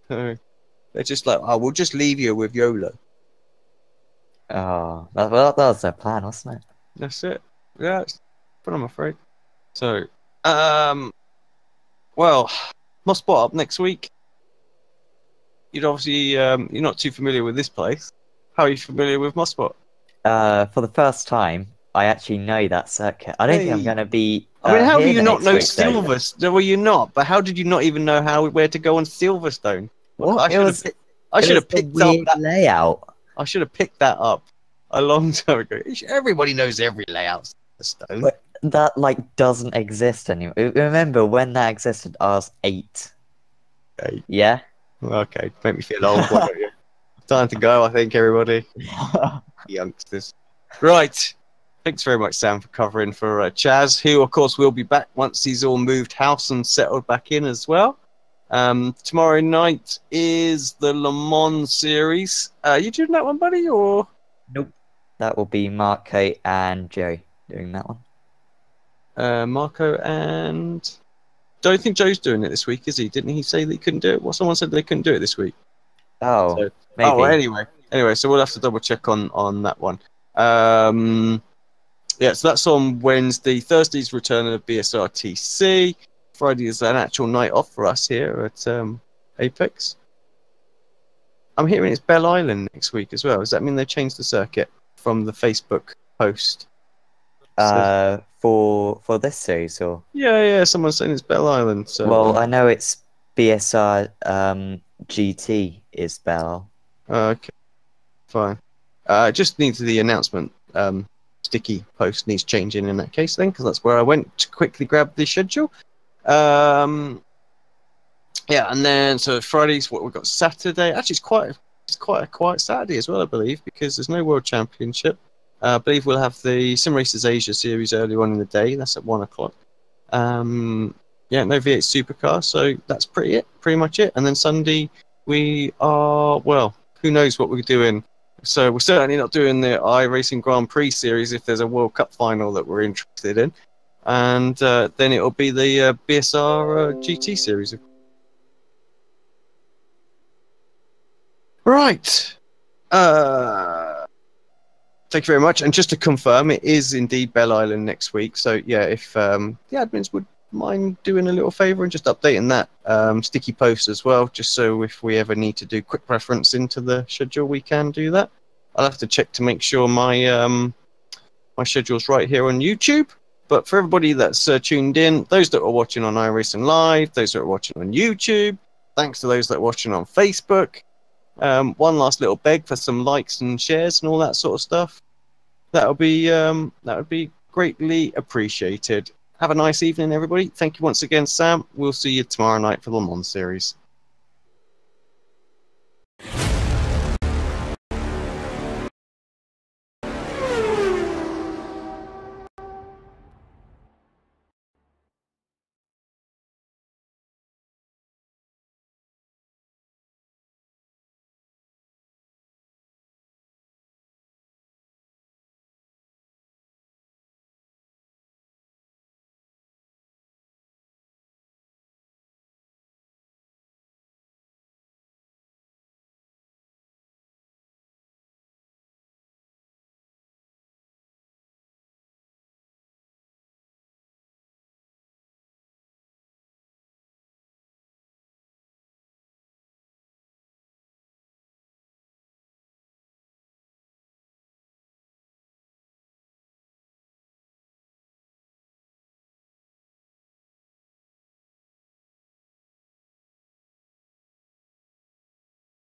They're just like, we'll just leave you with YOLO. Oh, that was their plan, wasn't it? That's it. Yeah, but I'm afraid. So, well, Mospot up next week. You'd obviously, you're not too familiar with this place. How are you familiar with Mospot? For the first time, I actually know that circuit. I don't think I'm going to be. I mean, how do you not know Silverstone? Well, you're not. But how did you not even know where to go on Silverstone? What? I should have picked up that layout. I should have picked that up a long time ago. Everybody knows every layout. Stone. But that doesn't exist anymore. Remember when that existed? I was 8. 8. Yeah. Okay, make me feel old. Why don't you? Time to go, I think, everybody. Youngsters. Right. Thanks very much, Sam, for covering for Chaz, who, of course, will be back once he's all moved house and settled back in as well. Tomorrow night is the Le Mans series. You doing that one, buddy, or? Nope. That will be Marco and Joe doing that one. Marco and... Don't think Joe's doing it this week, is he? Didn't he say that he couldn't do it? Well, someone said they couldn't do it this week. Oh, so, maybe. Oh, anyway, so we'll have to double check on that one. Yeah, so that's on Wednesday. Thursday's return of BSR TC. Friday is an actual night off for us here at Apex. I'm hearing it's Bell Island next week as well. Does that mean they changed the circuit from the Facebook post? for this series, or Yeah. Someone's saying it's Bell Island. So well, I know it's BSR GT is Bell. okay, fine. Just needs the announcement. Sticky post needs changing in that case then, because that's where I went to quickly grab the schedule. Yeah, and then so Friday's what we've got Saturday. Actually, it's quite a quiet Saturday as well, I believe, because there's no World Championship. I believe we'll have the Sim Racers Asia series earlier on in the day. That's at 1 o'clock. Yeah, no V8 Supercar, so that's pretty much it. And then Sunday we are, well, who knows what we're doing. So we're certainly not doing the iRacing Grand Prix series if there's a World Cup final that we're interested in. And then it'll be the BSR GT series. Right. Thank you very much. And just to confirm, it is indeed Bell Island next week. So yeah, if the admins would mind doing a little favour and just updating that sticky post as well, just so if we ever need to do quick reference into the schedule, we can do that. I'll have to check to make sure my my schedule's right here on YouTube. But for everybody that's tuned in, those that are watching on iRacing Live, those that are watching on YouTube, thanks to those that are watching on Facebook. One last little beg for some likes and shares and all that sort of stuff. That would be greatly appreciated. Have a nice evening, everybody. Thank you once again, Sam. We'll see you tomorrow night for the Mon series.